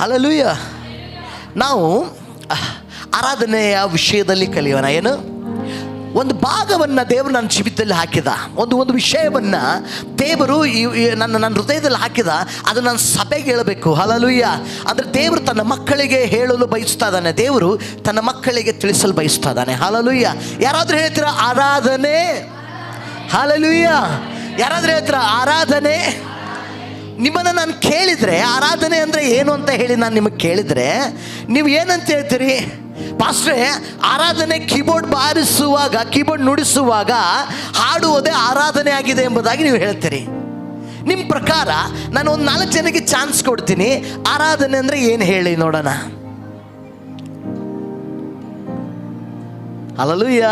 Hallelujah. ನಾವು ಆರಾಧನೆಯ ವಿಷಯದಲ್ಲಿ ಕಲಿಯೋಣ. ಏನು? ಒಂದು ಭಾಗವನ್ನು ದೇವರು ನನ್ನ ಜೀವಿತದಲ್ಲಿ ಹಾಕಿದ, ಒಂದು ವಿಷಯವನ್ನು ದೇವರು ನನ್ನ ಹೃದಯದಲ್ಲಿ ಹಾಕಿದ, ಅದು ನನ್ನ ಸಭೆಗೆ ಹೇಳಬೇಕು. ಹಲ್ಲೆಲೂಯ. ಅಂದರೆ ದೇವರು ತನ್ನ ಮಕ್ಕಳಿಗೆ ಹೇಳಲು ಬಯಸ್ತಾ ಇದ್ದಾನೆ, ದೇವರು ತನ್ನ ಮಕ್ಕಳಿಗೆ ತಿಳಿಸಲು ಬಯಸ್ತಾ ಇದ್ದಾನೆ. ಹಲ್ಲೆಲೂಯ. ಯಾರಾದರೂ ಹೇಳ್ತೀರಾ ಆರಾಧನೆ? ಹಲ್ಲೆಲೂಯ. ಯಾರಾದರೂ ಹೇಳ್ತೀರಾ ಆರಾಧನೆ? ನಿಮ್ಮನ್ನು ನಾನು ಕೇಳಿದರೆ ಆರಾಧನೆ ಅಂದರೆ ಏನು ಅಂತ ಹೇಳಿ ನಾನು ನಿಮಗೆ ಕೇಳಿದರೆ ನೀವು ಏನಂತ ಹೇಳ್ತೀರಿ? ಪಾಸ್ಟ್ರೇ, ಆರಾಧನೆ ಕೀಬೋರ್ಡ್ ಬಾರಿಸುವಾಗ, ಕೀಬೋರ್ಡ್ ನುಡಿಸುವಾಗ ಹಾಡುವುದೇ ಆರಾಧನೆ ಆಗಿದೆ ಎಂಬುದಾಗಿ ನೀವು ಹೇಳ್ತೀರಿ. ನಿಮ್ಮ ಪ್ರಕಾರ ನಾನು ಒಂದು 4 ಜನಕ್ಕೆ ಚಾನ್ಸ್ ಕೊಡ್ತೀನಿ. ಆರಾಧನೆ ಅಂದರೆ ಏನು ಹೇಳಿ ನೋಡೋಣ. ಹಲ್ಲೆಲೂಯ.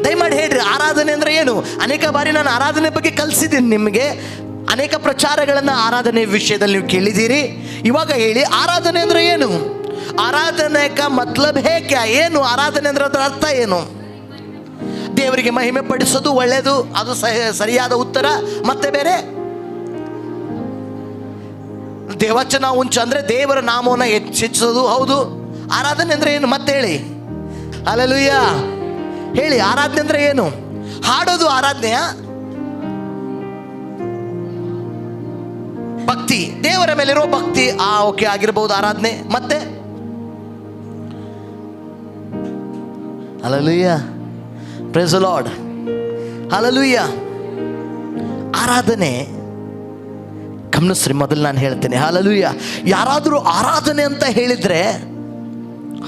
ದಯಮಾಡಿ ಹೇಳ್ರಿ, ಆರಾಧನೆ ಅಂದರೆ ಏನು? ಅನೇಕ ಬಾರಿ ನಾನು ಆರಾಧನೆ ಬಗ್ಗೆ ಕಲಿಸಿದ್ದೀನಿ ನಿಮಗೆ. ಅನೇಕ ಪ್ರಚಾರಗಳನ್ನು ಆರಾಧನೆ ವಿಷಯದಲ್ಲಿ ನೀವು ಕೇಳಿದ್ದೀರಿ. ಇವಾಗ ಹೇಳಿ, ಆರಾಧನೆ ಅಂದರೆ ಏನು? ಆರಾಧನೆ ಕಾ ಮತ್ಲಬ್ ಹೇ ಕ್ಯಾ? ಏನು ಆರಾಧನೆ ಅಂದರೆ ಅದರ ಅರ್ಥ ಏನು? ದೇವರಿಗೆ ಮಹಿಮೆ ಪಡಿಸೋದು ಒಳ್ಳೆಯದು, ಅದು ಸರಿಯಾದ ಉತ್ತರ. ಮತ್ತೆ ಬೇರೆ ದೇವಚನ ಉಂಚ ಅಂದರೆ ದೇವರ ನಾಮವನ್ನು ಹೆಚ್ಚಿಸೋದು, ಹೌದು. ಆರಾಧನೆ ಅಂದರೆ ಏನು? ಮತ್ತೆ ಹೇಳಿ. ಹಲ್ಲೆಲೂಯ. ಹೇಳಿ, ಆರಾಧನೆ ಅಂದರೆ ಏನು? ಹಾಡೋದು ಆರಾಧನೆಯ? ಭಕ್ತಿ, ದೇವರ ಮೇಲಿರೋ ಭಕ್ತಿ, ಓಕೆ, ಆಗಿರ್ಬೋದು ಆರಾಧನೆ. ಮತ್ತೆ hallelujah, praise the Lord, hallelujah. ಆರಾಧನೆ ಗಮನಿಸ್ರಿ. ಮೊದಲು ನಾನು ಹೇಳ್ತೇನೆ, ಹಲ್ಲೆಲೂಯ. ಯಾರಾದರೂ ಆರಾಧನೆ ಅಂತ ಹೇಳಿದರೆ,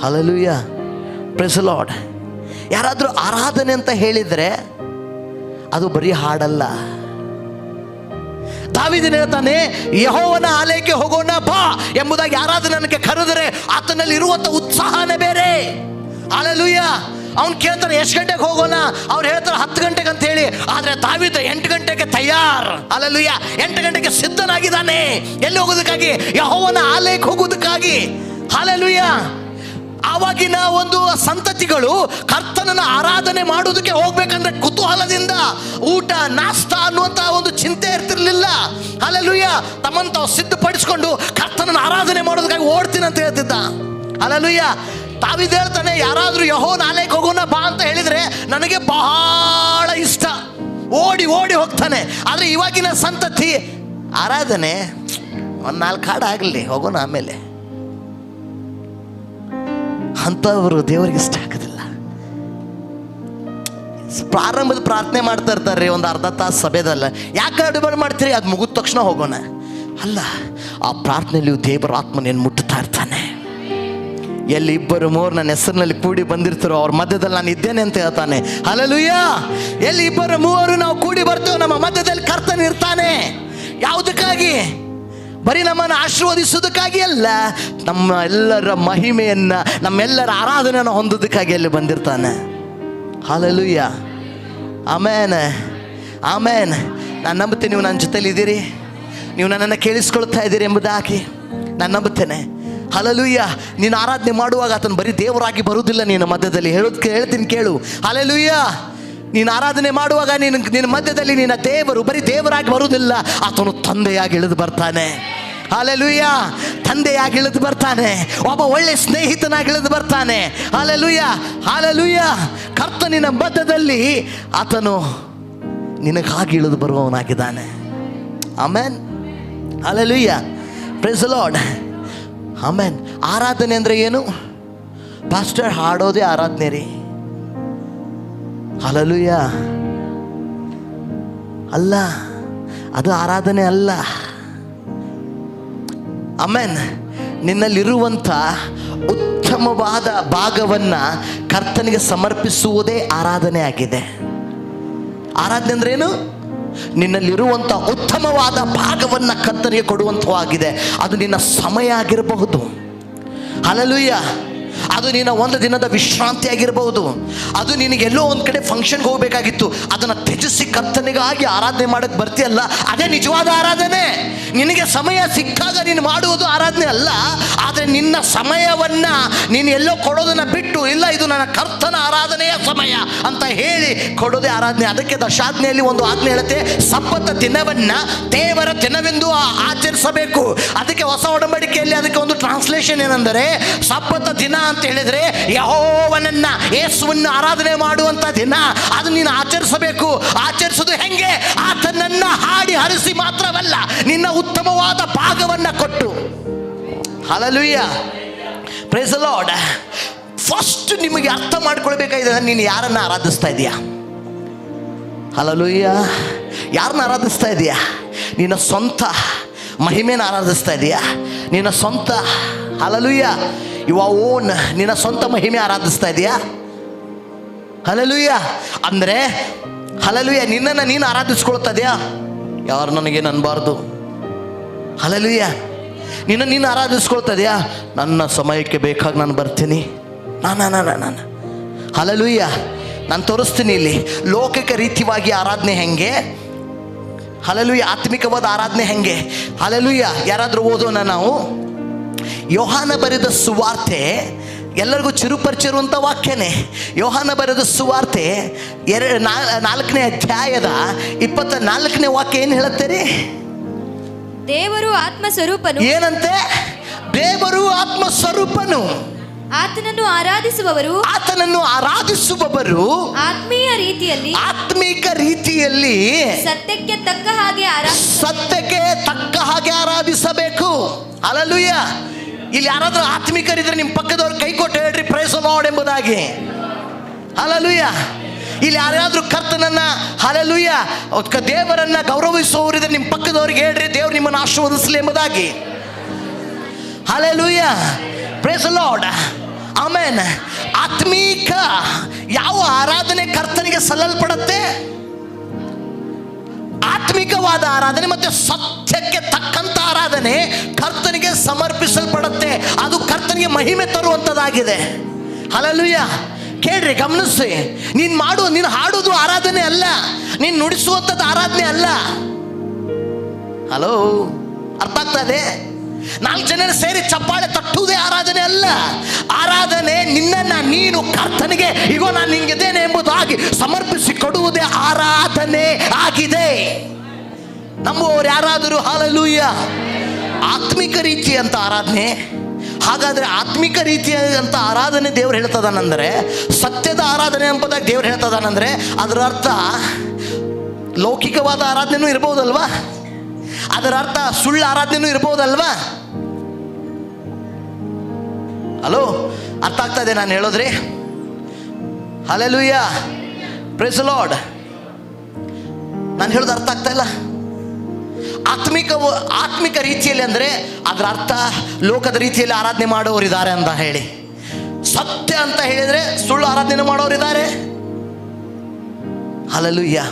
ಹಲ್ಲೆಲೂಯ, ಪ್ರೈಸ್ ದಿ ಲಾರ್ಡ್, ಯಾರಾದರೂ ಆರಾಧನೆ ಅಂತ ಹೇಳಿದರೆ ಅದು ಬರೀ ಹಾಡಲ್ಲ. ದಾವೀದನು ಹೇಳ್ತಾನೆ, ಯೆಹೋವನ ಆಲಯಕ್ಕೆ ಹೋಗೋಣ ಬಾ ಎಂಬುದಾಗಿ ಯಾರಾದರೂ ನನಗೆ ಕರೆದರೆ ಆತನಲ್ಲಿ ಇರುವಂಥ ಉತ್ಸಾಹನೇ ಬೇರೆ. ಹಲ್ಲೆಲೂಯ. ಅವ್ನು ಕೇಳ್ತಾನೆ, ಎಷ್ಟು ಗಂಟೆಗೆ ಹೋಗೋಣ? ಅವ್ರು ಹೇಳ್ತಾರೆ 10 ಗಂಟೆಗೆ ಅಂತ ಹೇಳಿ. ಆದರೆ ದಾವೀದ 8 ಗಂಟೆಗೆ ತಯಾರ್. ಹಲ್ಲೆಲೂಯ. 8 ಗಂಟೆಗೆ ಸಿದ್ಧನಾಗಿದ್ದಾನೆ. ಎಲ್ಲಿ ಹೋಗೋದಕ್ಕಾಗಿ? ಯೆಹೋವನ ಆಲಯಕ್ಕೆ ಹೋಗೋದಕ್ಕಾಗಿ. ಹಲ್ಲೆಲೂಯ. ಆವಾಗಿನ ಒಂದು ಸಂತತಿಗಳು ಕರ್ತನನ್ನ ಆರಾಧನೆ ಮಾಡೋದಕ್ಕೆ ಹೋಗ್ಬೇಕಂದ್ರೆ ಕುತೂಹಲದಿಂದ, ಊಟ ನಾಸ್ತಾ ಅನ್ನುವಂಥ ಒಂದು ಚಿಂತೆ ಇರ್ತಿರ್ಲಿಲ್ಲ. ಹಲ್ಲೆಲೂಯ. ತಮ್ಮನ್ನು ತಾವು ಸಿದ್ಧಪಡಿಸ್ಕೊಂಡು ಕರ್ತನನ್ನ ಆರಾಧನೆ ಮಾಡೋದಕ್ಕಾಗಿ ಓಡ್ತೀನಿ ಅಂತ ಹೇಳ್ತಿದ್ದ. ಹಲ್ಲೆಲೂಯ. ದಾವೀದ ಹೇಳ್ತಾನೆ, ಯಾರಾದರೂ ಯೆಹೋವನ ಆಲಯಕ್ಕೆ ಹೋಗೋಣ ಬಾ ಅಂತ ಹೇಳಿದರೆ ನನಗೆ ಬಹಳ ಇಷ್ಟ, ಓಡಿ ಓಡಿ ಹೋಗ್ತಾನೆ. ಆದರೆ ಇವಾಗಿನ ಸಂತತಿ ಆರಾಧನೆ ಒಂದು 4 ಹಾಡು ಆಗಲಿ, ಹೋಗೋಣ ಆಮೇಲೆ ಅಂಥವರು ದೇವರಿಗೆ ಇಷ್ಟ ಆಗೋದಿಲ್ಲ. ಪ್ರಾರಂಭದ ಪ್ರಾರ್ಥನೆ ಮಾಡ್ತಾ ಇರ್ತಾರೆ ಒಂದು ಅರ್ಧ ತಾಸು ಸಭೆದಲ್ಲ. ಯಾಕೆ ಅಡುಬಾಡು ಮಾಡ್ತೀರಿ? ಅದು ಮುಗಿದ ತಕ್ಷಣ ಹೋಗೋಣ ಅಲ್ಲ. ಆ ಪ್ರಾರ್ಥನೆಯಲ್ಲಿ ದೇವರ ಆತ್ಮನೇನು ಮುಟ್ಟುತ್ತಾ ಇರ್ತಾನೆ. ಎಲ್ಲಿ 2-3 ನನ್ನ ಹೆಸರಿನಲ್ಲಿ ಕೂಡಿ ಬಂದಿರ್ತಾರೋ ಅವ್ರ ಮಧ್ಯದಲ್ಲಿ ನಾನು ಇದ್ದೇನೆ ಅಂತ ಹೇಳ್ತಾನೆ. ಹಲ್ಲೆಲೂಯ. ಎಲ್ಲಿ 2-3 ನಾವು ಕೂಡಿ ಬರ್ತೇವೆ, ನಮ್ಮ ಮಧ್ಯದಲ್ಲಿ ಕರ್ತನ ಇರ್ತಾನೆ. ಯಾವುದಕ್ಕಾಗಿ? ಬರೀ ನಮ್ಮನ್ನು ಆಶೀರ್ವದಿಸೋದಕ್ಕಾಗಿ ಅಲ್ಲ, ನಮ್ಮ ಎಲ್ಲರ ಮಹಿಮೆಯನ್ನು, ನಮ್ಮೆಲ್ಲರ ಆರಾಧನೆಯನ್ನು ಹೊಂದೋದಕ್ಕಾಗಿ ಅಲ್ಲಿ ಬಂದಿರ್ತಾನೆ. ಹಲ್ಲೆಲೂಯ. ಆಮೇನ್, ಆಮೇನ್. ನಾನು ನಂಬುತ್ತೇನೆ ನೀವು ನನ್ನ ಜೊತೆಲಿ ಇದ್ದೀರಿ, ನೀವು ನನ್ನನ್ನು ಕೇಳಿಸ್ಕೊಳ್ತಾ ಇದ್ದೀರಿ ಎಂಬುದಾಗಿ ನಾನು ನಂಬುತ್ತೇನೆ. ಹಲ್ಲೆಲೂಯ. ನೀನು ಆರಾಧನೆ ಮಾಡುವಾಗ ಆತನು ಬರೀ ದೇವರಾಗಿ ಬರುವುದಿಲ್ಲ ನಿನ್ನ ಮಧ್ಯದಲ್ಲಿ. ಹೇಳ್ತೀನಿ ಕೇಳು. ಹಲ್ಲೆಲೂಯ. ನೀನು ಆರಾಧನೆ ಮಾಡುವಾಗ ನಿನ್ನ ಮಧ್ಯದಲ್ಲಿ ನಿನ್ನ ದೇವರು ಬರೀ ದೇವರಾಗಿ ಬರುವುದಿಲ್ಲ, ಆತನು ತಂದೆಯಾಗಿ ಇಳಿದು ಬರ್ತಾನೆ. ಹಲ್ಲೆಲೂಯ. ತಂದೆಯಾಗಿ ಇಳಿದು ಬರ್ತಾನೆ. ಒಬ್ಬ ಒಳ್ಳೆ ಸ್ನೇಹಿತನಾಗಿ ಇಳಿದು ಬರ್ತಾನೆ. ಹಲ್ಲೆಲೂಯ. ಹಲ್ಲೆಲೂಯ. ಕರ್ತನಿನ ಮಧ್ಯದಲ್ಲಿ ಆತನು ನಿನಗಾಗಿ ಇಳಿದು ಬರುವವನಾಗಿದ್ದಾನೆ. Amen. Hallelujah. Praise the Lord. Amen. ಆರಾಧನೆ ಅಂದರೆ ಏನು? ಪಾಸ್ಟರ್, ಹಾಡೋದೇ ಆರಾಧನೆ ರೀ. ಹಲ್ಲೆಲೂಯ. ಅಲ್ಲ, ಅದು ಆರಾಧನೆ ಅಲ್ಲ. ಆಮೆನ್. ನಿನ್ನಲ್ಲಿರುವಂಥ ಉತ್ತಮವಾದ ಭಾಗವನ್ನು ಕರ್ತನಿಗೆ ಸಮರ್ಪಿಸುವುದೇ ಆರಾಧನೆ ಆಗಿದೆ. ಆರಾಧನೆ ಅಂದ್ರೆ ಏನು? ನಿನ್ನಲ್ಲಿರುವಂಥ ಉತ್ತಮವಾದ ಭಾಗವನ್ನು ಕರ್ತನಿಗೆ ಕೊಡುವಂಥವಾಗಿದೆ. ಅದು ನಿನ್ನ ಸಮಯ ಆಗಿರಬಹುದು. ಹಲ್ಲೆಲೂಯ. ಅದು ನಿನ್ನ ಒಂದು ದಿನದ ವಿಶ್ರಾಂತಿ ಆಗಿರಬಹುದು. ಅದು ನಿನಗೆಲ್ಲೋ ಒಂದು ಕಡೆ ಫಂಕ್ಷನ್ಗೆ ಹೋಗಬೇಕಾಗಿತ್ತು, ಅದನ್ನು ತ್ಯಜಿಸಿ ಕರ್ತನಿಗಾಗಿ ಆರಾಧನೆ ಮಾಡೋಕ್ಕೆ ಬರ್ತೀಯಲ್ಲ, ಅದೇ ನಿಜವಾದ ಆರಾಧನೆ. ನಿನಗೆ ಸಮಯ ಸಿಕ್ಕಾಗ ನೀನು ಮಾಡುವುದು ಆರಾಧನೆ ಅಲ್ಲ. ಆದರೆ ನಿನ್ನ ಸಮಯವನ್ನು ನೀನು ಎಲ್ಲೋ ಕೊಡೋದನ್ನು ಬಿಟ್ಟು, ಇಲ್ಲ ಇದು ನನ್ನ ಕರ್ತನ ಆರಾಧನೆಯ ಸಮಯ ಅಂತ ಹೇಳಿ ಕೊಡೋದೇ ಆರಾಧನೆ. ಅದಕ್ಕೆ ದಶಾಜ್ಞೆಯಲ್ಲಿ ಒಂದು ಆಜ್ಞೆ ಹೇಳುತ್ತೆ, ಸಬ್ಬತ ದಿನವನ್ನ ದೇವರ ದಿನವೆಂದು ಆಚರಿಸಬೇಕು. ಅದಕ್ಕೆ ಹೊಸ ಒಡಂಬಡಿಕೆಯಲ್ಲಿ ಅದಕ್ಕೆ ಒಂದು ಟ್ರಾನ್ಸ್ಲೇಷನ್ ಏನೆಂದರೆ, ಸಬ್ಬತ ದಿನ ಅಂತ ಹೇಳಿದ್ರೆ ಯೆಹೋವನನ್ನ, ಯೇಸುವನ್ನು ಆರಾಧನೆ ಮಾಡುವಂತ ದಿನ, ಅದು ನೀನು ಆಚರಿಸಬೇಕು. ಆಚರಿಸೋದು ಹೆಂಗೆ? ಆತನನ್ನ ಹಾಡಿ ಹರಿಸಿ ಮಾತ್ರವಲ್ಲ, ನಿನ್ನ ಉತ್ತಮವಾದ ಭಾಗವನ್ನ ಕೊಟ್ಟು. Hallelujah, praise the Lord. First ನಿಮಗೆ ಅರ್ಥ ಮಾಡ್ಕೊಳ್ಬೇಕಾಗಿದೆ, ನೀನು ಯಾರನ್ನ ಆರಾಧಿಸ್ತಾ ಇದೀಯಾ? ಹಲ್ಲೆಲೂಯಾ, ಯಾರನ್ನ ಆರಾಧಿಸ್ತಾ ಇದೀಯಾ? ನಿನ್ನ ಸ್ವಂತ ಮಹಿಮೆನ ಆರಾಧಿಸ್ತಾ ಇದೀಯಾ? ನಿನ್ನ ಸ್ವಂತ, ಹಲ್ಲೆಲೂಯಾ, ಯುವರ್ ಓನ್, ನಿನ್ನ ಸ್ವಂತ ಮಹಿಮೆ ಆರಾಧಿಸ್ತಾ ಇದೀಯಾ? ಹಲ್ಲೆಲೂಯಾ ಅಂದರೆ, ಹಲ್ಲೆಲೂಯಾ, ನಿನ್ನನ್ನು ನೀನು ಆರಾಧಿಸ್ಕೊಳ್ತಾ ಇದೆಯಾ? ಯಾರು ನನಗೇನು ಅನ್ಬಾರ್ದು. ಹಲ್ಲೆಲೂಯಾ, ನೀನು ಆರಾಧಿಸ್ಕೊಳ್ತಾ ಇದೆಯಾ? ನನ್ನ ಸಮಯಕ್ಕೆ ಬೇಕಾಗಿ ನಾನು ಬರ್ತೀನಿ, ನಾನು ಹಲ್ಲೆಲೂಯಾ, ನಾನು ತೋರಿಸ್ತೀನಿ ಇಲ್ಲಿ ಲೌಕಿಕ ರೀತಿಯಾಗಿ ಆರಾಧನೆ ಹೆಂಗೆ, ಹಲ್ಲೆಲೂಯಾ, ಆತ್ಮಿಕವಾದ ಆರಾಧನೆ ಹೆಂಗೆ. ಹಲ್ಲೆಲೂಯಾ, ಯಾರಾದರೂ ಓದೋಣ ನಾವು. ಯೋಹಾನ ಬರೆದ ಸುವಾರ್ತೆ ಎಲ್ಲರಿಗೂ ಚಿರುಪರಿಚಿರುವಂಥ ವಾಕ್ಯನೇ. ಯೋಹಾನ ಬರೆದ ಸುವಾರ್ತೆ 4ನೇ ಅಧ್ಯಾಯದ 24ನೇ ವಾಕ್ಯ ಏನು ಹೇಳುತ್ತೀರಿ? ದೇವರು ಆತ್ಮ ಸ್ವರೂಪನು. ಏನಂತೆ? ದೇವರು ಆತ್ಮ ಸ್ವರೂಪನು. ಆತನನ್ನು ಆರಾಧಿಸುವವರು ಆತ್ಮೀಕ ರೀತಿಯಲ್ಲಿ ಸತ್ಯಕ್ಕೆ ತಕ್ಕ ಹಾಗೆ ಆರಾಧಿಸಬೇಕು. ಹಲ್ಲೆಲೂಯಾ. ಇಲ್ಲಿ ಯಾರಾದ್ರೂ ಆತ್ಮಿಕರಿದ್ರೆ ನಿಮ್ಮ ಪಕ್ಕದವ್ರು ಕೈ ಕೊಟ್ಟು ಹೇಳ್ರಿ, ಪ್ರೈಸ್ ದಿ ಲಾರ್ಡ್ ಎಂಬುದಾಗಿ. ಹಲ್ಲೆಲೂಯಾ. ಇಲ್ಲಿ ಯಾರಾದ್ರೂ ಕರ್ತನನ್ನ, ಹಲ್ಲೆಲೂಯಾ, ದೇವರನ್ನ ಗೌರವಿಸುವವರಿದ್ರೆ ನಿಮ್ಮ ಪಕ್ಕದವ್ರಿಗೆ ಹೇಳ್ರಿ, ದೇವ್ರು ನಿಮ್ಮನ್ನು ಆಶೀರ್ವದಿಸಲಿ ಎಂಬುದಾಗಿ. Hallelujah, praise the Lord, amen. ಆತ್ಮೀಕ ಯಾವ ಆರಾಧನೆ ಕರ್ತನಿಗೆ ಸಲ್ಲಲ್ಪಡುತ್ತೆ? ಆತ್ಮಿಕವಾದ ಆರಾಧನೆ ಮತ್ತೆ ಸತ್ಯಕ್ಕೆ ತಕ್ಕಂತ ಆರಾಧನೆ ಕರ್ತನಿಗೆ ಸಮರ್ಪಿಸಲ್ಪಡುತ್ತೆ. ಅದು ಕರ್ತನಿಗೆ ಮಹಿಮೆ ತರುವಂಥದ್ದಾಗಿದೆ. ಹಲ್ಲೆಲೂಯಾ. ಕೇಳ್ರಿ, ಗಮನಿಸಿ, ನೀನು ಹಾಡೋದು ಆರಾಧನೆ ಅಲ್ಲ, ನೀನು ನುಡಿಸುವಂಥದ್ದು ಆರಾಧನೆ ಅಲ್ಲ. ಹಲೋ, ಅರ್ಥ ಆಗ್ತಾ ಇದೆ? 4 ಜನರು ಸೇರಿ ಚಪ್ಪಾಳೆ ತಟ್ಟುವುದೇ ಆರಾಧನೆ ಅಲ್ಲ. ಆರಾಧನೆ ನಿನ್ನನ್ನು ನೀನು ಕರ್ತನಿಗೆ, ಈಗ ನಾನು ನಿಂಗಿದ್ದೇನೆ ಎಂಬುದಾಗಿ ಸಮರ್ಪಿಸಿ ಕೊಡುವುದೇ ಆರಾಧನೆ ಆಗಿದೆ. ನಮ್ಮವರು ಯಾರಾದರೂ, ಹಲ್ಲೆಲೂಯಾ, ಆತ್ಮಿಕ ರೀತಿ ಅಂತ ಆರಾಧನೆ. ಹಾಗಾದರೆ ಆತ್ಮಿಕ ರೀತಿಯಾದಂಥ ಆರಾಧನೆ ದೇವ್ರು ಹೇಳ್ತದಾನಂದರೆ, ಸತ್ಯದ ಆರಾಧನೆ ಎಂಬುದಾಗಿ ದೇವ್ರು ಹೇಳ್ತದಾನಂದರೆ, ಅದರ ಅರ್ಥ ಲೌಕಿಕವಾದ ಆರಾಧನೆಯೂ ಇರ್ಬೋದಲ್ವಾ? ಅದರ ಅರ್ಥ ಸುಳ್ಳು ಆರಾಧನೆಯೂ ಇರ್ಬೋದಲ್ವಾ? ಹಲೋ, ಅರ್ಥ ಆಗ್ತಾ ಇದೆ ನಾನು ಹೇಳೋದ್ರಿ? Hallelujah, praise the Lord. ನಾನು ಹೇಳೋದು ಅರ್ಥ ಆಗ್ತಾ ಇಲ್ಲ? ಆತ್ಮಿಕ ರೀತಿಯಲ್ಲಿ ಅಂದರೆ ಅದರ ಅರ್ಥ ಲೋಕದ ರೀತಿಯಲ್ಲಿ ಆರಾಧನೆ ಮಾಡೋರಿದ್ದಾರೆ ಅಂತ ಹೇಳಿ. ಸತ್ಯ ಅಂತ ಹೇಳಿದರೆ ಸುಳ್ಳು ಆರಾಧನೆ ಮಾಡೋರಿದ್ದಾರೆ. ಹಲ್ಲೆಲೂಯಾ.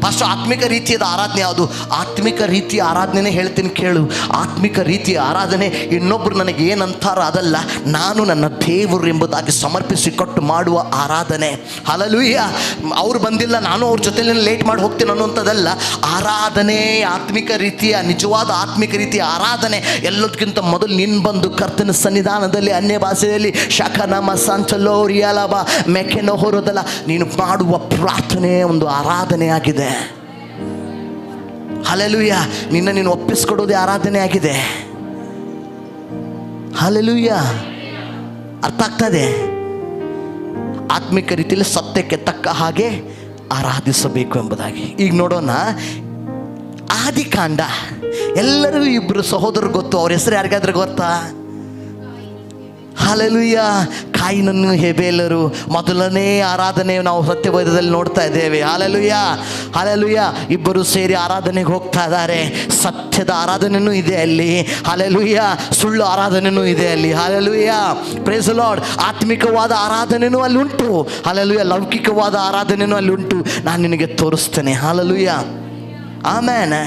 ಫಸ್ಟ್ ಆತ್ಮಿಕ ರೀತಿಯಾದ ಆರಾಧನೆ ಯಾವುದು? ಆತ್ಮಿಕ ರೀತಿಯ ಆರಾಧನೆ ಹೇಳ್ತೀನಿ ಕೇಳು. ಆತ್ಮಿಕ ರೀತಿಯ ಆರಾಧನೆ ಇನ್ನೊಬ್ಬರು ನನಗೆ ಏನಂತಾರ ಅದಲ್ಲ, ನಾನು ನನ್ನ ದೇವರು ಎಂಬುದಾಗಿ ಸಮರ್ಪಿಸಿ ಕೊಟ್ಟು ಮಾಡುವ ಆರಾಧನೆ. ಹಲ್ಲೆಲೂಯಾ. ಅವ್ರು ಬಂದಿಲ್ಲ, ನಾನು ಅವ್ರ ಜೊತೆಲಿ ಲೇಟ್ ಮಾಡಿ ಹೋಗ್ತೀನಿ ಅನ್ನುವಂಥದ್ದಲ್ಲ. ಆರಾಧನೆ, ಆತ್ಮಿಕ ರೀತಿಯ ನಿಜವಾದ ಆತ್ಮಿಕ ರೀತಿಯ ಆರಾಧನೆ ಎಲ್ಲದಕ್ಕಿಂತ ಮೊದಲು ನೀನು ಬಂದು ಕರ್ತನ ಸನ್ನಿಧಾನದಲ್ಲಿ ಅನ್ಯ ಭಾಷೆಯಲ್ಲಿ ಶಕನಮ ಸಂಚಲೋ ರಿಯಲಬ ಮೆಕೆನೋ ಹೊರೋದಲ್ಲ, ನೀನು ಮಾಡುವ ಪ್ರಾರ್ಥನೆ ಒಂದು ಆರಾಧನೆ ಆಗಿದೆ. ಹಲ್ಲೆಲೂಯಾ. ನೀನು ಒಪ್ಪಿಸ್ಕೊಡೋದೇ ಆರಾಧನೆ ಆಗಿದೆ. ಹಲ್ಲೆಲೂಯಾ. ಅರ್ಥ ಆಗ್ತದೆ? ಆತ್ಮಿಕ ರೀತಿಯಲ್ಲಿ ಸತ್ಯಕ್ಕೆ ತಕ್ಕ ಹಾಗೆ ಆರಾಧಿಸಬೇಕು ಎಂಬುದಾಗಿ. ಈಗ ನೋಡೋಣ, ಆದಿಕಾಂಡ. ಎಲ್ಲರಿಗೂ ಇಬ್ಬರು ಸಹೋದರರು ಗೊತ್ತು. ಅವ್ರ ಹೆಸರು ಯಾರಿಗಾದ್ರೂ ಗೊತ್ತಾ? ಹಲ್ಲೆಲೂಯಾ. ಕಾಯಿನನ್ನು ಹೆಬೇಲರು ಮೊದಲನೇ ಆರಾಧನೆ ನಾವು ಸತ್ಯವೇದದಲ್ಲಿ ನೋಡ್ತಾ ಇದ್ದೇವೆ. Hallelujah, hallelujah. ಇಬ್ಬರು ಸೇರಿ ಆರಾಧನೆಗೆ ಹೋಗ್ತಾ ಇದ್ದಾರೆ. ಸತ್ಯದ ಆರಾಧನೆಯೂ ಇದೆ ಅಲ್ಲಿ, ಹಲ್ಲೆಲೂಯಾ. ಸುಳ್ಳು ಆರಾಧನೆಯೂ ಇದೆ ಅಲ್ಲಿ, ಹಲ್ಲೆಲೂಯಾ. Praise the Lord. ಆತ್ಮಿಕವಾದ ಆರಾಧನೆಯೂ ಅಲ್ಲಿ ಉಂಟು, ಹಲ್ಲೆಲೂಯಾ. ಲೌಕಿಕವಾದ ಆರಾಧನೆಯೂ ಅಲ್ಲಿ ಉಂಟು. ನಾನು ನಿನಗೆ ತೋರಿಸ್ತೇನೆ, ಹಲ್ಲೆಲೂಯಾ. ಆಮೇಲೆ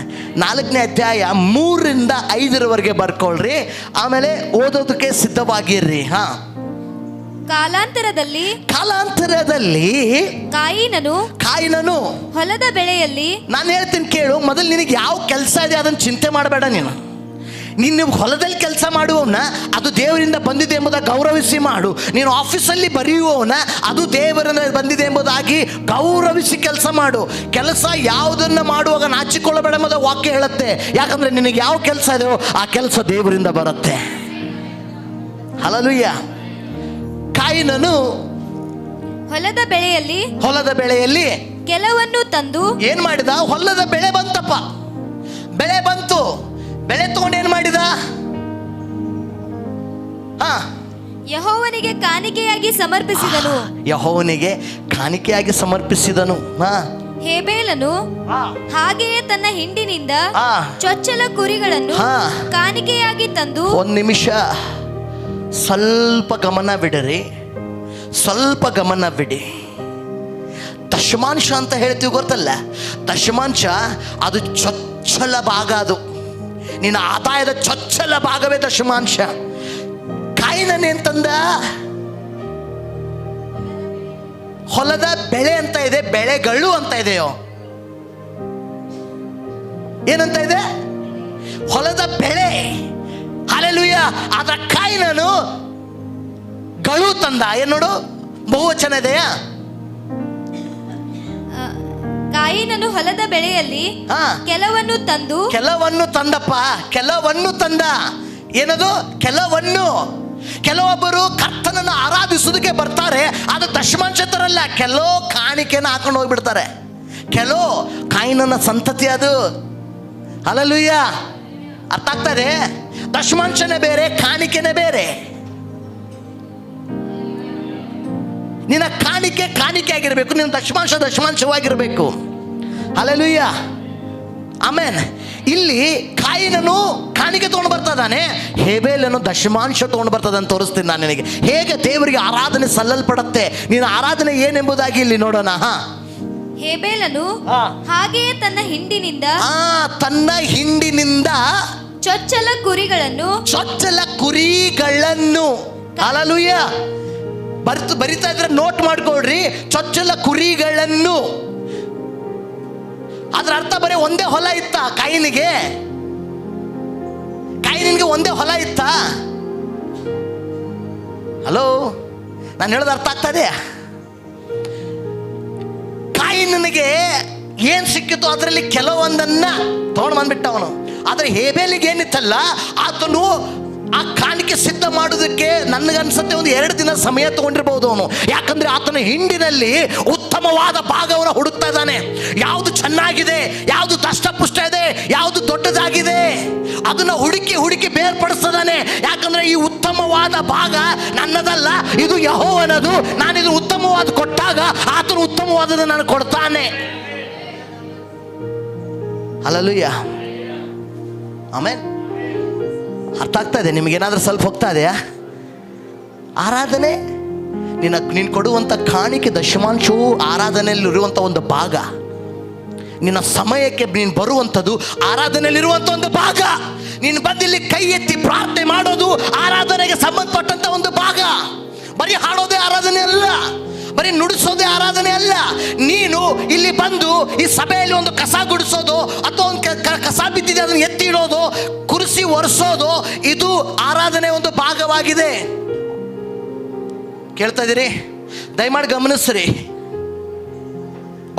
4ನೇ ಅಧ್ಯಾಯ 3ರಿಂದ 5ರವರೆಗೆ ಬರ್ಕೊಳ್ರಿ. ಆಮೇಲೆ ಓದೋದಕ್ಕೆ ಸಿದ್ಧವಾಗಿರ್ರಿ. ಕಾಲಾಂತರದಲ್ಲಿ ಕಾಯಿನನು ಹೊಲದ ಬೆಳೆಯಲ್ಲಿ, ನಾನು ಹೇಳ್ತೀನಿ ಕೇಳು, ಮೊದಲು ನಿನಗೆ ಯಾವ ಕೆಲಸ ಇದೆ ಅದನ್ನು ಚಿಂತೆ ಮಾಡಬೇಡ. ನೀನು ನೀನು ಹೊಲದಲ್ಲಿ ಕೆಲಸ ಮಾಡುವವನ ಅದು ದೇವರಿಂದ ಬಂದಿದೆ ಎಂಬುದಾಗಿ ಗೌರವಿಸಿ ಮಾಡು. ನೀನು ಆಫೀಸಲ್ಲಿ ಬರೆಯುವವನ ಅದು ದೇವರಿಂದ ಬಂದಿದೆ ಎಂಬುದಾಗಿ ಗೌರವಿಸಿ ಕೆಲಸ ಮಾಡು. ಕೆಲಸ ಯಾವುದನ್ನು ಮಾಡುವಾಗ ನಾಚಿಕೊಳ್ಳಬೇಡ ಎಂಬುದ ವಾಕ್ಯ ಹೇಳುತ್ತೆ. ಯಾಕಂದರೆ ನಿನಗೆ ಯಾವ ಕೆಲಸ ಇದೆಯೋ ಆ ಕೆಲಸ ದೇವರಿಂದ ಬರುತ್ತೆ. ಹಲ್ಲೆಲೂಯಾ. ಕಾಯಿನನು ಹೊಲದ ಬೆಳೆಯಲ್ಲಿ ಕೆಲವನ್ನು ತಂದು ಏನ್ ಮಾಡಿದ? ಹೊಲದ ಬೆಳೆ ಬಂತಪ್ಪ, ಬೆಳೆ ಬಂತು. ಬೆಳೆ ತಗೊಂಡು ಏನ್ ಮಾಡಿದ? ಯೆಹೋವನಿಗೆ ಕಾಣಿಕೆಯಾಗಿ ಸಮರ್ಪಿಸಿದನು. ಯೆಹೋವನಿಗೆ ಕಾಣಿಕೆಯಾಗಿ ಸಮರ್ಪಿಸಿದನು. ಹೇಬೇಲನು ಹಾಗೆಯೇ ತನ್ನ ಹಿಂಡಿನಿಂದ ಚೊಚ್ಚಲ ಕುರಿಗಳನ್ನು ಕಾಣಿಕೆಯಾಗಿ ತಂದು. ಒಂದು ನಿಮಿಷ ಸ್ವಲ್ಪ ಗಮನ ಬಿಡಿರಿ, ಸ್ವಲ್ಪ ಗಮನ ಬಿಡಿ. ದಶಮಾಂಶ ಅಂತ ಹೇಳ್ತೀವಿ ಗೊತ್ತಲ್ಲ, ದಶಮಾಂಶ ಅದು ಚೊಚ್ಚಲ ಭಾಗ. ಅದು ನಿನ್ನ ಆದಾಯದ ಚೊಚ್ಚಲ ಭಾಗವೇ ದಶಮಾಂಶ. ಕಾಯಿನನೇನ್ ತಂದ? ಹೊಲದ ಬೆಳೆ ಅಂತ ಇದೆ, ಬೆಳೆಗಳು ಅಂತ ಇದೆಯೋ? ಏನಂತ ಇದೆ? ಹೊಲದ ಬೆಳೆ. ಹಲ್ಲೆಲೂಯಾ. ಅದರ ಕಾಯಿನನು ಗಳು ತಂದ. ಏನ್ ನೋಡು, ಬಹುವಚನ ಇದೆಯಾ? ಕಾಯಿನನು ಹೊಲದ ಬೆಳೆಯಲ್ಲಿ ಕೆಲವನ್ನು ತಂದಪ್ಪ, ಕೆಲವನ್ನು ತಂದ. ಏನದು? ಕೆಲವೊಬ್ಬರು ಕರ್ತನನ್ನು ಆರಾಧಿಸುವುದಕ್ಕೆ ಬರ್ತಾರೆ, ಅದು ದಶಮಾಂಶ ತರಲ್ಲ, ಕೆಲವು ಕಾಣಿಕೆನ ಹಾಕೊಂಡು ಹೋಗ್ಬಿಡ್ತಾರೆ. ಕೆಲವು ಕಾಯಿನನ ಸಂತತಿ ಅದು. ಹಲ್ಲೆಲೂಯಾ. ಅರ್ಥ ಆಗ್ತದೆ? ದಶಮಾಂಶನೇ ಬೇರೆ, ಕಾಣಿಕೆನೇ ಬೇರೆ. ನಿನ್ನ ಕಾಣಿಕೆ ಆಗಿರಬೇಕು, ನಿನ್ನ ದಶಮಾಂಶವಾಗಿರಬೇಕು. ಹಲ್ಲೆಲೂಯಾ. ಆಮೆನ್. ಇಲ್ಲಿ ಕಾಯಿನನು ಕಾಣಿಕೆ ತಗೊಂಡು ಬರ್ತದಾನೆ, ಹೇಬೇಲನು ದಶಮಾಂಶ ತಗೊಂಡು ಬರ್ತದೆ ಅಂತ ತೋರಿಸ್ತೀನಿ ನಾನು ನಿನಗೆ. ಹೇಗೆ ದೇವರಿಗೆ ಆರಾಧನೆ ಸಲ್ಲಲ್ಪಡುತ್ತೆ, ನಿನ್ನ ಆರಾಧನೆ ಏನೆಂಬುದಾಗಿ ಇಲ್ಲಿ ನೋಡೋಣ. ಹೇಬೇಲನು ಹಾಗೆಯೇ ತನ್ನ ಹಿಂಡಿನಿಂದ ಚೊಚ್ಚಲ ಕುರಿಗಳನ್ನು ಹಲ್ಲೆಲೂಯಾ. ಬರಿತಾ ಇದ್ರೆ ನೋಟ್ ಮಾಡ್ಕೊಳ್ರಿ. ಚೊಚ್ಚಲ ಕುರಿಗಳನ್ನು. ಅದ್ರ ಅರ್ಥ ಬರೀ ಒಂದೇ ಹೊಲ ಇತ್ತ ಕಾಯಿನಿಗೆ ಒಂದೇ ಹೊಲ ಇತ್ತ? ಹಲೋ, ನಾನು ಹೇಳೋದು ಅರ್ಥ ಆಗ್ತದೆ? ಕಾಯಿನನಿಗೆ ಏನ್ ಸಿಕ್ಕಿತು ಅದರಲ್ಲಿ ಕೆಲವೊಂದನ್ನ ತಗೊಂಡು ಬಂದ್ಬಿಟ್ಟ ಅವನು. ಆದ್ರೆ ಹೇಬೇಲಿಗೆ ಏನಿತ್ತಲ್ಲ, ಆತನು ಆ ಕಾಣಿಕೆ ಸಿದ್ಧ ಮಾಡೋದಕ್ಕೆ ನನಗನ್ಸುತ್ತೆ ಒಂದು 2 ದಿನ ಸಮಯ ತಗೊಂಡಿರ್ಬೋದು ಅವನು. ಯಾಕಂದ್ರೆ ಆತನ ಹಿಂಡಿನಲ್ಲಿ ಉತ್ತಮವಾದ ಭಾಗವನ್ನು ಹುಡುಕ್ತಾ ಇದ್ದಾನೆ. ಯಾವುದು ಚೆನ್ನಾಗಿದೆ, ಯಾವುದು ದಷ್ಟಪುಷ್ಟ ಇದೆ, ಯಾವುದು ದೊಡ್ಡದಾಗಿದೆ, ಅದನ್ನ ಹುಡುಕಿ ಬೇರ್ಪಡಿಸ್ತಾನೆ. ಯಾಕಂದ್ರೆ ಈ ಉತ್ತಮವಾದ ಭಾಗ ನನ್ನದಲ್ಲ, ಇದು ಯೆಹೋವನದು. ನಾನು ಇದು ಉತ್ತಮವಾದ ಕೊಟ್ಟಾಗ ಆತನು ಉತ್ತಮವಾದದ್ದು ನಾನು ಕೊಡ್ತಾನೆ. ಹಲ್ಲೆಲೂಯಾ. ಆಮೆನ್. ಅರ್ಥ ಆಗ್ತಾ ಇದೆ ನಿಮಗೇನಾದ್ರೂ? ಸ್ವಲ್ಪ ಹೋಗ್ತಾ ಇದೆಯಾ? ಆರಾಧನೆ ನೀನು ಕೊಡುವಂಥ ಕಾಣಿಕೆ ದಶಮಾಂಶವು ಆರಾಧನೆಯಲ್ಲಿರುವಂಥ ಒಂದು ಭಾಗ. ನಿನ್ನ ಸಮಯಕ್ಕೆ ನೀನು ಬರುವಂಥದ್ದು ಆರಾಧನೆಯಲ್ಲಿರುವಂಥ ಒಂದು ಭಾಗ. ನೀನು ಬಂದಿಲ್ಲಿ ಕೈ ಎತ್ತಿ ಪ್ರಾರ್ಥನೆ ಮಾಡೋದು ಆರಾಧನೆಗೆ ಸಂಬಂಧಪಟ್ಟಂಥ ಒಂದು ಭಾಗ. ಬರೀ ಹಾಡೋದೇ ಆರಾಧನೆ ಅಲ್ಲ, ಬರೀ ನುಡಿಸೋದೇ ಆರಾಧನೆ ಅಲ್ಲ. ನೀನು ಇಲ್ಲಿ ಬಂದು ಈ ಸಭೆಯಲ್ಲಿ ಒಂದು ಕಸ ಗುಡಿಸೋದು ಅಥವಾ ಒಂದು ಕಸ ಬಿದ್ದಿದೆ ಅದನ್ನು ಎತ್ತಿ ಇಡೋದು, ಕುರ್ಸಿ ಒರೆಸೋದು, ಇದು ಆರಾಧನೆ ಒಂದು ಭಾಗವಾಗಿದೆ. ಕೇಳ್ತಾ ಇದ್ದೀರಿ? ದಯಮಾಡಿ ಗಮನಿಸ್ರಿ.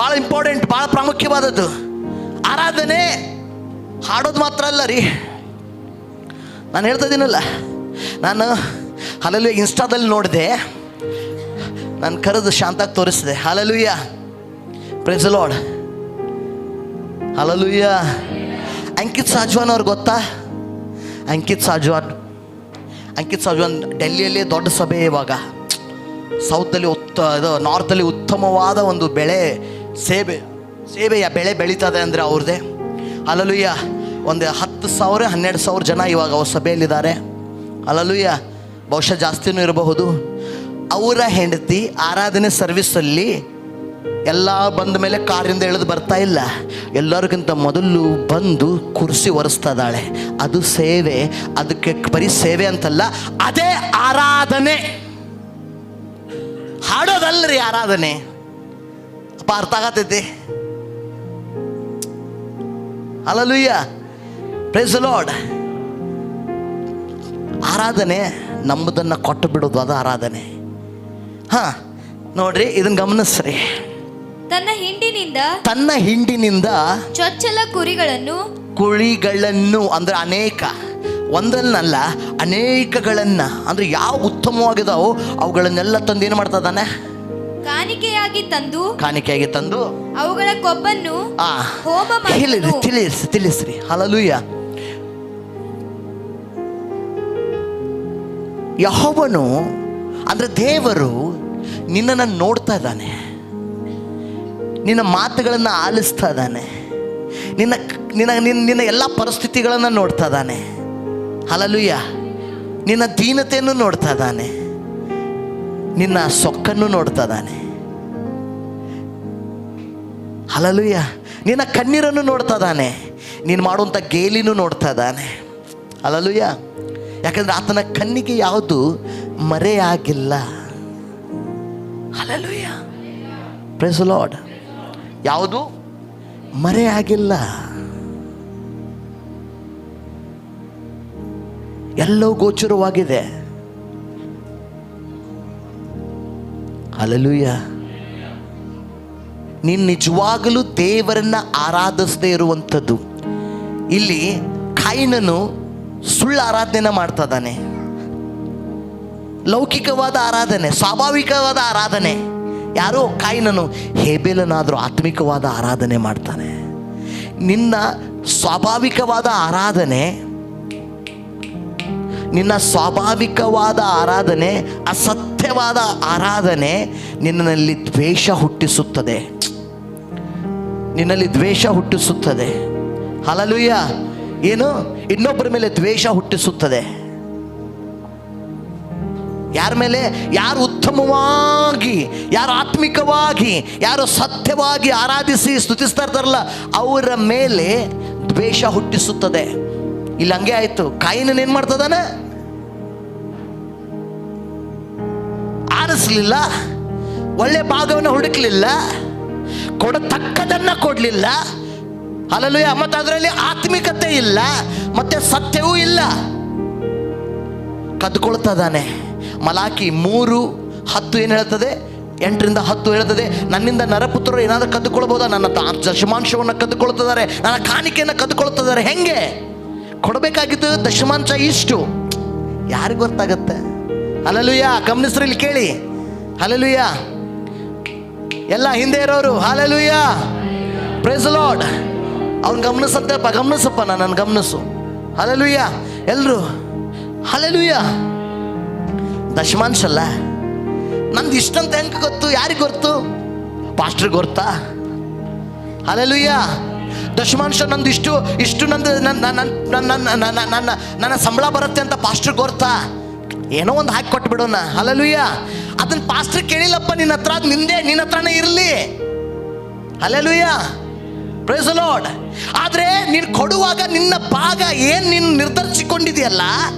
ಭಾಳ ಇಂಪಾರ್ಟೆಂಟ್, ಭಾಳ ಪ್ರಾಮುಖ್ಯವಾದದ್ದು. ಆರಾಧನೆ ಹಾಡೋದು ಮಾತ್ರ ಅಲ್ಲ ರೀ. ನಾನು ಹೇಳ್ತಾ ಇದ್ದೀನಲ್ಲ, ನಾನು ಹಲ್ಲೆಲೂಯಾ ಇನ್ಸ್ಟಾದಲ್ಲಿ ನೋಡಿದೆ, ನಾನು ಕರೆದು ಶಾಂತಾಗಿ ತೋರಿಸಿದೆ. Hallelujah, praise the Lord. Hallelujah. Ankit Sajwan ಅವ್ರು ಗೊತ್ತಾ? ಅಂಕಿತ್ ಸಾಜ್ವಾನ್ ಡೆಲ್ಲಿಯಲ್ಲಿ ದೊಡ್ಡ ಸಭೆ. ಇವಾಗ ಸೌತಲ್ಲಿ ನಾರ್ತಲ್ಲಿ ಉತ್ತಮವಾದ ಒಂದು ಸೇಬೆಯ ಬೆಳೆ ಬೆಳೀತದೆ ಅಂದರೆ ಅವ್ರದ್ದೇ. ಹಲ್ಲೆಲೂಯಾ. ಒಂದು 10,000 12,000 ಜನ ಇವಾಗ ಅವ್ರ ಸಭೆಯಲ್ಲಿದ್ದಾರೆ. ಹಲ್ಲೆಲೂಯಾ. ಬಹುಶಃ ಜಾಸ್ತಿನೂ ಇರಬಹುದು. ಅವರ ಹೆಂಡತಿ ಆರಾಧನೆ ಸರ್ವಿಸಲ್ಲಿ ಎಲ್ಲ ಬಂದ ಮೇಲೆ ಕಾರಿಂದ ಇಳಿದು ಬರ್ತಾ ಇಲ್ಲ, ಎಲ್ಲರಿಗಿಂತ ಮೊದಲು ಬಂದು ಕುರ್ಸಿ ಒರೆಸ್ತಾ ಇದ್ದಾಳೆ. ಅದು ಸೇವೆ. ಅದಕ್ಕೆ ಬರೀ ಸೇವೆ ಅಂತಲ್ಲ, ಅದೇ ಆರಾಧನೆ. ಹಾಡೋದಲ್ರಿ ಆರಾಧನೆ. ಅಪ್ಪ ಅರ್ಥ ಆಗತೈತಿ? Hallelujah, praise the Lord. ಆರಾಧನೆ ನಮ್ಮದನ್ನು ಕೊಟ್ಟು ಬಿಡೋದು, ಅದು ಆರಾಧನೆ. ನೋಡ್ರಿ, ಇದನ್ನ ಗಮನಿಸ್ರಿ. ತನ್ನ ಹಿಂಡಿನಿಂದ ಚೊಚ್ಚಲ ಕುರಿಗಳನ್ನು ಅಂದ್ರೆ ಅನೇಕ, ಒಂದನ್ನಲ್ಲ ಅನೇಕಗಳನ್ನ, ಅಂದ್ರೆ ಯಾವ ಉತ್ತಮವಾಗಿದಾವೋ ಅವುಗಳನ್ನೆಲ್ಲ ತಂದು ಏನು ಮಾಡ್ತದಾನೆ? ಕಾಣಿಕೆಯಾಗಿ ತಂದು ಅವುಗಳ ಕೊಬ್ಬನ್ನು ತಿಳಿಸ್ರಿ. ಹಲ್ಲೆಲೂಯಾ. ಯೆಹೋವನು ಅಂದ್ರೆ ದೇವರು ನಿನ್ನನ್ನು ನೋಡ್ತಾ ಇದ್ದಾನೆ, ನಿನ್ನ ಮಾತುಗಳನ್ನು ಆಲಿಸ್ತಾ ಇದ್ದಾನೆ, ನಿನ್ನ ಎಲ್ಲ ಪರಿಸ್ಥಿತಿಗಳನ್ನು ನೋಡ್ತಾ ಇದ್ದಾನೆ. ಹಲ್ಲೆಲೂಯಾ. ನಿನ್ನ ದೀನತೆಯನ್ನು ನೋಡ್ತಾ ಇದ್ದಾನೆ, ನಿನ್ನ ಸೊಕ್ಕನ್ನು ನೋಡ್ತಾ ಇದ್ದಾನೆ. ಹಲ್ಲೆಲೂಯಾ. ನಿನ್ನ ಕಣ್ಣೀರನ್ನು ನೋಡ್ತಾ ಇದ್ದಾನೆ, ನೀನು ಮಾಡುವಂಥ ಗೇಲಿನೂ ನೋಡ್ತಾ ಇದ್ದಾನೆ. ಹಲ್ಲೆಲೂಯಾ. ಯಾಕಂದ್ರೆ ಆತನ ಕಣ್ಣಿಗೆ ಯಾವುದು ಮರೆಯಾಗಿಲ್ಲ. ಹಲ್ಲೆಲೂಯಾ. Praise the Lord. ಯಾವುದು ಮರೆಯಾಗಿಲ್ಲ, ಎಲ್ಲವೂ ಗೋಚರವಾಗಿದೆ. ಹಲ್ಲೆಲೂಯಾ. ನೀನು ನಿಜವಾಗಲೂ ದೇವರನ್ನ ಆರಾಧಿಸದೇ ಇರುವಂಥದ್ದು. ಇಲ್ಲಿ ಕಾಯಿನನು ಸುಳ್ಳು ಆರಾಧನೆ ಮಾಡ್ತಾ ಇದ್ದಾನೆ, ಲೌಕಿಕವಾದ ಆರಾಧನೆ, ಸ್ವಾಭಾವಿಕವಾದ ಆರಾಧನೆ. ಯಾರೋ ಕಾಯಿನನು, ಹೇಬೇಲನಾದರೂ ಆತ್ಮಿಕವಾದ ಆರಾಧನೆ ಮಾಡ್ತಾನೆ. ನಿನ್ನ ಸ್ವಾಭಾವಿಕವಾದ ಆರಾಧನೆ ಅಸತ್ಯವಾದ ಆರಾಧನೆ ನಿನ್ನಲ್ಲಿ ದ್ವೇಷ ಹುಟ್ಟಿಸುತ್ತದೆ. ಹಲ್ಲೆಲೂಯಾ. ಏನು? ಇನ್ನೊಬ್ಬರ ಮೇಲೆ ದ್ವೇಷ ಹುಟ್ಟಿಸುತ್ತದೆ. ಯಾರ ಮೇಲೆ? ಯಾರು ಉತ್ತಮವಾಗಿ, ಯಾರು ಆತ್ಮಿಕವಾಗಿ, ಯಾರು ಸತ್ಯವಾಗಿ ಆರಾಧಿಸಿ ಸ್ತುತಿಸ್ತಾ ಇರ್ತಾರಲ್ಲ ಅವರ ಮೇಲೆ ದ್ವೇಷ ಹುಟ್ಟಿಸುತ್ತದೆ. ಇಲ್ಲಿ ಹಂಗೆ ಆಯ್ತು. ಕಾಯಿನನ್ ಏನ್ ಮಾಡ್ತದಾನ? ಆರಿಸಲಿಲ್ಲ, ಒಳ್ಳೆ ಭಾಗವನ್ನು ಹುಡುಕಲಿಲ್ಲ, ಕೊಡತಕ್ಕದನ್ನ ಕೊಡಲಿಲ್ಲ. ಹಲ್ಲೆಲೂಯಾ. ಮತ್ತೆ ಅದರಲ್ಲಿ ಆತ್ಮಿಕತೆ ಇಲ್ಲ, ಮತ್ತೆ ಸತ್ಯವೂ ಇಲ್ಲ. ಕದ್ಕೊಳ್ತದಾನೆ. ಮಲಾಕಿ 3:10 ಏನು ಹೇಳ್ತದೆ? 8-10 ಹೇಳ್ತದೆ, ನನ್ನಿಂದ ನರಪುತ್ರರು ಏನಾದರೂ ಕದ್ದುಕೊಳ್ಬೋದಾ? ನನ್ನ ದಶಮಾಂಶವನ್ನು ಕದ್ದುಕೊಳ್ತಿದ್ದಾರೆ, ನನ್ನ ಕಾಣಿಕೆಯನ್ನು ಕದ್ದುಕೊಳ್ತಿದ್ದಾರೆ. ಹೆಂಗೆ? ಕೊಡಬೇಕಾಗಿದ್ದು ದಶಮಾಂಶ ಇಷ್ಟು. ಯಾರಿಗೆ ಗೊತ್ತಾಗತ್ತೆ? ಹಲ್ಲೆಲೂಯಾ. ಗಮನಿಸ್ರಿ, ಇಲ್ಲಿ ಕೇಳಿ. ಹಲ್ಲೆಲೂಯಾ. ಎಲ್ಲ ಹಿಂದೆ ಇರೋರು ಹಲ್ಲೆಲೂಯಾ. Praise the lord. ಅವ್ನು ಗಮನಿಸಪ್ಪ, ನನ್ನ ಗಮನಿಸು. ಹಲ್ಲೆಲೂಯಾ. ಎಲ್ಲರೂ ಹಲ್ಲೆಲೂಯಾ. ದಶಮಾಂಶ ಅಲ್ಲ, ನಂದು ಇಷ್ಟಂತ ಹೆಂಗೆ ಗೊತ್ತು? ಯಾರಿಗೆ ಗೊತ್ತು? ಪಾಸ್ಟ್ರಿಗೆ ಗೊತ್ತಾ? ಹಲ್ಲೆಲೂಯಾ. ದಶಮಾಂಶ ನಂದು ಇಷ್ಟು ನಂದು ನನ್ನ ಸಂಬಳ ಬರುತ್ತೆ ಅಂತ ಪಾಸ್ಟ್ರಿಗೆ ಗೊತ್ತಾ? ಏನೋ ಒಂದು ಹಾಕಿ ಕೊಟ್ಬಿಡೋಣ. ಹಲ್ಲೆಲೂಯಾ. ಅದನ್ನ ಪಾಸ್ಟ್ರಿಗೆ ಕೇಳಿಲ್ಲಪ್ಪ, ನಿನ್ನ ಹತ್ರ ನಿನ್ನ ಹತ್ರನೇ ಇರಲಿ. ಹಲ್ಲೆಲೂಯಾ. Praise the Lord. ಆದರೆ ನೀನು ಕೊಡುವಾಗ ನಿನ್ನ ಭಾಗ ಏನು ನೀನು ನಿರ್ಧರಿಸಿಕೊಂಡಿದೆಯಲ್ಲ,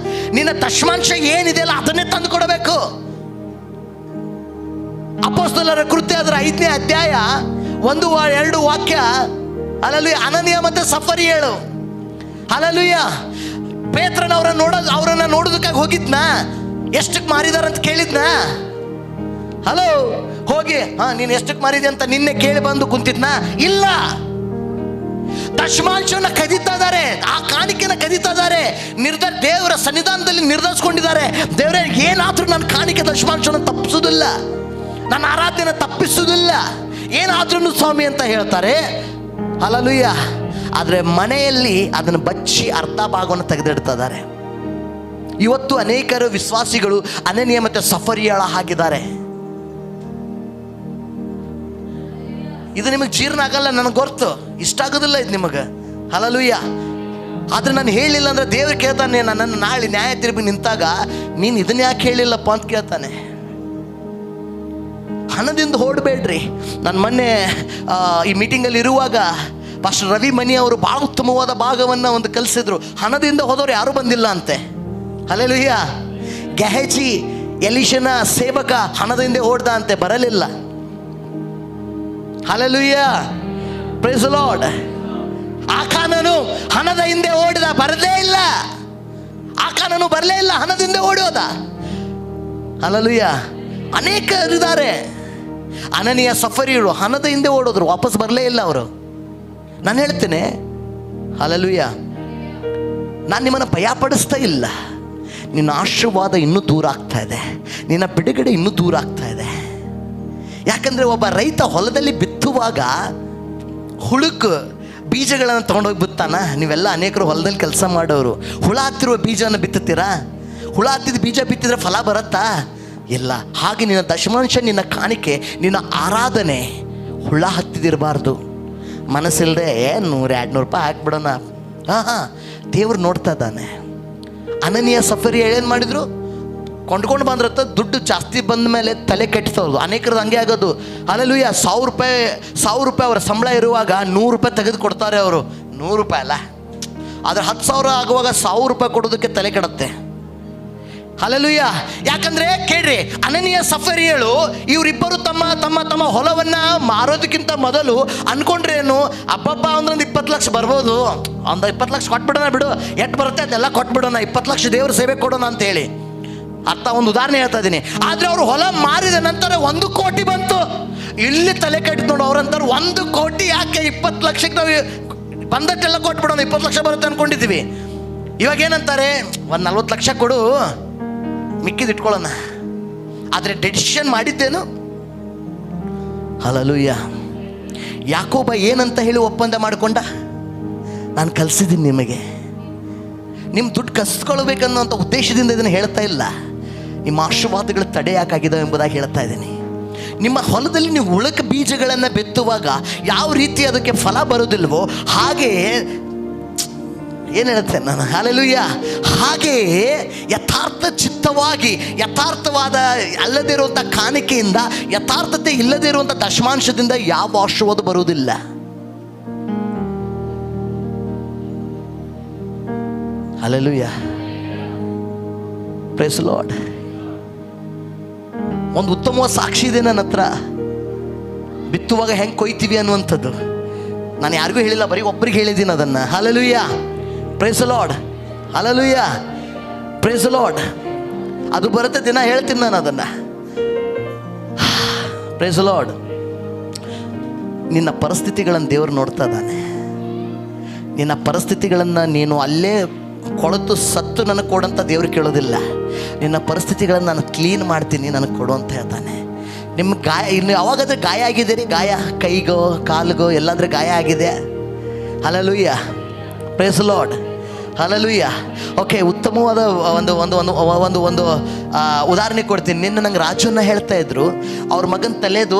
ನಿನ್ನ ದಶಮಾಂಶ ಏನಿದೆಯಲ್ಲ ಅದನ್ನೇ ತಂದು ಕೊಡಬೇಕು. ಅಪೊಸ್ತಲರ ಕೃತ್ಯ ಅದರ 5ನೇ ಅಧ್ಯಾಯ 1-2 ವಾಕ್ಯ. ಹಲ್ಲೆಲೂಯಾ. ಅನನೀಯ ಮತ್ತೆ ಸಫರಿ ಹೇಳು. ಹಲ್ಲೆಲೂಯಾ. ಅವರನ್ನ ನೋಡೋದಕ್ಕಾಗಿ ಹೋಗಿದ್ನಾ? ಎಷ್ಟಕ್ಕೆ ಮಾರಿದಾರಂತ ಕೇಳಿದ್ನಾ? ಹಲೋ, ಹೋಗಿ ನೀನು ಎಷ್ಟಕ್ಕೆ ಮಾರಿದೆ ಅಂತ ನಿನ್ನೆ ಕೇಳಿ ಬಂದು ಕುಂತಿದ್ನಾ? ಇಲ್ಲ. ದಶಮಾಂಶವನ್ನು ಕದೀತಾ ಇದ್ದಾರೆ, ಆ ಕಾಣಿಕೆನ ಕದೀತಾ ಇದ್ದಾರೆ. ದೇವರ ಸನ್ನಿಧಾನದಲ್ಲಿ ನಿರ್ಧರಿಸ್ಕೊಂಡಿದ್ದಾರೆ, ದೇವರೇ ಏನಾದ್ರೂ ನನ್ನ ಕಾಣಿಕೆ ದಶಮಾಂಶವನ್ನು ತಪ್ಪಿಸೋದಿಲ್ಲ, ನನ್ನ ಆರಾಧನೆ ತಪ್ಪಿಸುವುದಿಲ್ಲ, ಏನಾದ್ರೂ ಸ್ವಾಮಿ ಅಂತ ಹೇಳ್ತಾರೆ. ಹಲ್ಲೆಲೂಯಾ. ಆದರೆ ಮನೆಯಲ್ಲಿ ಅದನ್ನು ಬಚ್ಚಿ ಅರ್ಧ ಭಾಗವನ್ನು ತೆಗೆದಿಡ್ತಿದ್ದಾರೆ. ಇವತ್ತು ಅನೇಕರು ವಿಶ್ವಾಸಿಗಳು ಅನನೀಯ ಮತ್ತು ಸಫರಿಯಳ ಹಾಕಿದ್ದಾರೆ. ಇದು ನಿಮಗೆ ಜೀರ್ಣ ಆಗಲ್ಲ, ನನಗೆ ಗೊತ್ತು, ಇಷ್ಟ ಆಗೋದಿಲ್ಲ ಇದು ನಿಮಗೆ. ಹಲ್ಲೆಲೂಯಾ. ಆದ್ರೆ ನಾನು ಹೇಳಿಲ್ಲ ಅಂದ್ರೆ ದೇವ್ರು ಕೇಳ್ತಾನೆ, ನನ್ನನ್ನು ನಾಳೆ ನ್ಯಾಯ ತೀರ್ಪು ನಿಂತಾಗ ನೀನು ಇದನ್ನ ಯಾಕೆ ಹೇಳಿಲ್ಲಪ್ಪ ಅಂತ ಕೇಳ್ತಾನೆ. ಹಣದಿಂದ ಹೊರಡಬೇಡ್ರಿ. ನಾನು ಮೊನ್ನೆ ಈ ಮೀಟಿಂಗಲ್ಲಿ ಇರುವಾಗ ಪಾಸ್ಟರ್ ರವಿ ಮನಿ ಅವರು ಭಾಳ ಉತ್ತಮವಾದ ಭಾಗವನ್ನು ಒಂದು ಕಲಿಸಿದ್ರು. ಹಣದಿಂದ ಹೋದವ್ರು ಯಾರೂ ಬಂದಿಲ್ಲ ಅಂತೆ. ಹಲ್ಲೆಲೂಯಾ. ಗೆಹಜಿ ಎಲಿಷನ ಸೇವಕ ಹಣದಿಂದ ಓಡ್ದ ಅಂತೆ, ಬರಲಿಲ್ಲ. ಹಲ್ಲೆಲೂಯಾ. Praise the Lord. ಆಕಾನನು ಹಣದ ಹಿಂದೆ ಓಡಿದ, ಬರದೇ ಇಲ್ಲ. ಆಕಾನನು ಬರಲೇ ಇಲ್ಲ, ಹಣದಿಂದ ಓಡೋದ. ಹಲ್ಲೆಲೂಯಾ. ಅನೇಕರಿದ್ದಾರೆ, ಅನನೀಯ ಸಫರಿಯರು ಹಣದ ಹಿಂದೆ ಓಡೋದ್ರು, ವಾಪಸ್ ಬರಲೇ ಇಲ್ಲ ಅವರು. ನಾನು ಹೇಳ್ತೇನೆ, ಹಲ್ಲೆಲೂಯಾ, ನಾನು ನಿಮ್ಮನ್ನು ಭಯಪಡಿಸ್ತಾ ಇಲ್ಲ. ನಿನ್ನ ಆಶೀರ್ವಾದ ಇನ್ನೂ ದೂರ ಆಗ್ತಾ ಇದೆ, ನಿನ್ನ ಬಿಡುಗಡೆ ಇನ್ನೂ ದೂರ ಆಗ್ತಾ ಇದೆ. ಯಾಕಂದರೆ ಒಬ್ಬ ರೈತ ಹೊಲದಲ್ಲಿ ಬಿತ್ತುವಾಗ ಹುಳುಕು ಬೀಜಗಳನ್ನು ತೊಗೊಂಡೋಗಿ ಬಿತ್ತಾನ. ನೀವೆಲ್ಲ ಅನೇಕರು ಹೊಲದಲ್ಲಿ ಕೆಲಸ ಮಾಡೋರು, ಹುಳ ಹತ್ತಿರುವ ಬೀಜವನ್ನು ಬಿತ್ತುತ್ತೀರಾ? ಹುಳ ಹತ್ತಿದ ಬೀಜ ಬಿತ್ತಿದ್ರೆ ಫಲ ಬರುತ್ತಾ? ಇಲ್ಲ. ಹಾಗೆ ನಿನ್ನ ದಶಮಾಂಶ, ನಿನ್ನ ಕಾಣಿಕೆ, ನಿನ್ನ ಆರಾಧನೆ ಹುಳ ಹತ್ತಿದಿರಬಾರ್ದು. ಮನಸ್ಸಿಲ್ಲದೆ 100-200 ರೂಪಾಯಿ ಹಾಕ್ಬಿಡೋಣ. ದೇವ್ರು ನೋಡ್ತಾ ಇದ್ದಾನೆ. ಅನನೀಯ ಸಫರಿ ಏನು ಮಾಡಿದ್ರು? ಕೊಂಡ್ಕೊಂಡು ಬಂದ್ರತ್ತ, ದುಡ್ಡು ಜಾಸ್ತಿ ಬಂದ ಮೇಲೆ ತಲೆ ಕೆಟ್ಟಿಸೋದು. ಅನೇಕರದ್ದು ಹಂಗೆ ಆಗೋದು. ಹಲ್ಲೆಲೂಯಾ. 1,000 ರೂಪಾಯಿ ಅವರ ಸಂಬಳ ಇರುವಾಗ 100 ರೂಪಾಯಿ ತೆಗೆದು ಕೊಡ್ತಾರೆ ಅವರು. 100 ರೂಪಾಯಿ ಅಲ್ಲ, ಆದರೆ 10,000 ಆಗುವಾಗ 1,000 ರೂಪಾಯಿ ಕೊಡೋದಕ್ಕೆ ತಲೆ ಕೆಡುತ್ತೆ. ಹಲ್ಲೆಲೂಯಾ. ಯಾಕಂದ್ರೆ ಕೇಳ್ರಿ, ಅನನೀಯ ಸಫರಿಯಳು ಇವರಿಬ್ಬರು ತಮ್ಮ ತಮ್ಮ ತಮ್ಮ ಹೊಲವನ್ನ ಮಾರೋದಕ್ಕಿಂತ ಮೊದಲು ಅನ್ಕೊಂಡ್ರೇನು, ಅಬ್ಬಬ್ಬ ಒಂದೊಂದು 20 ಲಕ್ಷ ಬರ್ಬೋದು, ಒಂದು 20 ಲಕ್ಷ ಕೊಟ್ಬಿಡೋಣ ಬಿಡು, ಎಷ್ಟು ಬರುತ್ತೆ ಅದೆಲ್ಲ ಕೊಟ್ಬಿಡೋಣ, 20 ಲಕ್ಷ ದೇವ್ರ ಸೇವೆ ಕೊಡೋಣ ಅಂತೇಳಿ. ಅರ್ಥ, ಒಂದು ಉದಾಹರಣೆ ಹೇಳ್ತಾ ಇದ್ದೀನಿ. ಆದರೆ ಅವರು ಹೊಲ ಮಾರಿದ ನಂತರ 1 ಕೋಟಿ ಬಂತು. ಇಲ್ಲಿ ತಲೆ ಕೆಟ್ಟು ನೋಡು, ಅವ್ರಂತಾರೆ 1 ಕೋಟಿ ಯಾಕೆ, 20 ಲಕ್ಷಕ್ಕೆ ನಾವು ಬಂದಟ್ಟೆಲ್ಲ ಕೊಟ್ಬಿಡೋಣ, 20 ಲಕ್ಷ ಬರುತ್ತೆ ಅನ್ಕೊಂಡಿದ್ದೀವಿ. ಇವಾಗ ಏನಂತಾರೆ, ಒಂದು 40 ಲಕ್ಷ ಕೊಡು, ಮಿಕ್ಕಿದ್ದು ಇಟ್ಕೊಳ್ಳೋಣ. ಆದರೆ ಡೆಸಿಷನ್ ಮಾಡಿದ್ದೇನು? ಹಲ್ಲೆಲೂಯಾ. ಯಾಕೋಬ ಏನಂತ ಹೇಳಿ ಒಪ್ಪಂದ ಮಾಡಿಕೊಂಡ? ನಾನು ಕಲಿಸಿದ್ದೀನಿ ನಿಮಗೆ, ನಿಮ್ಮ ದುಡ್ಡು ಕಸ್ಕೊಳ್ಬೇಕನ್ನುವಂಥ ಉದ್ದೇಶದಿಂದ ಇದನ್ನು ಹೇಳ್ತಾ ಇಲ್ಲ. ನಿಮ್ಮ ಆಶೀರ್ವಾದಗಳು ತಡೆ ಯಾಕಾಗಿದ್ದಾವೆ ಎಂಬುದಾಗಿ ಹೇಳ್ತಾ ಇದ್ದೀನಿ. ನಿಮ್ಮ ಹೊಲದಲ್ಲಿ ನೀವು ಉಳಕ ಬೀಜಗಳನ್ನು ಬಿತ್ತುವಾಗ ಯಾವ ರೀತಿ ಅದಕ್ಕೆ ಫಲ ಬರೋದಿಲ್ವೋ ಹಾಗೆಯೇ ಏನು ಹೇಳುತ್ತೆ ನಾನು, ಹಲ್ಲೆಲೂಯಾ, ಹಾಗೆಯೇ ಯಥಾರ್ಥ ಚಿತ್ತವಾಗಿ, ಯಥಾರ್ಥವಾದ ಅಲ್ಲದೇ ಇರುವಂಥ ಕಾಣಿಕೆಯಿಂದ, ಯಥಾರ್ಥತೆ ಇಲ್ಲದೇ ಇರುವಂಥ ದಶಮಾಂಶದಿಂದ ಯಾವ ಆಶೀರ್ವಾದ ಬರುವುದಿಲ್ಲ. ಹಲ್ಲೆಲೂಯಾ. Praise Lord. ಒಂದು ಉತ್ತಮವಾದ ಸಾಕ್ಷಿ ಇದೆ ನನ್ನ ಹತ್ರ, ಬಿತ್ತುವಾಗ ಹೆಂಗೆ ಕೊಯ್ತೀವಿ ಅನ್ನುವಂಥದ್ದು. ನಾನು ಯಾರಿಗೂ ಹೇಳಿಲ್ಲ, ಬರೀ ಒಬ್ಬರಿಗೆ ಹೇಳಿದ್ದೀನಿ ಅದನ್ನು. Hallelujah. Praise Lord. Hallelujah. Praise Lord. ಅದು ಬರುತ್ತೆ, ದಿನ ಹೇಳ್ತೀನಿ ನಾನು ಅದನ್ನು. Praise Lord. ನಿನ್ನ ಪರಿಸ್ಥಿತಿಗಳನ್ನು ದೇವರು ನೋಡ್ತಾ ಇದ್ದಾನೆ. ನಿನ್ನ ಪರಿಸ್ಥಿತಿಗಳನ್ನು ನೀನು ಅಲ್ಲೇ ಕೊಳೆತು ಸತ್ತು ನನಗೆ ಕೊಡಂತ ದೇವ್ರು ಕೇಳೋದಿಲ್ಲ. ನಿನ್ನ ಪರಿಸ್ಥಿತಿಗಳನ್ನು ನಾನು ಕ್ಲೀನ್ ಮಾಡ್ತೀನಿ, ನನಗೆ ಕೊಡು ಅಂತ ಹೇಳ್ತಾನೆ. ನಿಮ್ಮ ಗಾಯ ಇನ್ನು ಯಾವಾಗಾದ್ರೆ ಗಾಯ ಆಗಿದ್ದೀರಿ? ಗಾಯ ಕೈಗೋ ಕಾಲಿಗೋ ಎಲ್ಲಾದ್ರೆ ಗಾಯ ಆಗಿದೆ? Hallelujah. Praise Lord. Hallelujah. Okay, ಉತ್ತಮವಾದ ಒಂದು ಒಂದು ಒಂದು ಒಂದು ಒಂದು ಉದಾಹರಣೆ ಕೊಡ್ತೀನಿ. ನಿನ್ನೆ ನಂಗೆ ರಾಜುನ್ನ ಹೇಳ್ತಾ ಇದ್ರು, ಅವ್ರ ಮಗನ ತಲೆದು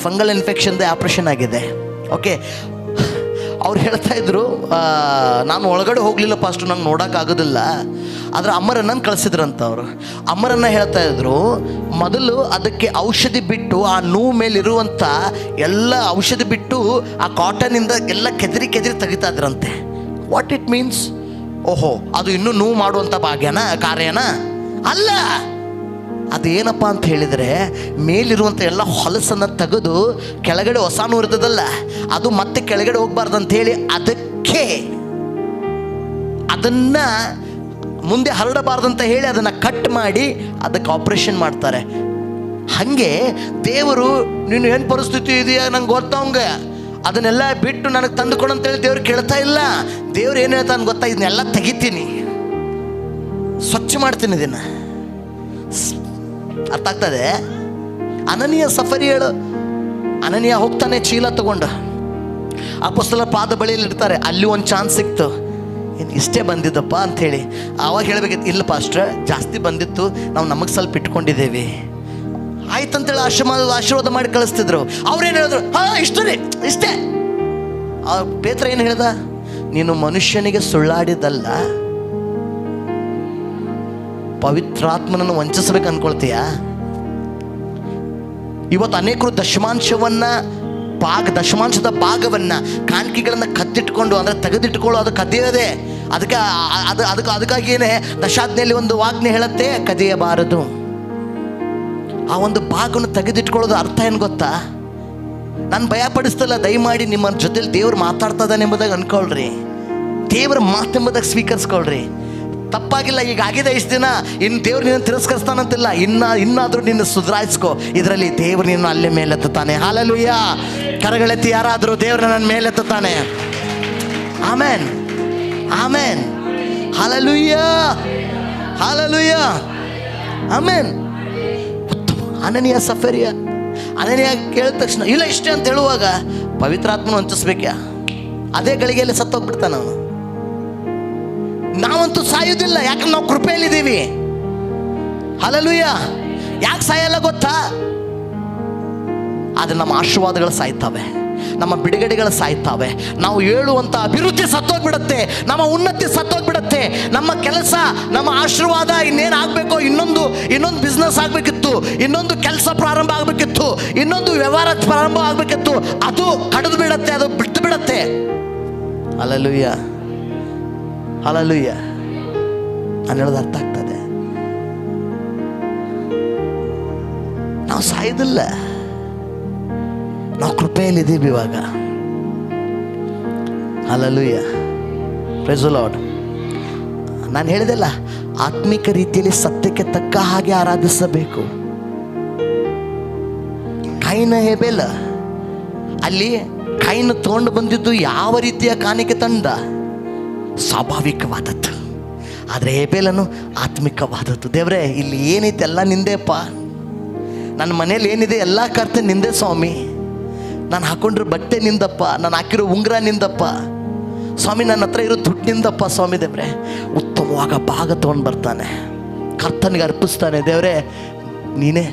ಫಂಗಲ್ ಇನ್ಫೆಕ್ಷನ್ದು ಆಪ್ರೇಷನ್ ಆಗಿದೆ. ಓಕೆ, ಅವ್ರು ಹೇಳ್ತಾ ಇದ್ರು, ನಾನು ಒಳಗಡೆ ಹೋಗಲಿಲ್ಲ ಫಸ್ಟು, ನಂಗೆ ನೋಡೋಕ್ಕಾಗೋದಿಲ್ಲ. ಆದರೆ ಅಮ್ಮರನ್ನು ಕಳಿಸಿದ್ರಂತ ಅವರು. ಅಮ್ಮರನ್ನ ಹೇಳ್ತಾ ಇದ್ರು, ಮೊದಲು ಅದಕ್ಕೆ ಔಷಧಿ ಬಿಟ್ಟು ಆ ನೋವು ಮೇಲಿರುವಂಥ ಎಲ್ಲ ಔಷಧಿ ಬಿಟ್ಟು ಆ ಕಾಟನಿಂದ ಎಲ್ಲ ಕೆದರಿ ತೆಗಿತಾ ಇದ್ರಂತೆ. What it means? ಓಹೋ, ಅದು ಇನ್ನೂ ನೋವು ಮಾಡುವಂಥ ಕಾರ್ಯನ ಅಲ್ಲ. ಅದೇನಪ್ಪ ಅಂತ ಹೇಳಿದರೆ, ಮೇಲಿರುವಂಥ ಎಲ್ಲ ಹೊಲಸನ್ನು ತೆಗೆದು ಕೆಳಗಡೆ ಹೊಸ ನೋವು ಇರ್ತದಲ್ಲ, ಅದು ಮತ್ತೆ ಕೆಳಗಡೆ ಹೋಗ್ಬಾರ್ದು ಹೇಳಿ ಅದಕ್ಕೆ ಅದನ್ನು ಮುಂದೆ ಹರಡಬಾರ್ದಂತ ಹೇಳಿ ಅದನ್ನು ಕಟ್ ಮಾಡಿ ಅದಕ್ಕೆ ಆಪ್ರೇಷನ್ ಮಾಡ್ತಾರೆ. ಹಾಗೆ ದೇವರು, ನೀನು ಏನು ಪರಿಸ್ಥಿತಿ ಇದೆಯಾ ನಂಗೆ ಗೊತ್ತವಂಗೆ, ಅದನ್ನೆಲ್ಲ ಬಿಟ್ಟು ನನಗೆ ತಂದುಕೊಡು ಅಂತೇಳಿ ದೇವ್ರು ಕೇಳ್ತಾ ಇಲ್ಲ. ದೇವ್ರು ಏನು ಹೇಳ್ತಾನೆ ಗೊತ್ತಾ? ಇದನ್ನೆಲ್ಲ ತೆಗಿತೀನಿ, ಸ್ವಚ್ಛ ಮಾಡ್ತೀನಿ ಇದನ್ನು. ಅರ್ಥ ಆಗ್ತದೆ? ಅನನೀಯ ಸಫರಿ ಹೇಳು. ಅನನೀಯ ಹೋಗ್ತಾನೆ ಚೀಲ ತಗೊಂಡ, ಅಪೊಸ್ತಲರ ಪಾದ ಬಳಿಯಲ್ಲಿ ಇರ್ತಾರೆ. ಅಲ್ಲಿ ಒಂದು ಚಾನ್ಸ್ ಸಿಕ್ತು, ಏನು ಇಷ್ಟೇ ಬಂದಿದ್ದಪ್ಪ ಅಂಥೇಳಿ. ಆವಾಗ ಹೇಳಬೇಕಿತ್ತು, ಇಲ್ಲ ಪಾಸ್ಟ್ರ್ ಜಾಸ್ತಿ ಬಂದಿತ್ತು, ನಾವು ನಮಗೆ ಸ್ವಲ್ಪ ಇಟ್ಕೊಂಡಿದ್ದೇವೆ ಆಯ್ತಂತೇಳಿ ಆಶೀರ್ವಾದ ಮಾಡಿ ಕಳಿಸ್ತಿದ್ರು. ಅವ್ರೇನು ಹೇಳಿದ್ರು? ಇಷ್ಟು ರೀ, ಇಷ್ಟೇ. ಪೇತ್ರ ಏನು ಹೇಳ್ದ? ನೀನು ಮನುಷ್ಯನಿಗೆ ಸುಳ್ಳಾಡಿದ್ದಲ್ಲ, ಪವಿತ್ರಾತ್ಮನನ್ನು ವಂಚಿಸ್ಬೇಕು ಅನ್ಕೊಳ್ತೀಯ? ಇವತ್ತು ಅನೇಕರು ದಶಮಾಂಶದ ಭಾಗವನ್ನು, ಕಾಣಿಕೆಗಳನ್ನು ಕತ್ತಿಟ್ಕೊಂಡು, ಅಂದರೆ ತೆಗೆದಿಟ್ಕೊಳ್ಳೋ, ಅದು ಕದಿಯೋದೆ. ಅದಕ್ಕಾಗಿಯೇ ದಶಾಜ್ಞೆಯಲ್ಲಿ ಒಂದು ಆಜ್ಞೆ ಹೇಳುತ್ತೆ, ಕದಿಯಬಾರದು. ಆ ಒಂದು ಭಾಗವನ್ನು ತೆಗೆದಿಟ್ಕೊಳ್ಳೋದು ಅರ್ಥ ಏನು ಗೊತ್ತಾ? ನಾನು ಭಯಪಡಿಸ್ತಲ್ಲ, ದಯಮಾಡಿ ನಿಮ್ಮ ಜೊತೆಲಿ ದೇವ್ರು ಮಾತಾಡ್ತಾ ಇದ್ದಾನೆ ಎಂಬುದಾಗಿ ಅನ್ಕೊಳ್ರಿ. ದೇವ್ರ ಮಾತೆಂಬುದಾಗಿ ಸ್ವೀಕರಿಸ್ಕೊಳ್ರಿ. ತಪ್ಪಾಗಿಲ್ಲ, ಈಗ ಆಗಿದೆ ಇಷ್ಟು ದಿನ, ಇನ್ನು ದೇವ್ರು ನಿನ್ನ ತಿರಸ್ಕರಿಸ್ತಾನಂತಿಲ್ಲ. ಇನ್ನಾದರೂ ನಿನ್ನ ಸುಧಾರಿಸ್ಕೋ. ಇದರಲ್ಲಿ ದೇವ್ರು ನಿನ್ನ ಅಲ್ಲೇ ಮೇಲೆತ್ತಾನೆ. ಹಲ್ಲೆಲೂಯಾ. ಕರಗಳೆತ್ತಿ ಯಾರಾದರೂ ದೇವ್ರನ್ನ ನನ್ನ ಮೇಲೆತ್ತಾನೆ. Amen, amen, hallelujah, hallelujah, amen. ಉತ್ತಮ. ಅನನೀಯ ಸಫರಿಯ ಅನನೀಯ ಕೇಳಿದ ತಕ್ಷಣ ಇಲ್ಲ ಇಷ್ಟೇ ಅಂತ ಹೇಳುವಾಗ ಪವಿತ್ರಾತ್ಮನು ಹಂಚಿಸ್ಬೇಕ್ಯಾ? ಅದೇ ಗಳಿಗೆಯಲ್ಲಿ ಸತ್ತೋಗ್ಬಿಡ್ತಾನ ಅವನು. ನಾವಂತೂ ಸಾಯುವುದಿಲ್ಲ, ಯಾಕಂದ್ರೆ ನಾವು ಕೃಪೆಯಲ್ಲಿದ್ದೀವಿ. ಹಲ್ಲೆಲೂಯಾ. ಯಾಕೆ ಸಾಯಲ್ಲ ಗೊತ್ತಾ? ಆದರೆ ನಮ್ಮ ಆಶೀರ್ವಾದಗಳು ಸಾಯ್ತವೆ, ನಮ್ಮ ಬಿಡುಗಡೆಗಳು ಸಾಯ್ತವೆ, ನಾವು ಹೇಳುವಂಥ ಅಭಿವೃದ್ಧಿ ಸತ್ತೋಗ್ಬಿಡುತ್ತೆ, ನಮ್ಮ ಉನ್ನತಿ ಸತ್ತೋಗ್ಬಿಡುತ್ತೆ, ನಮ್ಮ ಕೆಲಸ, ನಮ್ಮ ಆಶೀರ್ವಾದ ಇನ್ನೇನು ಆಗಬೇಕೋ, ಇನ್ನೊಂದು ಬಿಸ್ನೆಸ್ ಆಗಬೇಕಿತ್ತು, ಇನ್ನೊಂದು ಕೆಲಸ ಪ್ರಾರಂಭ ಆಗಬೇಕಿತ್ತು, ಇನ್ನೊಂದು ವ್ಯವಹಾರ ಪ್ರಾರಂಭ ಆಗಬೇಕಿತ್ತು, ಅದು ಕಡಿದು ಬಿಡುತ್ತೆ, ಅದು ಬಿಟ್ಟು ಬಿಡುತ್ತೆ. Hallelujah, hallelujah. ನಾನು ಹೇಳೋದು ಅರ್ಥ ಆಗ್ತದೆ. ನಾವು ಸಾಯೋದಿಲ್ಲ, ನಾವು ಕೃಪೆಯಲ್ಲಿದ್ದೀವಿ ಇವಾಗ. Hallelujah, praise the Lord. ನಾನು ಹೇಳಿದೆಲ್ಲ, ಆತ್ಮಿಕ ರೀತಿಯಲ್ಲಿ ಸತ್ಯಕ್ಕೆ ತಕ್ಕ ಹಾಗೆ ಆರಾಧಿಸಬೇಕು. ಕೈನ ಹೇಬೇಲ ಅಲ್ಲಿ ಕೈನ ತಗೊಂಡು ಬಂದಿದ್ದು ಯಾವ ರೀತಿಯ ಕಾಣಿಕೆ ತಂದ? ಸ್ವಾಭಾವಿಕವಾದದ್ದು. ಆದರೆ ಹೇಬೇಲನು ಆತ್ಮಿಕವಾದದ್ದು. ದೇವ್ರೆ, ಇಲ್ಲಿ ಏನೈತೆ ಎಲ್ಲ ನಿಂದೇಪ್ಪ, ನನ್ನ ಮನೇಲಿ ಏನಿದೆ ಎಲ್ಲ ಕರ್ತೆ ನಿಂದೆ ಸ್ವಾಮಿ, ನಾನು ಹಾಕೊಂಡ್ರೆ ಬಟ್ಟೆ ನಿಂದಪ್ಪ, ನಾನು ಹಾಕಿರೋ ಉಂಗುರ ನಿಂದಪ್ಪ ಸ್ವಾಮಿ, ನನ್ನ ಹತ್ರ ಇರೋ ದುಡ್ಡು ನಿಂದಪ್ಪ ಸ್ವಾಮಿ. ದೇವ್ರೆ, ಉತ್ತಮವಾಗ ಭಾಗ ತೊಗೊಂಡು ಬರ್ತಾನೆ, ಕರ್ತನಿಗೆ ಅರ್ಪಿಸ್ತಾನೆ. ದೇವ್ರೆ ನೀನೇ.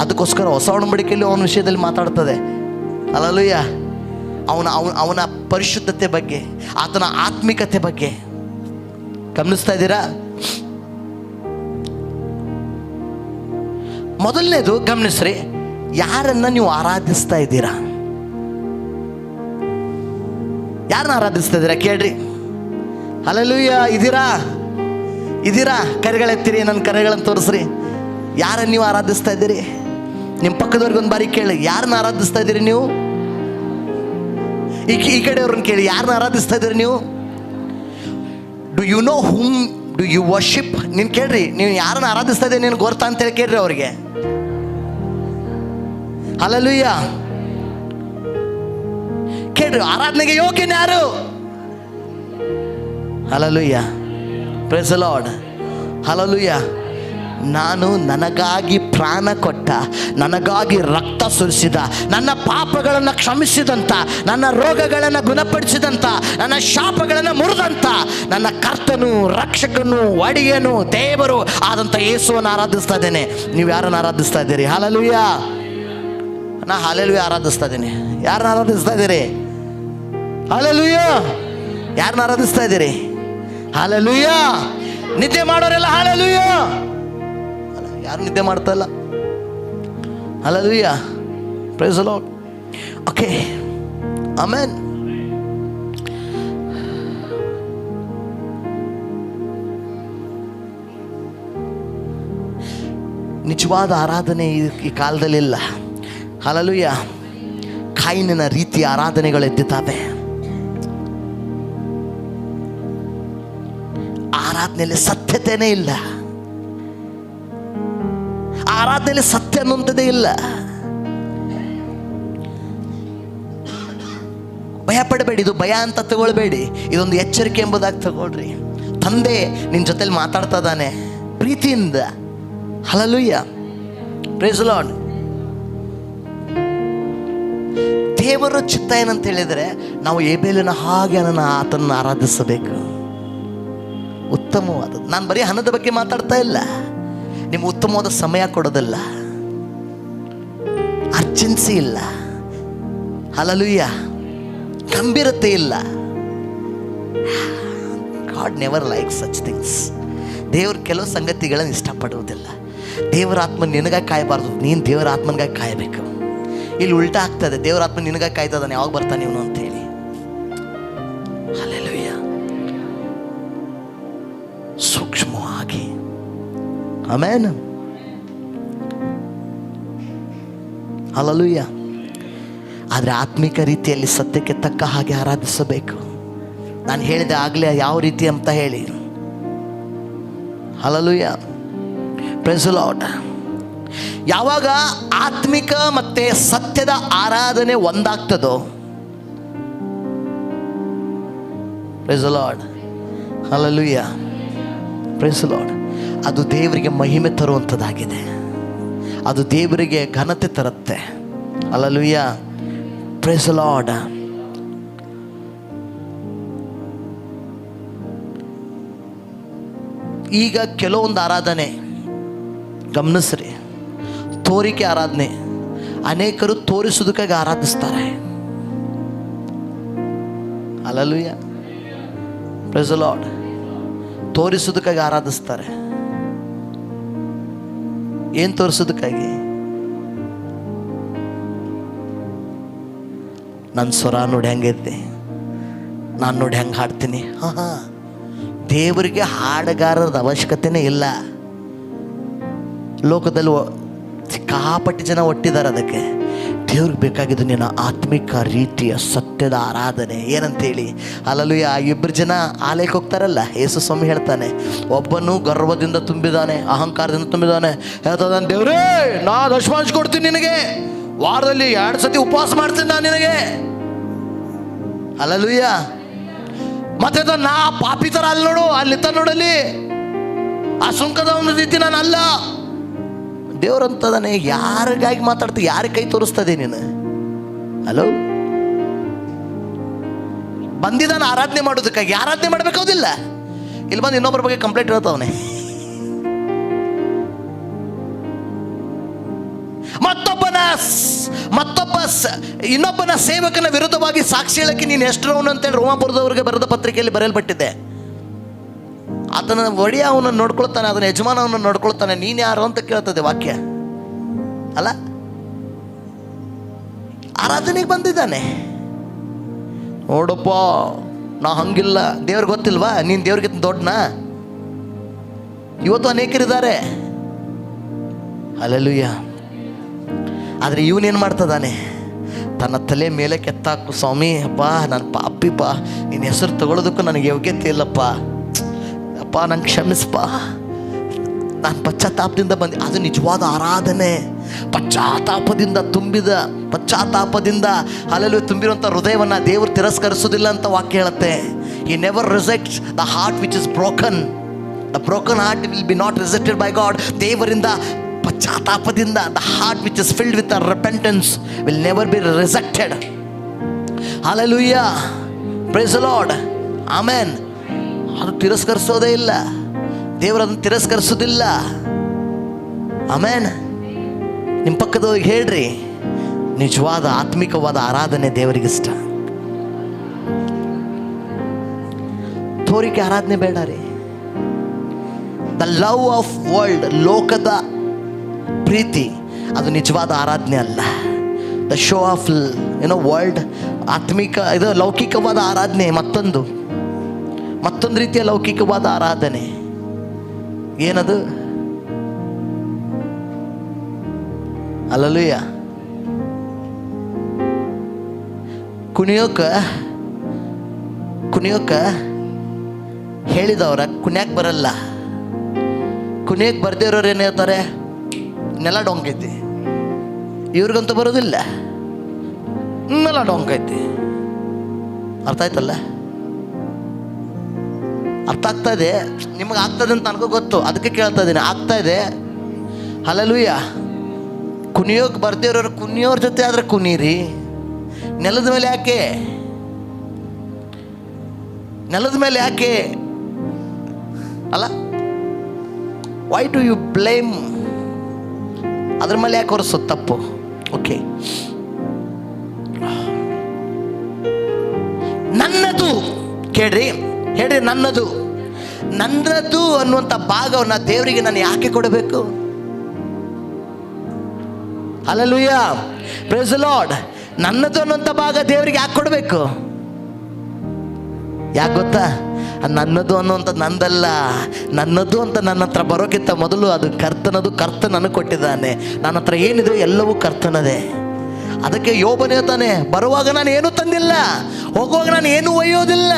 ಅದಕ್ಕೋಸ್ಕರ ಹೊಸ ಒಡಂಬಡಿಕೆಯಲ್ಲಿ ಅವನ ವಿಷಯದಲ್ಲಿ ಮಾತಾಡ್ತದೆ. ಹಲ್ಲೆಲೂಯಾ. ಅವನ ಪರಿಶುದ್ಧತೆ ಬಗ್ಗೆ, ಆತನ ಆತ್ಮಿಕತೆ ಬಗ್ಗೆ ಗಮನಿಸ್ತಾ ಇದ್ದೀರಾ? ಮೊದಲನೇದು ಗಮನಿಸ್ರಿ, ಯಾರನ್ನ ನೀವು ಆರಾಧಿಸ್ತಾ ಇದ್ದೀರಾ? ಯಾರನ್ನ ಆರಾಧಿಸ್ತಾ ಇದ್ದೀರಾ ಕೇಳ್ರಿ. ಹಲ್ಲೆಲೂಯಾ. ಇದ್ದೀರಾ? ಕರೆಗಳೆತ್ತಿರಿ, ನನ್ನ ಕರೆಗಳನ್ನು ತೋರಿಸ್ರಿ. ಯಾರನ್ನ ನೀವು ಆರಾಧಿಸ್ತಾ ಇದ್ದೀರಿ? ನಿಮ್ಮ ಪಕ್ಕದವ್ರಿಗೆ ಒಂದು ಬಾರಿ ಕೇಳಿ, ಯಾರನ್ನ ಆರಾಧಿಸ್ತಾ ಇದ್ದೀರಿ ನೀವು? ಈ ಕಡೆಯವ್ರನ್ನ ಕೇಳಿ, ಯಾರನ್ನ ಆರಾಧಿಸ್ತಾ ಇದ್ದೀರಿ ನೀವು? Do you know whom do you worship? ನೀನು ಕೇಳ್ರಿ, ನೀವು ಯಾರನ್ನ ಆರಾಧಿಸ್ತಾ ಇದ್ದೀರಿ ನೀನು ಗೊತ್ತಾ ಅಂತೇಳಿ ಕೇಳ್ರಿ ಅವ್ರಿಗೆ. ಹಲ್ಲೆಲೂಯಾ. ಕೇಳ್ರಿ, ಆರಾಧನೆಗೆ ಯೋಗ್ಯನ ಯಾರು? Hallelujah, praise the Lord. Hallelujah. ನಾನು ನನಗಾಗಿ ಪ್ರಾಣ ಕೊಟ್ಟ, ನನಗಾಗಿ ರಕ್ತ ಸುರಿಸಿದ, ನನ್ನ ಪಾಪಗಳನ್ನು ಕ್ಷಮಿಸಿದಂಥ, ನನ್ನ ರೋಗಗಳನ್ನು ಗುಣಪಡಿಸಿದಂಥ, ನನ್ನ ಶಾಪಗಳನ್ನು ಮುರಿದಂಥ ನನ್ನ ಕರ್ತನು, ರಕ್ಷಕನು, ಒಡೆಯನು, ದೇವರು ಆದಂಥ ಯೇಸುವನ್ನು ಆರಾಧಿಸ್ತಾ ಇದ್ದೇನೆ. ನೀವು ಯಾರನ್ನು ಆರಾಧಿಸ್ತಾ ಇದ್ದೀರಿ? ಹಲ್ಲೆಲೂಯಾ. ನಾ ಹಲ್ಲೆಲೂಯಾ ಆರಾಧಿಸ್ತಾ ಇದ್ದೀನಿ. ಯಾರನ್ನ ಆರಾಧಿಸ್ತಾ ಇದ್ದೀರಿ? ಹಲ್ಲೆಲೂಯಾ. ಯಾರನ್ನ ಆರಾಧಿಸ್ತಾ ಇದ್ದೀರಿ? ಹಲ್ಲೆಲೂಯಾ. ನಿದ್ದೆ ಮಾಡೋರೆಲ್ಲ ಹಲ್ಲೆಲೂಯಾ. ಯಾರು ನಿದ್ದೆ ಮಾಡ್ತಾ ಇಲ್ಲ? Hallelujah, praise the Lord. Okay, amen. ನಿಜವಾದ ಆರಾಧನೆ ಈ ಕಾಲದಲ್ಲಿಲ್ಲ. ಹಲ್ಲೆಲೂಯಾ. ಕಾಯಿನ ರೀತಿಯ ಆರಾಧನೆಗಳು ಎದ್ದಿದ್ದಾವೆ. ಆರಾಧನೆಯಲ್ಲಿ ಸತ್ಯತೆನೇ ಇಲ್ಲ. ಆರಾಧನೆಯಲ್ಲಿ ಸತ್ಯ ಅನ್ನುವಂಥದ್ದೇ ಇಲ್ಲ. ಭಯ ಪಡಬೇಡಿ. ಇದು ಭಯ ಅಂತ ತಗೊಳ್ಬೇಡಿ, ಇದೊಂದು ಎಚ್ಚರಿಕೆ ಎಂಬುದಾಗಿ ತಗೊಳ್ರಿ. ತಂದೆ ನಿನ್ನ ಜೊತೆಲಿ ಮಾತಾಡ್ತಾ ಇದ್ದಾನೆ ಪ್ರೀತಿಯಿಂದ. Hallelujah, praise the Lord. ದೇವರ ಚಿತ್ತ ಏನಂತ ಹೇಳಿದರೆ, ನಾವು ಹೇಬೇಲನ ಹಾಗೆ ಆತನ ಆರಾಧಿಸಬೇಕು. ಉತ್ತಮವಾದದ್ದು. ನಾನು ಬರೀ ಹಣದ ಬಗ್ಗೆ ಮಾತಾಡ್ತಾ ಇಲ್ಲ, ನಿಮ್ಗೆ ಉತ್ತಮವಾದ ಸಮಯ ಕೊಡೋದಿಲ್ಲ, ಅರ್ಜೆನ್ಸಿ ಇಲ್ಲ. ಹಲ್ಲೆಲೂಯಾ. ಗಂಭೀರತೆ ಇಲ್ಲ. God never like such things. ದೇವ್ರ ಕೆಲವು ಸಂಗತಿಗಳನ್ನು ಇಷ್ಟಪಡುವುದಿಲ್ಲ. ದೇವರ ಆತ್ಮ ನಿನಗಾಗಿ ಕಾಯಬಾರ್ದು, ನೀನು ದೇವರ ಆತ್ಮನಿಗಾಗಿ ಕಾಯಬೇಕು. ಇಲ್ಲಿ ಉಲ್ಟಾ ಆಗ್ತದೆ, ದೇವರ ಆತ್ಮ ನಿನಗಾಗಿ ಕಾಯ್ತದಾನೆ, ಯಾವಾಗ ಬರ್ತಾನೆ ಇವನು ಅಂತ ಹೇಳಿ. ಹಲ್ಲೆಲೂಯಾ. ಸೂಕ್ಷ್ಮವಾಗಿ. ಆಮೆನ್. ಹಲ್ಲೆಲೂಯಾ. ಆದರೆ ಆತ್ಮಿಕ ರೀತಿಯಲ್ಲಿ ಸತ್ಯಕ್ಕೆ ತಕ್ಕ ಹಾಗೆ ಆರಾಧಿಸಬೇಕು. ನಾನು ಹೇಳಿದೆ ಆಗಲೇ ಯಾವ ರೀತಿ ಅಂತ ಹೇಳಿ. Hallelujah, praise the Lord. ಯಾವಾಗ ಆತ್ಮಿಕ ಮತ್ತೆ ಸತ್ಯದ ಆರಾಧನೆ ಒಂದಾಗ್ತದೋ, praise the Lord, hallelujah, praise the Lord, ಅದು ದೇವರಿಗೆ ಮಹಿಮೆ ತರುವಂಥದ್ದಾಗಿದೆ. ಅದು ದೇವರಿಗೆ ಘನತೆ ತರುತ್ತೆ. Hallelujah, praise the Lord. ಈಗ ಕೆಲವೊಂದು ಆರಾಧನೆ ಗಮನಿಸ್ರಿ, ತೋರಿಕೆ ಆರಾಧನೆ. ಅನೇಕರು ತೋರಿಸೋದಕ್ಕಾಗಿ ಆರಾಧಿಸ್ತಾರೆ. Hallelujah, praise the Lord. ತೋರಿಸೋದಕ್ಕಾಗಿ ಆರಾಧಿಸ್ತಾರೆ. ಏನು ತೋರಿಸೋದಕ್ಕಾಗಿ? ನನ್ನ ಸ್ವರ ನೋಡಿ ಹೆಂಗೈತೆ, ನಾನು ನೋಡಿ ಹೆಂಗೆ ಹಾಡ್ತೀನಿ. ದೇವರಿಗೆ ಹಾಡುಗಾರರದ ಅವಶ್ಯಕತೆನೇ ಇಲ್ಲ. ಲೋಕದಲ್ಲಿ ಸಿಕ್ಕಾಪಟ್ಟಿ ಜನ ಒಟ್ಟಿದ್ದಾರೆ. ಅದಕ್ಕೆ ದೇವ್ರಿಗೆ ಬೇಕಾಗಿದ್ದು ನಿನ್ನ ಆತ್ಮಿಕ ರೀತಿಯ ಸತ್ಯದ ಆರಾಧನೆ. ಏನಂತೇಳಿ? ಹಲ್ಲೆಲೂಯಾ. ಇಬ್ಬರು ಜನ ಆಲಯಕ್ಕೆ ಹೋಗ್ತಾರಲ್ಲ, ಯೇಸು ಸ್ವಾಮಿ ಹೇಳ್ತಾನೆ, ಒಬ್ಬನು ಗರ್ವದಿಂದ ತುಂಬಿದಾನೆ, ಅಹಂಕಾರದಿಂದ ತುಂಬಿದಾನೆ. ಹೇಳ್ತಾನೆ, ದೇವ್ರೇ ನಾ ದಶಮಾಂಶ ಕೊಡ್ತೀನಿ ನಿನಗೆ, ವಾರದಲ್ಲಿ 2 ಸತಿ ಉಪವಾಸ ಮಾಡ್ತೀನಿ ನಾನು ನಿನಗೆ. ಹಲ್ಲೆಲೂಯಾ. ಮತ್ತೆ ನಾ ಪಾಪಿ ಥರ ಅಲ್ಲಿ ನೋಡು, ಅಲ್ಲಿತ್ತ ನೋಡಲ್ಲಿ, ಆ ಸುಂಕದ ಒಂದು ರೀತಿ ನಾನು ಅಲ್ಲ. ದೇವ್ರಂತದಾನೆ, ಯಾರಿಗಾಗಿ ಮಾತಾಡ್ತೀವಿ? ಯಾರ ಕೈ ತೋರಿಸ್ತದೆ ನೀನು? ಹಲೋ, ಬಂದಿದ್ದಾನೆ ಆರಾಧನೆ ಮಾಡೋದಕ್ಕಾಗಿ. ಆರಾಧನೆ ಮಾಡ್ಬೇಕಾಗೋದಿಲ್ಲ. ಇಲ್ಲಿ ಬಂದು ಇನ್ನೊಬ್ಬರ ಬಗ್ಗೆ ಕಂಪ್ಲೇಂಟ್ ಹೇಳ್ತಾವನೆ. ಇನ್ನೊಬ್ಬನ ಸೇವಕನ ವಿರುದ್ಧವಾಗಿ ಸಾಕ್ಷಿ ಹೇಳಕ್ಕೆ ನೀನು ಎಷ್ಟರವನು ಅಂತೇಳಿ ರೋಮಾಪುರದವರಿಗೆ ಬರೆದ ಪತ್ರಿಕೆಯಲ್ಲಿ ಬರೆಯಲ್ಪಟ್ಟಿದೆ. ಆತನ ಒಡೆಯ ಅವನನ್ನು ನೋಡ್ಕೊಳ್ತಾನೆ, ಅದನ್ನ ಯಜಮಾನ ಅವನನ್ನು ನೋಡ್ಕೊಳ್ತಾನೆ. ನೀನು ಯಾರು ಅಂತ ಕೇಳ್ತದೆ ವಾಕ್ಯ ಅಲ್ಲ. ಆರಾಧನೆಗೆ ಬಂದಿದ್ದಾನೆ. ನೋಡಪ್ಪ, ನಾ ಹಂಗಿಲ್ಲ. ದೇವ್ರಿಗೆ ಗೊತ್ತಿಲ್ವಾ ನೀನು ದೇವ್ರಿಗಿಂತ ದೊಡ್ಡನಾ? ಇವತ್ತು ಅನೇಕರಿದ್ದಾರೆ. ಹಲ್ಲೆಲೂಯಾ. ಆದರೆ ಇವನೇನು ಮಾಡ್ತದಾನೆ? ತನ್ನ ತಲೆ ಮೇಲೆ ಕೆತ್ತಾಕು, ಸ್ವಾಮಿ ಅಪ್ಪ ನಾನು ಪಾಪಿಪ್ಪ, ನಿನ್ನ ಹೆಸರು ತಗೊಳ್ಳೋದಕ್ಕೂ ನನಗೆ ಯೋಗ್ಯತೆ ಇಲ್ಲಪ್ಪ, ಅಪ್ಪ ನಂಗೆ ಕ್ಷಮಿಸಪ್ಪ, ನಾನು ಪಶ್ಚಾತ್ತಾಪದಿಂದ ಬಂದೆ. ಅದು ನಿಜವಾದ ಆರಾಧನೆ. ಪಶ್ಚಾತ್ತಾಪದಿಂದ ಹಲ್ಲೆಲೂಯಾ ತುಂಬಿರುವಂಥ ಹೃದಯವನ್ನು ದೇವರು ತಿರಸ್ಕರಿಸೋದಿಲ್ಲ ಅಂತ ವಾಕ್ಯ ಹೇಳುತ್ತೆ. He never rejects the heart which is broken. The broken heart will be not rejected by God. ದೇವರಿಂದ ಪಶ್ಚಾತ್ತಾಪದಿಂದ, the heart which is filled with repentance will never be rejected. Hallelujah, praise the Lord, amen. ಅದು ತಿರಸ್ಕರಿಸೋದೇ ಇಲ್ಲ. ದೇವರು ಅದನ್ನು ತಿರಸ್ಕರಿಸೋದಿಲ್ಲ. ಆಮೇನ್. ನಿಮ್ಮ ಪಕ್ಕದವ್ರಿಗೆ ಹೇಳ್ರಿ, ನಿಜವಾದ ಆತ್ಮಿಕವಾದ ಆರಾಧನೆ ದೇವರಿಗಿಷ್ಟ. ತೋರಿಕೆ ಆರಾಧನೆ ಬೇಡ ರೀ. ದ ಲವ್ ಆಫ್ ವರ್ಲ್ಡ್, ಲೋಕದ ಪ್ರೀತಿ, ಅದು ನಿಜವಾದ ಆರಾಧನೆ ಅಲ್ಲ. ದ ಶೋ ಆಫ್ ವರ್ಲ್ಡ್, ಆತ್ಮಿಕ ಇದು ಲೌಕಿಕವಾದ ಆರಾಧನೆ. ಮತ್ತೊಂದು ರೀತಿಯ ಲೌಕಿಕವಾದ ಆರಾಧನೆ ಏನದು? ಹಲ್ಲೆಲೂಯಾ. ಕುಣಿಯೋಕ ಹೇಳಿದವ್ರ ಕುಣಿಯಕ್ಕೆ ಬರಲ್ಲ. ಕುಣಿಯಕ್ಕೆ ಬರ್ದಿರೋರು ಏನು ಹೇಳ್ತಾರೆ? ನೆಲ ಡೊಂಕೈತಿ. ಇವ್ರಿಗಂತೂ ಬರೋದಿಲ್ಲ, ನೆಲ ಡೊಂಕೈತಿ. ಅರ್ಥ ಆಯ್ತಲ್ಲ? ಅರ್ಥ ಆಗ್ತಾ ಇದೆ? ನಿಮಗೆ ಆಗ್ತದೆ ಅಂತ ನನಗೂ ಗೊತ್ತು, ಅದಕ್ಕೆ ಕೇಳ್ತಾ ಇದ್ದೀನಿ. ಆಗ್ತಾ ಇದೆ? ಹಲ್ಲೆಲೂಯಾ. ಕುಣಿಯೋಕೆ ಬರ್ದಿರೋರು ಕುಣಿಯೋರ ಜೊತೆ ಆದರೆ ಕುಣೀರಿ. ನೆಲದ ಮೇಲೆ ಯಾಕೆ? ನೆಲದ ಮೇಲೆ ಯಾಕೆ ಅಲ್ಲ? Why do you blame? ಅದ್ರ ಮೇಲೆ ಯಾಕೆ ಹೊರಿಸೋದು ತಪ್ಪು? ಓಕೆ, ನನ್ನದು ಕೇಳ್ರಿ, ಹೇಳ್ರಿ, ನನ್ನದು ಅನ್ನುವಂಥ ಭಾಗವನ್ನು ದೇವರಿಗೆ ನಾನು ಯಾಕೆ ಕೊಡಬೇಕು? Hallelujah, praise the Lord. ನನ್ನದು ಅನ್ನುವಂಥ ಭಾಗ ದೇವರಿಗೆ ಯಾಕೆ ಕೊಡಬೇಕು? ಯಾಕೆ ಗೊತ್ತಾ? ನನ್ನದು ಅನ್ನುವಂಥದ್ದು ನಂದಲ್ಲ. ನನ್ನದು ಅಂತ ನನ್ನ ಹತ್ರ ಬರೋಕ್ಕಿಂತ ಮೊದಲು ಅದು ಕರ್ತನದು. ಕರ್ತ ನನಗೆ ಕೊಟ್ಟಿದ್ದಾನೆ. ನನ್ನ ಹತ್ರ ಏನಿದೆ ಎಲ್ಲವೂ ಕರ್ತನದೇ. ಅದಕ್ಕೆ ಯೋಬನು ಹೇಳ್ತಾನೆ, ಬರುವಾಗ ನಾನು ಏನೂ ತಂದಿಲ್ಲ, ಹೋಗುವಾಗ ನಾನು ಏನೂ ಒಯ್ಯೋದಿಲ್ಲ.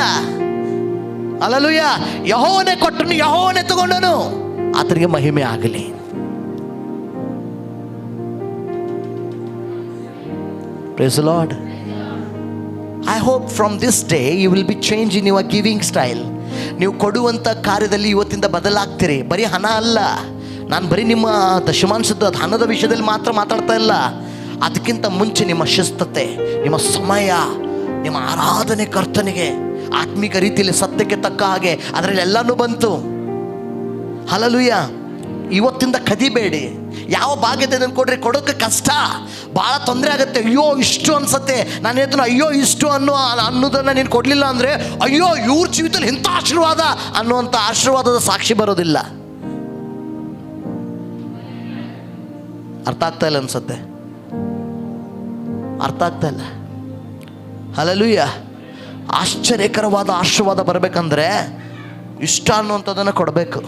ಹಲ್ಲೆಲೂಯಾ. ಯೆಹೋವನೇ ಕೊಟ್ಟನು, ಯೆಹೋವನೇ ತಗೊಂಡನು. ಆತನಿಗೆ ಮಹಿಮೆ ಆಗಲಿ. Praise the Lord. I hope from this day you will be changed in your giving style. ನೀವು ಕೊಡುವಂಥ ಕಾರ್ಯದಲ್ಲಿ ಇವತ್ತಿಂದ ಬದಲಾಗ್ತೀರಿ. ಬರೀ ಹಣ ಅಲ್ಲ, ನಾನು ಬರೀ ನಿಮ್ಮ ದಶಮಾಂಶದ ಹಣದ ವಿಷಯದಲ್ಲಿ ಮಾತ್ರ ಮಾತಾಡ್ತಾ ಇಲ್ಲ. ಅದಕ್ಕಿಂತ ಮುಂಚೆ ನಿಮ್ಮ ಶಿಸ್ತತೆ, ನಿಮ್ಮ ಸಮಯ, ನಿಮ್ಮ ಆರಾಧನೆ ಕರ್ತನಿಗೆ ಆತ್ಮಿಕ ರೀತಿಯಲ್ಲಿ ಸತ್ಯಕ್ಕೆ ತಕ್ಕ ಹಾಗೆ ಅದರಲ್ಲಿ ಎಲ್ಲನೂ ಬಂತು. ಹಲ್ಲೆಲೂಯ. ಇವತ್ತಿಂದ ಕದಿಬೇಡಿ. ಯಾವ ಭಾಗ್ಯತೆ ಕೊಡ್ರಿ, ಕೊಡೋಕ್ಕೆ ಕಷ್ಟ, ಭಾಳ ತೊಂದರೆ ಆಗುತ್ತೆ. ಅಯ್ಯೋ ಇಷ್ಟು ಅನ್ಸತ್ತೆ. ನಾನು ಹೇಳ್ತೀನಿ ಅಯ್ಯೋ ಇಷ್ಟು ಅನ್ನೋದನ್ನು ನೀನು ಕೊಡಲಿಲ್ಲ ಅಂದರೆ ಅಯ್ಯೋ ಇವ್ರ ಜೀವಿತದಲ್ಲಿ ಇಂಥ ಆಶೀರ್ವಾದ ಅನ್ನುವಂಥ ಆಶೀರ್ವಾದದ ಸಾಕ್ಷಿ ಬರೋದಿಲ್ಲ. ಅರ್ಥ ಆಗ್ತಾ ಇಲ್ಲ ಅನ್ಸತ್ತೆ, ಅರ್ಥ ಆಗ್ತಾ ಇಲ್ಲ. ಹಲ್ಲೆಲೂಯ. ಆಶ್ಚರ್ಯಕರವಾದ ಆಶೀರ್ವಾದ ಬರಬೇಕಂದ್ರೆ ಇಷ್ಟ ಅನ್ನುವಂಥದ್ದನ್ನು ಕೊಡಬೇಕು.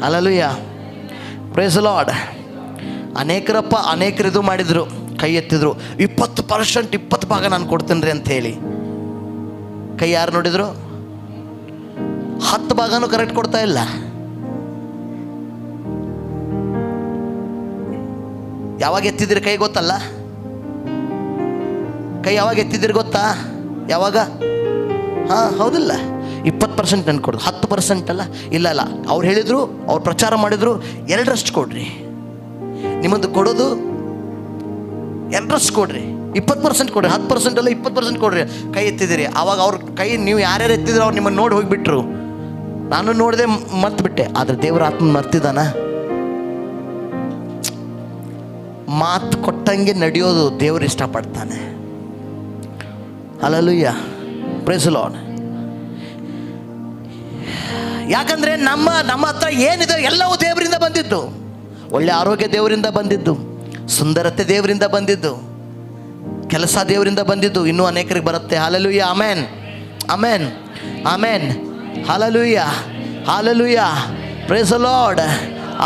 ಹಲ್ಲೆಲೂಯ. Praise the Lord. ಅನೇಕರು ಇದು ಮಾಡಿದರು, ಕೈ ಎತ್ತಿದ್ರು. 20% 20 ಭಾಗ ನಾನು ಕೊಡ್ತೀನಿ ರೀ ಅಂತ ಹೇಳಿ ಕೈ ಯಾರು ನೋಡಿದ್ರು? 10 ಭಾಗನೂ ಕರೆಕ್ಟ್ ಕೊಡ್ತಾ ಇಲ್ಲ. ಯಾವಾಗ ಎತ್ತಿದಿರಿ ಕೈ ಗೊತ್ತಲ್ಲ? ಕೈ ಯಾವಾಗ ಎತ್ತಿದಿರಿ ಗೊತ್ತಾ? ಯಾವಾಗ? ಹಾಂ, ಹೌದಿಲ್ಲ. 20% ನಾನು ಕೊಡೋದು, 10% ಅಲ್ಲ. ಇಲ್ಲ ಅವ್ರು ಹೇಳಿದರು, ಅವ್ರು ಪ್ರಚಾರ ಮಾಡಿದರು 2% ಕೊಡ್ರಿ. ನಿಮ್ಮದು ಕೊಡೋದು 2% ಕೊಡ್ರಿ, 20% ಕೊಡ್ರಿ, 10% ಅಲ್ಲ 20% ಕೊಡ್ರಿ. ಕೈ ಎತ್ತಿದ್ದೀರಿ. ಆವಾಗ ಅವ್ರ ಕೈ ನೀವು ಯಾರ್ಯಾರು ಎತ್ತಿದ್ರು ಅವ್ರು ನಿಮ್ಮನ್ನು ನೋಡಿ ಹೋಗಿಬಿಟ್ರು. ನಾನು ನೋಡಿದೆ, ಮರ್ತುಬಿಟ್ಟೆ. ಆದರೆ ದೇವರ ಆತ್ಮ ಮರ್ತಿದ್ದಾನ? ಮಾತು ಕೊಟ್ಟಂಗೆ ನಡೆಯೋದು ದೇವರು ಇಷ್ಟಪಡ್ತಾನೆ. ಹಲ್ಲೆಲೂಯ. Praise the Lord. ಯಾಕಂದರೆ ನಮ್ಮ ಹತ್ರ ಏನಿದೆ ಎಲ್ಲವೂ ದೇವರಿಂದ ಬಂದಿದ್ದು. ಒಳ್ಳೆ ಆರೋಗ್ಯ ದೇವರಿಂದ ಬಂದಿದ್ದು, ಸುಂದರತೆ ದೇವರಿಂದ ಬಂದಿದ್ದು, ಕೆಲಸ ದೇವರಿಂದ ಬಂದಿದ್ದು. ಇನ್ನೂ ಅನೇಕರಿಗೆ ಬರುತ್ತೆ. Hallelujah. Amen, amen, amen. Hallelujah, hallelujah. Praise the Lord.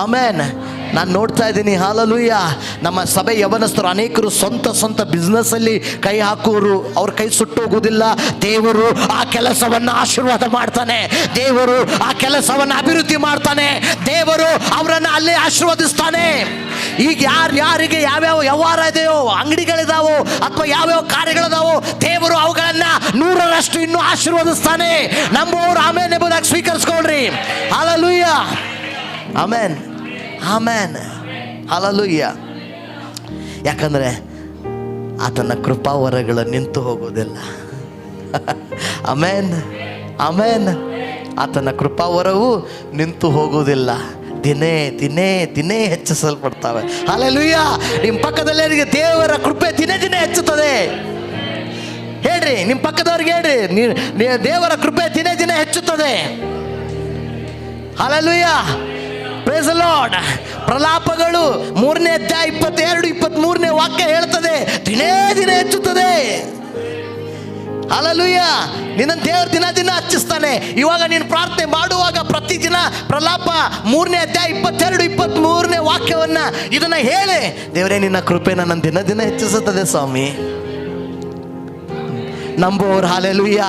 Amen. ನಾನು ನೋಡ್ತಾ ಇದ್ದೀನಿ. ಹಲ್ಲೆಲೂಯ. ನಮ್ಮ ಸಭೆ ಯವನಸ್ಥರು ಅನೇಕರು ಸ್ವಂತ ಬಿಸ್ನೆಸ್ಸಲ್ಲಿ ಕೈ ಹಾಕುವರು. ಅವ್ರ ಕೈ ಸುಟ್ಟೋಗೋದಿಲ್ಲ. ದೇವರು ಆ ಕೆಲಸವನ್ನು ಆಶೀರ್ವಾದ ಮಾಡ್ತಾನೆ. ದೇವರು ಆ ಕೆಲಸವನ್ನು ಅಭಿವೃದ್ಧಿ ಮಾಡ್ತಾನೆ. ದೇವರು ಅವರನ್ನು ಅಲ್ಲೇ ಆಶೀರ್ವದಿಸ್ತಾನೆ. ಈಗ ಯಾರಿಗೆ ಯಾವ್ಯಾವ ವ್ಯವಹಾರ ಇದೆಯೋ, ಅಂಗಡಿಗಳಿದಾವೋ ಅಥವಾ ಯಾವ್ಯಾವ ಕಾರ್ಯಗಳಿದಾವೋ, ದೇವರು ಅವುಗಳನ್ನು 100ರಷ್ಟು ಇನ್ನೂ ಆಶೀರ್ವದಿಸ್ತಾನೆ. ನಮ್ಮವರು ಆಮೇನ್ ಎಂಬುದಾಗಿ ಸ್ವೀಕರಿಸ್ಕೊಳ್ರಿ. ಹಲ್ಲೆಲೂಯ. ಆಮೇನ್, ಆಮೇನ್. ಹಲ್ಲೆಲೂಯ. ಯಾಕಂದರೆ ಆತನ ಕೃಪಾವರಗಳು ನಿಂತು ಹೋಗೋದಿಲ್ಲ. ಆಮೇನ್, ಆಮೇನ್. ಆತನ ಕೃಪಾವರವು ನಿಂತು ಹೋಗುವುದಿಲ್ಲ. ದಿನೇ ದಿನೇ ದಿನೇ ಹೆಚ್ಚಿಸಲ್ಪಡ್ತವೆ. ಹಲ್ಲೆಲೂಯ. ನಿಮ್ಮ ಪಕ್ಕದಲ್ಲೇ ದೇವರ ಕೃಪೆ ದಿನೇ ದಿನೇ ಹೆಚ್ಚುತ್ತದೆ. ಹೇಳ್ರಿ, ನಿಮ್ಮ ಪಕ್ಕದವ್ರಿಗೆ ಹೇಳ್ರಿ, ದೇವರ ಕೃಪೆ ದಿನೇ ದಿನೇ ಹೆಚ್ಚುತ್ತದೆ. ಹಲ್ಲೆಲೂಯ. Praise the Lord. ಪ್ರಲಾಪಗಳು 3ನೇ ಅಧ್ಯಾಯ 22-23ನೇ ವಾಕ್ಯ ಹೇಳ್ತದೆ, ದಿನೇ ದಿನೇ ಹೆಚ್ಚುತ್ತದೆ. ಹಲ್ಲೆಲೂಯ. ನಿನ್ನ ದೇವರು ದಿನ ದಿನ ಹೆಚ್ಚಿಸ್ತಾನೆ. ಇವಾಗ ನೀನು ಪ್ರಾರ್ಥನೆ ಮಾಡುವಾಗ ಪ್ರತಿದಿನ ಪ್ರಲಾಪ 3ನೇ ಅಧ್ಯಾಯ 22-23ನೇ ವಾಕ್ಯವನ್ನ ಇದನ್ನ ಹೇಳಿ, ದೇವರೇ ನಿನ್ನ ಕೃಪೆ ನನ್ನ ದಿನ ದಿನ ಹೆಚ್ಚಿಸುತ್ತದೆ ಸ್ವಾಮಿ. ನಂಬುವವರು ಹಲ್ಲೆಲೂಯ.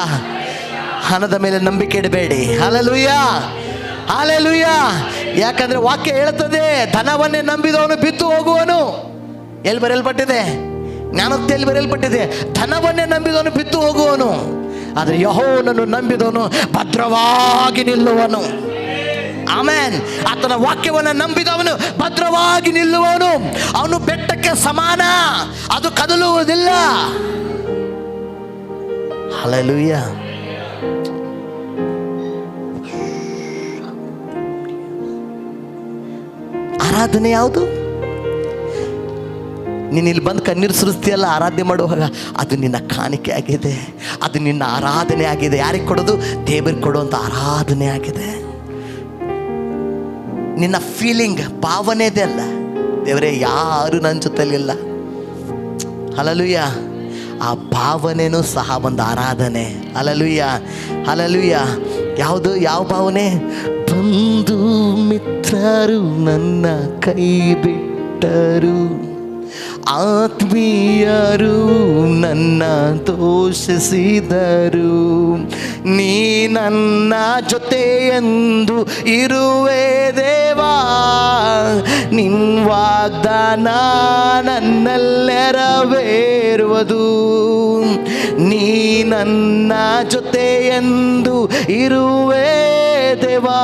ಹಣದ ಮೇಲೆ ನಂಬಿಕೆ ಇಡಬೇಡಿ. Hallelujah, hallelujah. ಯಾಕಂದ್ರೆ ವಾಕ್ಯ ಹೇಳ್ತದೆ, ಧನವನ್ನೇ ನಂಬಿದವನು ಬಿದ್ದು ಹೋಗುವನು. ಎಲ್ಲಿ ಬರೆಯಲ್ಪಟ್ಟಿದೆ? ಜ್ಞಾನೋಕ್ತಿಯಲ್ಲಿ ಬರೆಯಲ್ಪಟ್ಟಿದೆ, ಧನವನ್ನೇ ನಂಬಿದವನು ಬಿದ್ದು ಹೋಗುವನು. ಆದರೆ ಯೆಹೋವನನ್ನು ನಂಬಿದವನು ಭದ್ರವಾಗಿ ನಿಲ್ಲುವನು. ಆಮೆನ್. ಆತನ ವಾಕ್ಯವನ್ನು ನಂಬಿದವನು ಭದ್ರವಾಗಿ ನಿಲ್ಲುವನು. ಅವನು ಬೆಟ್ಟಕ್ಕೆ ಸಮಾನ, ಅದು ಕದಲುವುದಿಲ್ಲ. ಹಲ್ಲೆಲೂಯ. ಆರಾಧನೆ ಯಾವುದು? ನೀನು ಇಲ್ಲಿ ಬಂದು ಕಣ್ಣೀರು ಸುರಿಸ್ತೀಯಲ್ಲ ಆರಾಧನೆ ಮಾಡುವಾಗ, ಅದು ನಿನ್ನ ಕಾಣಿಕೆ ಆಗಿದೆ, ಅದು ನಿನ್ನ ಆರಾಧನೆ ಆಗಿದೆ. ಯಾರಿಗೆ ಕೊಡೋದು? ದೇವರಿಗೆ ಕೊಡುವಂಥ ಆರಾಧನೆ ಆಗಿದೆ. ನಿನ್ನ ಫೀಲಿಂಗ್, ಭಾವನೆ ಇದೆ ಅಲ್ಲ, ದೇವರೇ ಯಾರು ನನ್ನ ಜೊತೆಲಿಲ್ಲ. ಹಲ್ಲೆಲೂಯ. ಆ ಭಾವನೆನೂ ಸಹ ಒಂದು ಆರಾಧನೆ. Hallelujah, hallelujah. ಯಾವುದು? ಯಾವ ಭಾವನೆ? ಬಂಧು ಮಿತ್ರರು ನನ್ನ ಕೈ ಬಿಟ್ಟರು, ಆತ್ಮೀಯರು ನನ್ನ ದೂಷಿಸಿದರು, ನೀ ನನ್ನ ಜೊತೆಯೆಂದು ಇರುವೆ ದೇವಾ, ನಿನ್ ವಾಗ್ದಾನ ನನ್ನೆರವೇರುವುದು, ನೀ ನನ್ನ ಜೊತೆಯೆಂದು ಇರುವೆ ದೇವಾ,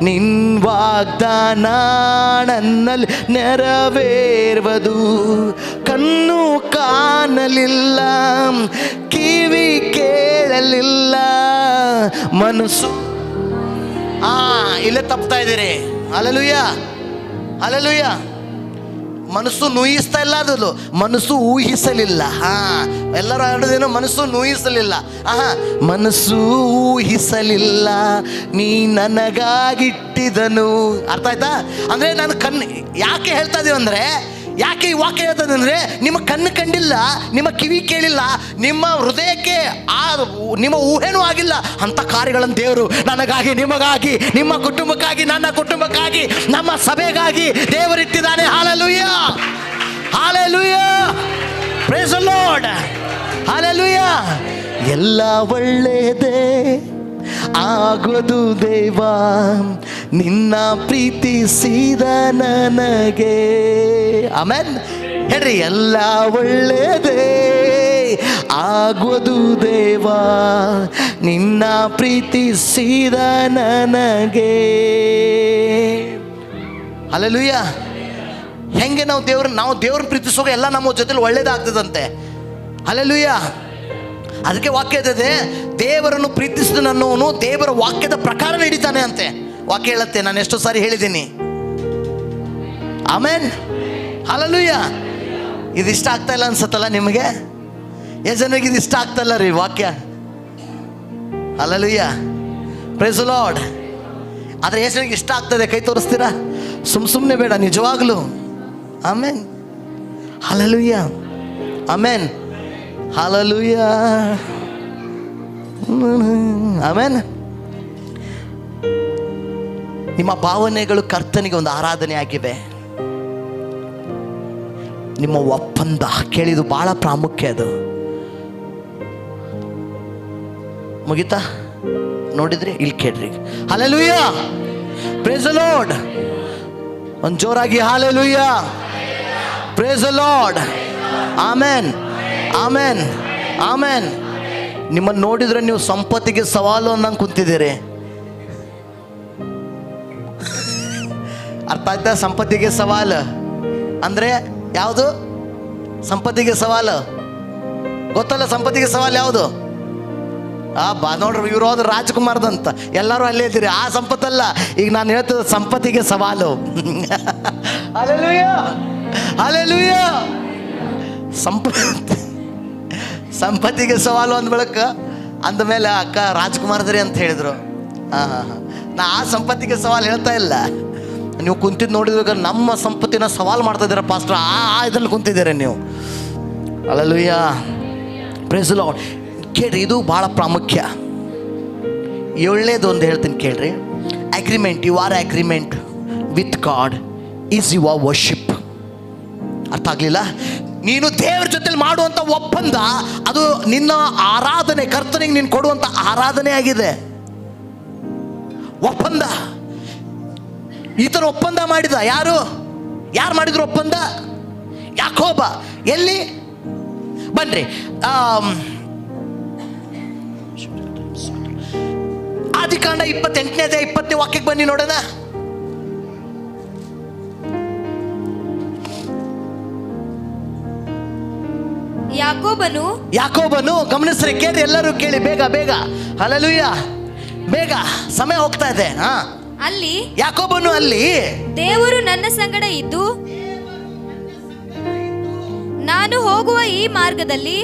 ನಿನ್ ವಾಗ್ದಾನ ನನ್ನಲ್ಲಿ ನೆರವೇರುವುದು. ಕಣ್ಣು ಕಾಣಲಿಲ್ಲ, ಕಿವಿ ಕೇಳಲಿಲ್ಲ, ಮನಸ್ಸು ಇಲ್ಲೇ ತಪ್ತಾ ಇದ್ದೀರಿ. Hallelujah, hallelujah. ಮನಸ್ಸು ನುಯಿಸ್ತಾ ಇಲ್ಲ, ಅದು ಮನಸ್ಸು ಊಹಿಸಲಿಲ್ಲ. ಎಲ್ಲರೂ ಹೇಳೋದೇನು? ಮನಸ್ಸು ನುಯಿಸಲಿಲ್ಲ. ಮನಸ್ಸು ಊಹಿಸಲಿಲ್ಲ, ನೀ ನನಗಾಗಿಟ್ಟಿದನು. ಅರ್ಥ ಆಯ್ತಾ? ಅಂದರೆ ನಾನು ಕಣ್ಣು ಯಾಕೆ ಹೇಳ್ತಾ ಇದೀವಿ ಅಂದರೆ, ಯಾಕೆ ಈ ವಾಕ್ಯ ಹೇಳ್ತದೆ ಅಂದರೆ, ನಿಮ್ಮ ಕಣ್ಣು ಕಂಡಿಲ್ಲ, ನಿಮ್ಮ ಕಿವಿ ಕೇಳಿಲ್ಲ, ನಿಮ್ಮ ಹೃದಯಕ್ಕೆ ನಿಮ್ಮ ಊಹೆನೂ ಆಗಿಲ್ಲ ಅಂಥ ಕಾರ್ಯಗಳನ್ನು ದೇವರು ನನಗಾಗಿ, ನಿಮಗಾಗಿ, ನಿಮ್ಮ ಕುಟುಂಬಕ್ಕಾಗಿ, ನನ್ನ ಕುಟುಂಬಕ್ಕಾಗಿ, ನಮ್ಮ ಸಭೆಗಾಗಿ ದೇವರಿಟ್ಟಿದ್ದಾನೆ. Hallelujah, hallelujah, praise the Lord, hallelujah. ಎಲ್ಲ ಒಳ್ಳೆಯದೇ ಆಗೋದು ದೇವಾ, ನಿನ್ನ ಪ್ರೀತಿಸಿದ ನನಗೆ. ಆಮೆನ್. ಹೇಳ್ರಿ, ಎಲ್ಲ ಒಳ್ಳೆಯದೇ ಆಗೋದು ದೇವಾ, ನಿನ್ನ ಪ್ರೀತಿಸಿದ ನನಗೆ. ಹಲ್ಲೆಲೂಯ. ಹೆಂಗೆ ನಾವು ದೇವ್ರನ್ನ ಪ್ರೀತಿಸುವಾಗ ಎಲ್ಲ ನಮ್ಮ ಜೊತೆಲಿ ಒಳ್ಳೇದಾಗ್ತದಂತೆ. ಹಲ್ಲೆಲೂಯ. ಅದಕ್ಕೆ ವಾಕ್ಯ ಇದೆ, ದೇವರನ್ನು ಪ್ರೀತಿಸಿದ ನನ್ನವನು ದೇವರ ವಾಕ್ಯದ ಪ್ರಕಾರ ನಡೀತಾನೆ ಅಂತೆ. ವಾಕ್ಯ ಹೇಳುತ್ತೆ, ನಾನು ಎಷ್ಟೋ ಸಾರಿ ಹೇಳಿದ್ದೀನಿ. Amen, hallelujah. ಇದು ಇಷ್ಟ ಆಗ್ತಾ ಇಲ್ಲ ಅನ್ಸತ್ತಲ್ಲ ನಿಮಗೆ? ಎಷ್ಟು ಜನರಿಗೆ ಇದು ಇಷ್ಟ ಆಗ್ತಾ ರೀ ವಾಕ್ಯ? Hallelujah, praise the Lord. ಆದರೆ ಎಷ್ಟು ಜನರಿಗೆ ಇಷ್ಟ ಆಗ್ತದೆ? ಕೈ ತೋರಿಸ್ತೀರಾ? ಸುಮ್ಮನೆ ಬೇಡ, ನಿಜವಾಗ್ಲೂ. Amen, hallelujah, amen, hallelujah, amen. ನಿಮ್ಮ ಭಾವನೆಗಳು ಕರ್ತನಿಗೆ ಒಂದು ಆರಾಧನೆ ಆಗಿವೆ. ನಿಮ್ಮ ಒಪ್ಪಂದ ಕೇಳಿದು ಬಹಳ ಪ್ರಾಮುಖ್ಯ. ಅದು ಮುಗಿತಾ? ನೋಡಿದ್ರಿ? ಇಲ್ಲಿ ಕೇಳ್ರಿ. Hallelujah, praise the Lord. ಒಂದು ಜೋರಾಗಿ hallelujah, praise the Lord. Amen, amen, amen. ನಿಮ್ಮನ್ನು ನೋಡಿದ್ರೆ ನೀವು ಸಂಪತ್ತಿಗೆ ಸವಾಲು ಅನ್ನಂಗೆ ಕುಂತಿದ್ದೀರಿ. ಅರ್ಥ ಆಯ್ತಾ? ಸಂಪತ್ತಿಗೆ ಸವಾಲು ಅಂದರೆ ಯಾವುದು? ಸಂಪತ್ತಿಗೆ ಸವಾಲು ಗೊತ್ತಲ್ಲ? ಸಂಪತ್ತಿಗೆ ಸವಾಲು ಯಾವುದು? ನೋಡ್ರಿ, ಇವರು ಹೋದ್ರೆ ರಾಜ್ಕುಮಾರ್ದಂತ ಎಲ್ಲರೂ ಅಲ್ಲೇ ಇದ್ದೀರಿ. ಆ ಸಂಪತ್ತಲ್ಲ, ಈಗ ನಾನು ಹೇಳ್ತದೆ ಸಂಪತ್ತಿಗೆ ಸವಾಲು. Hallelujah, hallelujah. ಸಂಪತ್ತಿಗೆ ಸವಾಲು ಅಂದಮೇಲೆ ಅಕ್ಕ ರಾಜ್ಕುಮಾರ್ದ್ರಿ ಅಂತ ಹೇಳಿದ್ರು. ನಾ ಆ ಸಂಪತ್ತಿಗೆ ಸವಾಲು ಹೇಳ್ತಾ ಇಲ್ಲ. ನೀವು ಕುಂತಿದ್ದು ನೋಡಿದಾಗ ನಮ್ಮ ಸಂಪತ್ತಿನ ಸವಾಲು ಮಾಡ್ತಾ ಇದ್ದೀರ ಪಾಸ್ಟರ್, ಇದ್ರಲ್ಲಿ ಕುಂತಿದ್ದೀರ ನೀವು. Hallelujah, praise the Lord. ಕೇಳ್ರಿ, ಇದು ಭಾಳ ಪ್ರಾಮುಖ್ಯ. 7ನೇದು ಒಂದು ಹೇಳ್ತೀನಿ ಕೇಳ್ರಿ. Agreement, your agreement with God is your worship. ಅರ್ಥ ಆಗಲಿಲ್ಲ? ನೀನು ದೇವ್ರ ಜೊತೆಲಿ ಮಾಡುವಂಥ ಒಪ್ಪಂದ ಅದು ನಿನ್ನ ಆರಾಧನೆ, ಕರ್ತನಿಗೆ ನೀನು ಕೊಡುವಂಥ ಆರಾಧನೆ ಆಗಿದೆ. ಒಪ್ಪಂದ. ಈ ಥರ ಒಪ್ಪಂದ ಮಾಡಿದ ಯಾರು ಮಾಡಿದ್ರು ಒಪ್ಪಂದ? ಯಾಕೋಬ. ಎಲ್ಲಿ? ಬನ್ರಿ, ಆದಿಕಾಂಡ 28ನೇ 20ನೇ ವಾಕ್ಯಕ್ಕೆ ಬನ್ನಿ ನೋಡೋಣ. ಯಾಕೋಬನು ಗಮನಿಸ್ರಿ, ಕೇಳಿ, ಎಲ್ಲರೂ ಕೇಳಿ, ಬೇಗ ಬೇಗ. ಹಲ್ಲೆಲೂಯ, ಬೇಗ, ಸಮಯ ಹೋಗ್ತಾ ಇದೆ. ಅಲ್ಲಿ ಯಾಕೋಬನು, ಅಲ್ಲಿ ದೇವರು ನನ್ನ ಸಂಗಡ ಇದ್ದು ನಾನು ಹೋಗುವ ಈ ಮಾರ್ಗದಲ್ಲಿ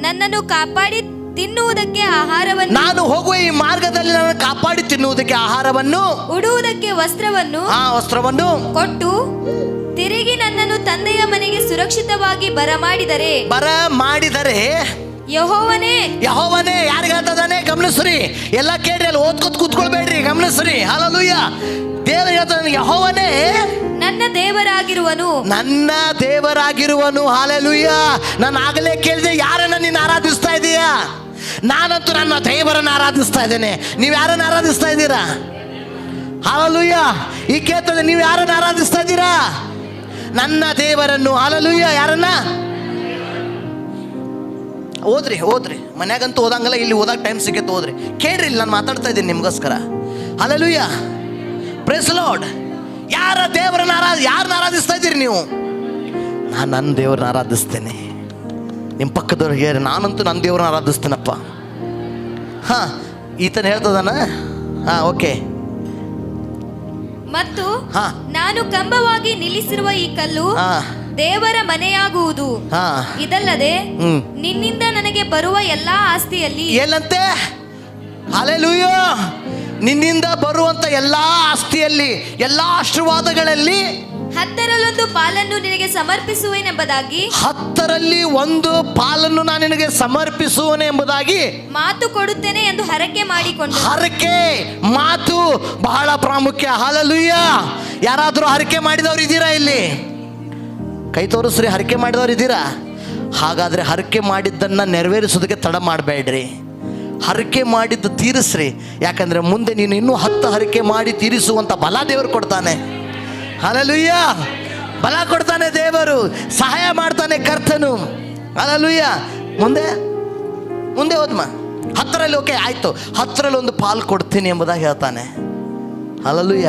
ನನ್ನನ್ನು ಕಾಪಾಡಿ ತಿನ್ನುವುದಕ್ಕೆ ಆಹಾರವನ್ನು, ನಾನು ಹೋಗುವ ಈ ಮಾರ್ಗದಲ್ಲಿ ನನ್ನನ್ನು ಕಾಪಾಡಿ ತಿನ್ನುವುದಕ್ಕೆ ಆಹಾರವನ್ನು, ಉಡುವುದಕ್ಕೆ ವಸ್ತ್ರವನ್ನು ಕೊಟ್ಟು ತಿರುಗಿ ನನ್ನನ್ನು ತಂದೆಯ ಮನೆಗೆ ಸುರಕ್ಷಿತವಾಗಿ ಬರಮಾಡಿದರೆ ಯೆಹೋವನೇ ಯಾರಿಗೆ ಹೇಳ್ತದಾನೆ? ಗಮನಿಸ್ರಿ, ಎಲ್ಲ ಕೇಳ್ರಿ, ಅಲ್ಲಿ ಓದ್ಕೊತ್ ಕೂತ್ಕೊಳ್ಬೇಡ್ರಿ, ಗಮನಿಸ್ರಿ. ಹಲ್ಲೆಲೂಯ. ದೇವರು ಹೇಳ್ತಾನೆ, ಯೆಹೋವನೇ ನನ್ನ ನನ್ನ ದೇವರಾಗಿರುವನು. ನನ್ನ ದೇವರಾಗಿರುವನು. ಹಾಲೆಲೂಯ. ನಾನು ಆಗಲೇ ಕೇಳಿದೆ, ಯಾರನ್ನ ನೀನು ಆರಾಧಿಸ್ತಾ ಇದೀಯಾ? ನಾನಂತೂ ನನ್ನ ದೇವರನ್ನು ಆರಾಧಿಸ್ತಾ ಇದ್ದೇನೆ. ನೀವು ಯಾರನ್ನು ಆರಾಧಿಸ್ತಾ ಇದ್ದೀರಾ? ಹಾಲೆಲೂಯ. ಈ ಕೇಳ್ತದೆ, ನೀವು ಯಾರನ್ನು ಆರಾಧಿಸ್ತಾ ಇದ್ದೀರಾ? ನನ್ನ ದೇವರನ್ನು. ಹಾಲೆಲೂಯ. ಯಾರನ್ನ? ಓದ್ರಿ ಮನ್ಯಾಗಂತೂ ಓದಂಗಲ್ಲ, ಇಲ್ಲಿ ಓದಕ್ಕೆ ಟೈಮ್ ಸಿಕ್ಕೈತೆ. ಓದ್ರಿ, ಕೇಳ್ರಿ, ಇಲ್ಲಿ ನಾನು ಮಾತಾಡ್ತಾ ಇದ್ದೀನಿ ನಿಮಗೋಸ್ಕರ. ಹಾಲೆಲೂಯ. Praise Lord. ಯಾರನ್ನ ಆರಾಧಿಸ್ತಾ ಇದ್ದೀರಿ ನೀವು? ನಾನು ನನ್ನ ದೇವ್ರನ್ನ ಆರಾಧಿಸ್ತೇನೆ. ನಿಮ್ಮ ಪಕ್ಕದವ್ರಿಗೆ ಹೇಳಿ, ನಾನಂತೂ ನನ್ನ ದೇವ್ರನ್ನ ಆರಾಧಿಸ್ತೇನಪ್ಪ. ಈತನ ಹೇಳ್ತದಾನ? ಓಕೆ. ಮತ್ತು ನಾನು ಕಂಬವಾಗಿ ನಿಲ್ಲಿಸಿರುವ ಈ ಕಲ್ಲು ದೇವರ ಮನೆಯಾಗುವುದು. ಇದಲ್ಲದೆ ನಿನ್ನಿಂದ ನನಗೆ ಬರುವ ಎಲ್ಲಾ ಆಸ್ತಿಯಲ್ಲಿ. ಏನಂತೆ? ಹಲ್ಲೆಲೂಯ. ನಿನ್ನಿಂದ ಬರುವಂತ ಎಲ್ಲಾ ಆಸ್ತಿಯಲ್ಲಿ, ಎಲ್ಲಾ ಆಶೀರ್ವಾದಗಳಲ್ಲಿ 10 ಪಾಲನ್ನು ನಿನಗೆ ಸಮರ್ಪಿಸುವೆನೆಂಬುದಾಗಿ. 10 ಪಾಲನ್ನು ನಾನು ನಿನಗೆ ಸಮರ್ಪಿಸುವನೆ ಎಂಬುದಾಗಿ ಮಾತು ಕೊಡುತ್ತೇನೆ ಎಂದು ಹರಕೆ ಮಾಡಿಕೊಂಡು. ಹರಕೆ ಮಾತು ಬಹಳ ಪ್ರಾಮುಖ್ಯ. ಹಲ್ಲೆಲೂಯ. ಯಾರಾದರೂ ಹರಕೆ ಮಾಡಿದವರು ಇದ್ದೀರಾ? ಇಲ್ಲಿ ಕೈ ತೋರಿಸ್ರಿ. ಹರಕೆ ಮಾಡಿದವರು ಇದ್ದೀರಾ? ಹಾಗಾದ್ರೆ ಹರಕೆ ಮಾಡಿದ್ದನ್ನು ನೆರವೇರಿಸೋದಕ್ಕೆ ತಡ ಮಾಡಬೇಡ್ರಿ. ಹರಕೆ ಮಾಡಿದ್ದು ತೀರಿಸ್ರಿ. ಯಾಕಂದ್ರೆ ಮುಂದೆ ನೀನು ಇನ್ನೂ 10 ಹರಕೆ ಮಾಡಿ ತೀರಿಸುವಂತ ಬಲ ದೇವರು ಕೊಡ್ತಾನೆ. ಹಲ್ಲೆಲೂಯ. ಬಲ ಕೊಡ್ತಾನೆ ದೇವರು, ಸಹಾಯ ಮಾಡ್ತಾನೆ ಕರ್ತನು. ಹಲ್ಲೆಲೂಯ. ಮುಂದೆ ಹೋದ್ಮ 10ರಲ್ಲಿ. ಓಕೆ, ಆಯ್ತು, 10ರಲ್ಲಿ ಪಾಲು ಕೊಡ್ತೀನಿ ಎಂಬುದಾಗಿ ಹೇಳ್ತಾನೆ. ಹಲ್ಲೆಲೂಯ.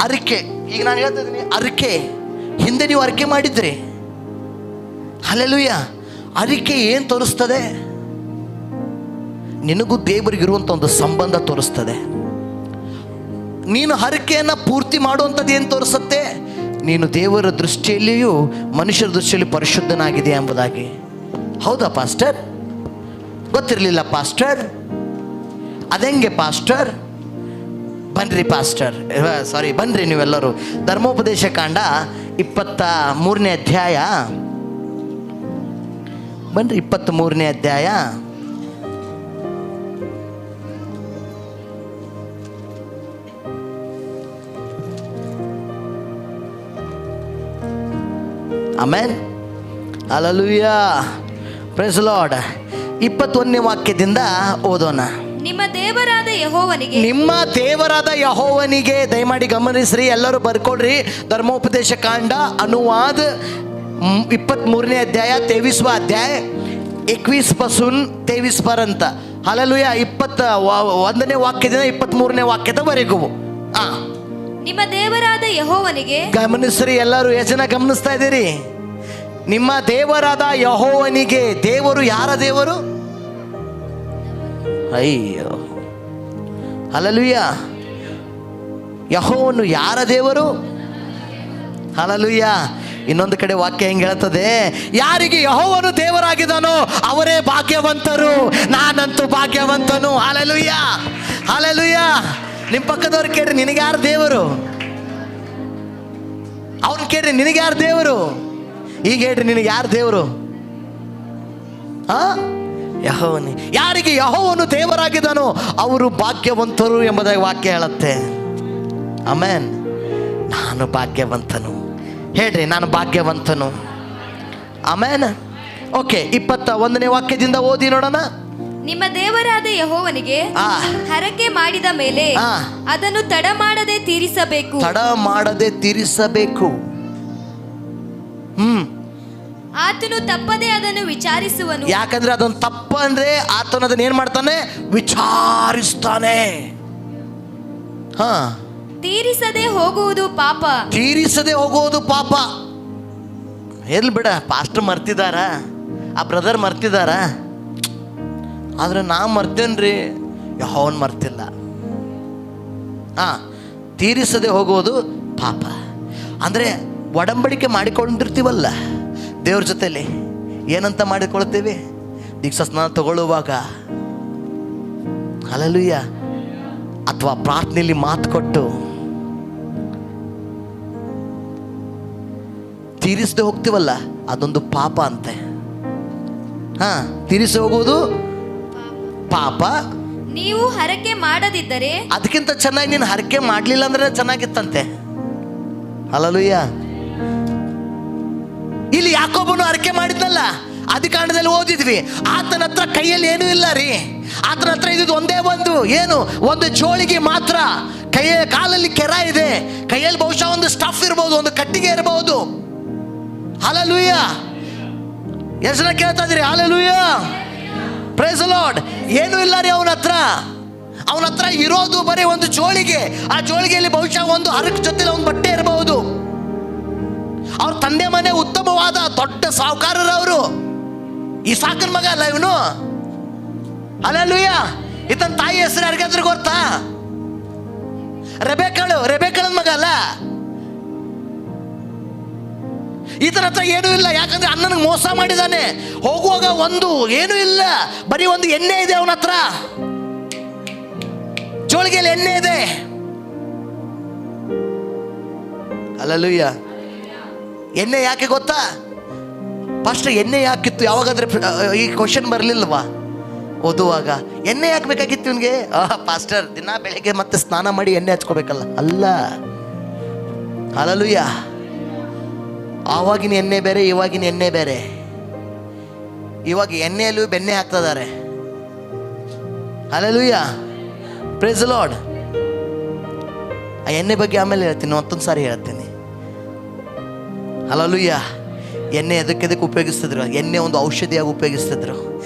ಅರಿಕೆ. ಈಗ ನಾನು ಹೇಳ್ತಿದ್ದೀನಿ, ಅರಿಕೆ. ಹಿಂದೆ ನೀವು ಅರಿಕೆ ಮಾಡಿದ್ರಿ. ಹಲ್ಲೆಲೂಯ. ಅರಿಕೆ ಏನು ತೋರಿಸ್ತದೆ? ನಿನಗೂ ದೇವರಿಗಿರುವಂಥ ಒಂದು ಸಂಬಂಧ ತೋರಿಸ್ತದೆ. ನೀನು ಹರಕೆಯನ್ನು ಪೂರ್ತಿ ಮಾಡುವಂಥದ್ದು ಏನು ತೋರಿಸುತ್ತೆ? ನೀನು ದೇವರ ದೃಷ್ಟಿಯಲ್ಲಿಯೂ ಮನುಷ್ಯರ ದೃಷ್ಟಿಯಲ್ಲಿ ಪರಿಶುದ್ಧನಾಗಿದೆ ಎಂಬುದಾಗಿ. ಹೌದಾ ಪಾಸ್ಟರ್? ಗೊತ್ತಿರಲಿಲ್ಲ ಪಾಸ್ಟರ್? ಅದೆಂಗೆ ಪಾಸ್ಟರ್? ಬನ್ರಿ ಪಾಸ್ಟರ್, ಬನ್ರಿ ನೀವೆಲ್ಲರೂ. ಧರ್ಮೋಪದೇಶ ಕಾಂಡ 23ನೇ ಅಧ್ಯಾಯ. ಬನ್ರಿ, 23ನೇ ಅಧ್ಯಾಯ. ಆಮೆನ್. ಹಲ್ಲೆಲೂಯ. Praise Lord. 21ನೇ ವಾಕ್ಯದಿಂದ ಓದೋಣ. ನಿಮ್ಮ ದೇವರಾದ ಯೆಹೋವನಿಗೆ. ನಿಮ್ಮ ದೇವರಾದ ಯೆಹೋವನಿಗೆ. ದಯಮಾಡಿ ಗಮನಿಸ್ರಿ, ಎಲ್ಲರೂ ಬರ್ಕೊಡ್ರಿ. ಧರ್ಮೋಪದೇಶ ಕಾಂಡ ಅನುವಾದ 23ನೇ ಅಧ್ಯಾಯ 23वा अध्याय 21 पर्यंत. ಹಲ್ಲೆಲೂಯ. 21ನೇ ವಾಕ್ಯದಿಂದ 23ನೇ ವಾಕ್ಯದವರೆಗೂ. ನಿಮ್ಮ ದೇವರಾದ ಯೆಹೋವನಿಗೆ. ಗಮನಿಸ್ರಿ ಎಲ್ಲರೂ, ಎಷ್ಟು ಜನ ಗಮನಿಸ್ತಾ ಇದ್ದೀರಿ? ನಿಮ್ಮ ದೇವರಾದ ಯೆಹೋವನಿಗೆ. ದೇವರು ಯಾರ ದೇವರು? ಅಯ್ಯೋ, ಹಲ್ಲೆಲೂಯ. ಯೆಹೋವನು ಯಾರ ದೇವರು? ಹಲ್ಲೆಲೂಯ. ಇನ್ನೊಂದು ಕಡೆ ವಾಕ್ಯ ಹೆಂಗೆ ಹೇಳ್ತದೆ? ಯಾರಿಗೆ ಯೆಹೋವನು ದೇವರಾಗಿದ್ದಾನೋ ಅವರೇ ಭಾಗ್ಯವಂತರು. ನಾನಂತೂ ಭಾಗ್ಯವಂತನು. ಹಲ್ಲೆಲೂಯ. ಹಲ್ಲೆಲೂಯ. ನಿಮ್ಮ ಪಕ್ಕದವ್ರು ಕೇಳ್ರಿ, ನಿನಗೆ ಯಾರು ದೇವರು? ಅವ್ನು ಕೇಳ್ರಿ, ನಿನಗೆ ಯಾರು ದೇವರು? ಈಗ ಹೇಳ್ರಿ, ನಿನಗೆ ಯಾರು ದೇವರು? ಯೆಹೋವನೇ. ಯಾರಿಗೆ ಯೆಹೋವನು ದೇವರಾಗಿದ್ದಾನೋ ಅವರು ಭಾಗ್ಯವಂತರು ಎಂಬುದಾಗಿ ವಾಕ್ಯ ಹೇಳುತ್ತೆ. ಆಮೆನ್. ನಾನು ಭಾಗ್ಯವಂತನು. ಹೇಳ್ರಿ, ನಾನು ಭಾಗ್ಯವಂತನು. ಆಮೆನ್. ಓಕೆ, 21ನೇ ವಾಕ್ಯದಿಂದ ಓದಿ ನೋಡೋಣ. ನಿಮ್ಮ ದೇವರಾದ ಯೆಹೋವನಿಗೆ ಹರಕೆ ಮಾಡಿದ ಮೇಲೆ ಅದನ್ನು ತಡ ಮಾಡದೆ ತೀರಿಸಬೇಕು. ತಡ ಮಾಡದೆ ತೀರಿಸಬೇಕು. ಆತನು ತಪ್ಪದೆ ಅದನ್ನು ವಿಚಾರಿಸುವನು. ಯಾಕಂದ್ರೆ ಅದೊಂದು ತಪ್ಪ ಅಂದ್ರೆ ಆತನು ಅದನ್ನ ಏನ್ ಮಾಡ್ತಾನೆ? ವಿಚಾರಿಸ್ತಾನೆ. ತೀರಿಸದೆ ಹೋಗುವುದು ಪಾಪ. ತೀರಿಸದೆ ಹೋಗುವುದು ಪಾಪ. ಎಲ್ಲಿ ಬಿಡ, ಪಾಸ್ಟರ್ ಮರ್ತಿದಾರ, ಆ ಬ್ರದರ್ ಮರ್ತಿದಾರ, ಆದ್ರೆ ನಾ ಮರ್ತೇನ್ರಿ, ಯೆಹೋವನು ಮರ್ತಿಲ್ಲ. ತೀರಿಸದೆ ಹೋಗುವುದು ಪಾಪ ಅಂದ್ರೆ ಒಡಂಬಡಿಕೆ ಮಾಡಿಕೊಂಡಿರ್ತೀವಲ್ಲ ದೇವ್ರ ಜೊತೆಲಿ. ಏನಂತ ಮಾಡಿಕೊಳ್ತೇವೆ? ದೀಕ್ಷಾ ಸ್ನಾನ ತಗೊಳ್ಳುವಾಗ, ಹಲ್ಲೆಲೂಯ, ಅಥವಾ ಪ್ರಾರ್ಥನೆಯಲ್ಲಿ ಮಾತು ಕೊಟ್ಟು ತೀರಿಸದೆ ಹೋಗ್ತೀವಲ್ಲ, ಅದೊಂದು ಪಾಪ ಅಂತೆ. ತೀರಿಸಿ ಹೋಗುವುದು ಪಾಪ. ನೀವು ಹರಕೆ ಮಾಡದಿದ್ದರೆ, ಅದಕ್ಕಿಂತ ಚೆನ್ನಾಗಿ ನೀನು ಹರಕೆ ಮಾಡಲಿಲ್ಲ ಅಂದ್ರೆ ಚೆನ್ನಾಗಿತ್ತಂತೆ. ಹಲ್ಲೆಲೂಯಾ. ಇಲ್ಲಿ ಯಾಕೋಬನು ಅರಿಕೆ ಮಾಡಿದ್ನಲ್ಲ, ಆದಿಕಾಂಡದಲ್ಲಿ ಓದಿದ್ವಿ, ಆತನ ಹತ್ರ ಕೈಯಲ್ಲಿ ಏನೂ ಇಲ್ಲ ರೀ. ಆತನ ಹತ್ರ ಇದ್ದು ಒಂದೇ ಒಂದು ಜೋಳಿಗೆ ಮಾತ್ರ. ಕಾಲಲ್ಲಿ ಕೆರ ಇದೆ, ಕೈಯಲ್ಲಿ ಬಹುಶಃ ಒಂದು ಸ್ಟಫ್ ಇರಬಹುದು, ಒಂದು ಕಟ್ಟಿಗೆ ಇರಬಹುದು. ಹಲ್ಲೆಲೂಯಾ. ಎಷ್ಟು ಜನ ಕೇಳ್ತಾ ಇದ್ರಿ ಹಲ್ಲೆಲೂಯಾ? Praise the lord. ಏನೂ ಇಲ್ಲ ರೀ ಅವನ ಹತ್ರ ಇರೋದು ಬರೀ ಒಂದು ಜೋಳಿಗೆ. ಆ ಜೋಳಿಗೆಯಲ್ಲಿ ಬಹುಶಃ ಒಂದು ಹರಕ್ ಜೊತೆ ಒಂದು ಬಟ್ಟೆ ಇರಬಹುದು. ಅವ್ರ ತಂದೆ ಮನೆ ಉತ್ತಮವಾದ ದೊಡ್ಡ ಸಾಹುಕಾರರವರು. ಇಸಾಕನ ಮಗ ಅಲ್ಲ ಇವನು. ಹಲ್ಲೆಲೂಯಾ. ಈತನ ತಾಯಿ ಹೆಸರು ಯಾರಿಗಾದ್ರೂ ಗೊತ್ತಾ? ರೆಬೆಕ್ಕಳ ಮಗ ಅಲ್ಲ. ಈತನ ಹತ್ರ ಏನೂ ಇಲ್ಲ, ಯಾಕಂದ್ರೆ ಅಣ್ಣನಿಗೆ ಮೋಸ ಮಾಡಿದಾನೆ. ಹೋಗುವಾಗ ಏನೂ ಇಲ್ಲ, ಬರೀ ಒಂದು ಎಣ್ಣೆ ಇದೆ ಅವನ ಹತ್ರ. ಜೋಳಿಗೆಯಲ್ಲಿ ಎಣ್ಣೆ ಇದೆ. ಹಲ್ಲೆಲೂಯಾ. ಎಣ್ಣೆ ಯಾಕೆ ಗೊತ್ತಾ? ಫಸ್ಟ್ ಎಣ್ಣೆ ಯಾಕಿತ್ತು? ಯಾವಾಗಾದ್ರೆ ಈ ಕ್ವಶನ್ ಬರಲಿಲ್ವಾ ಓದುವಾಗ? ಎಣ್ಣೆ ಯಾಕೆ ಬೇಕಾಗಿತ್ತು ಇವನಿಗೆ? ಪಾಸ್ಟರ್ ದಿನ ಬೆಳಗ್ಗೆ ಮತ್ತೆ ಸ್ನಾನ ಮಾಡಿ ಎಣ್ಣೆ ಹಚ್ಕೋಬೇಕಲ್ಲ? ಅಲ್ಲ. ಹಲ್ಲೆಲೂಯಾ. ಆವಾಗಿನ ಎಣ್ಣೆ ಬೇರೆ, ಇವಾಗಿನ ಎಣ್ಣೆ ಬೇರೆ. ಇವಾಗ ಎಣ್ಣೆಯಲ್ಲೂ ಬೆಣ್ಣೆ ಹಾಕ್ತಿದ್ದಾರೆ. ಹಲ್ಲೆಲೂಯಾ. Praise the Lord. ಆ ಎಣ್ಣೆ ಬಗ್ಗೆ ಆಮೇಲೆ ಹೇಳ್ತೀನಿ, ಮತ್ತೊಂದು ಸಾರಿ ಹೇಳ್ತೀನಿ. ಹಲ್ಲೆಲೂಯಾ. ಎಣ್ಣೆ ಎದಕ್ಕೆ ಉಪಯೋಗಿಸ್ತಿದ್ರು? ಎಣ್ಣೆ ಒಂದು ಔಷಧಿಯಾಗಿ ಉಪಯೋಗಿಸ್ತಿದ್ರು,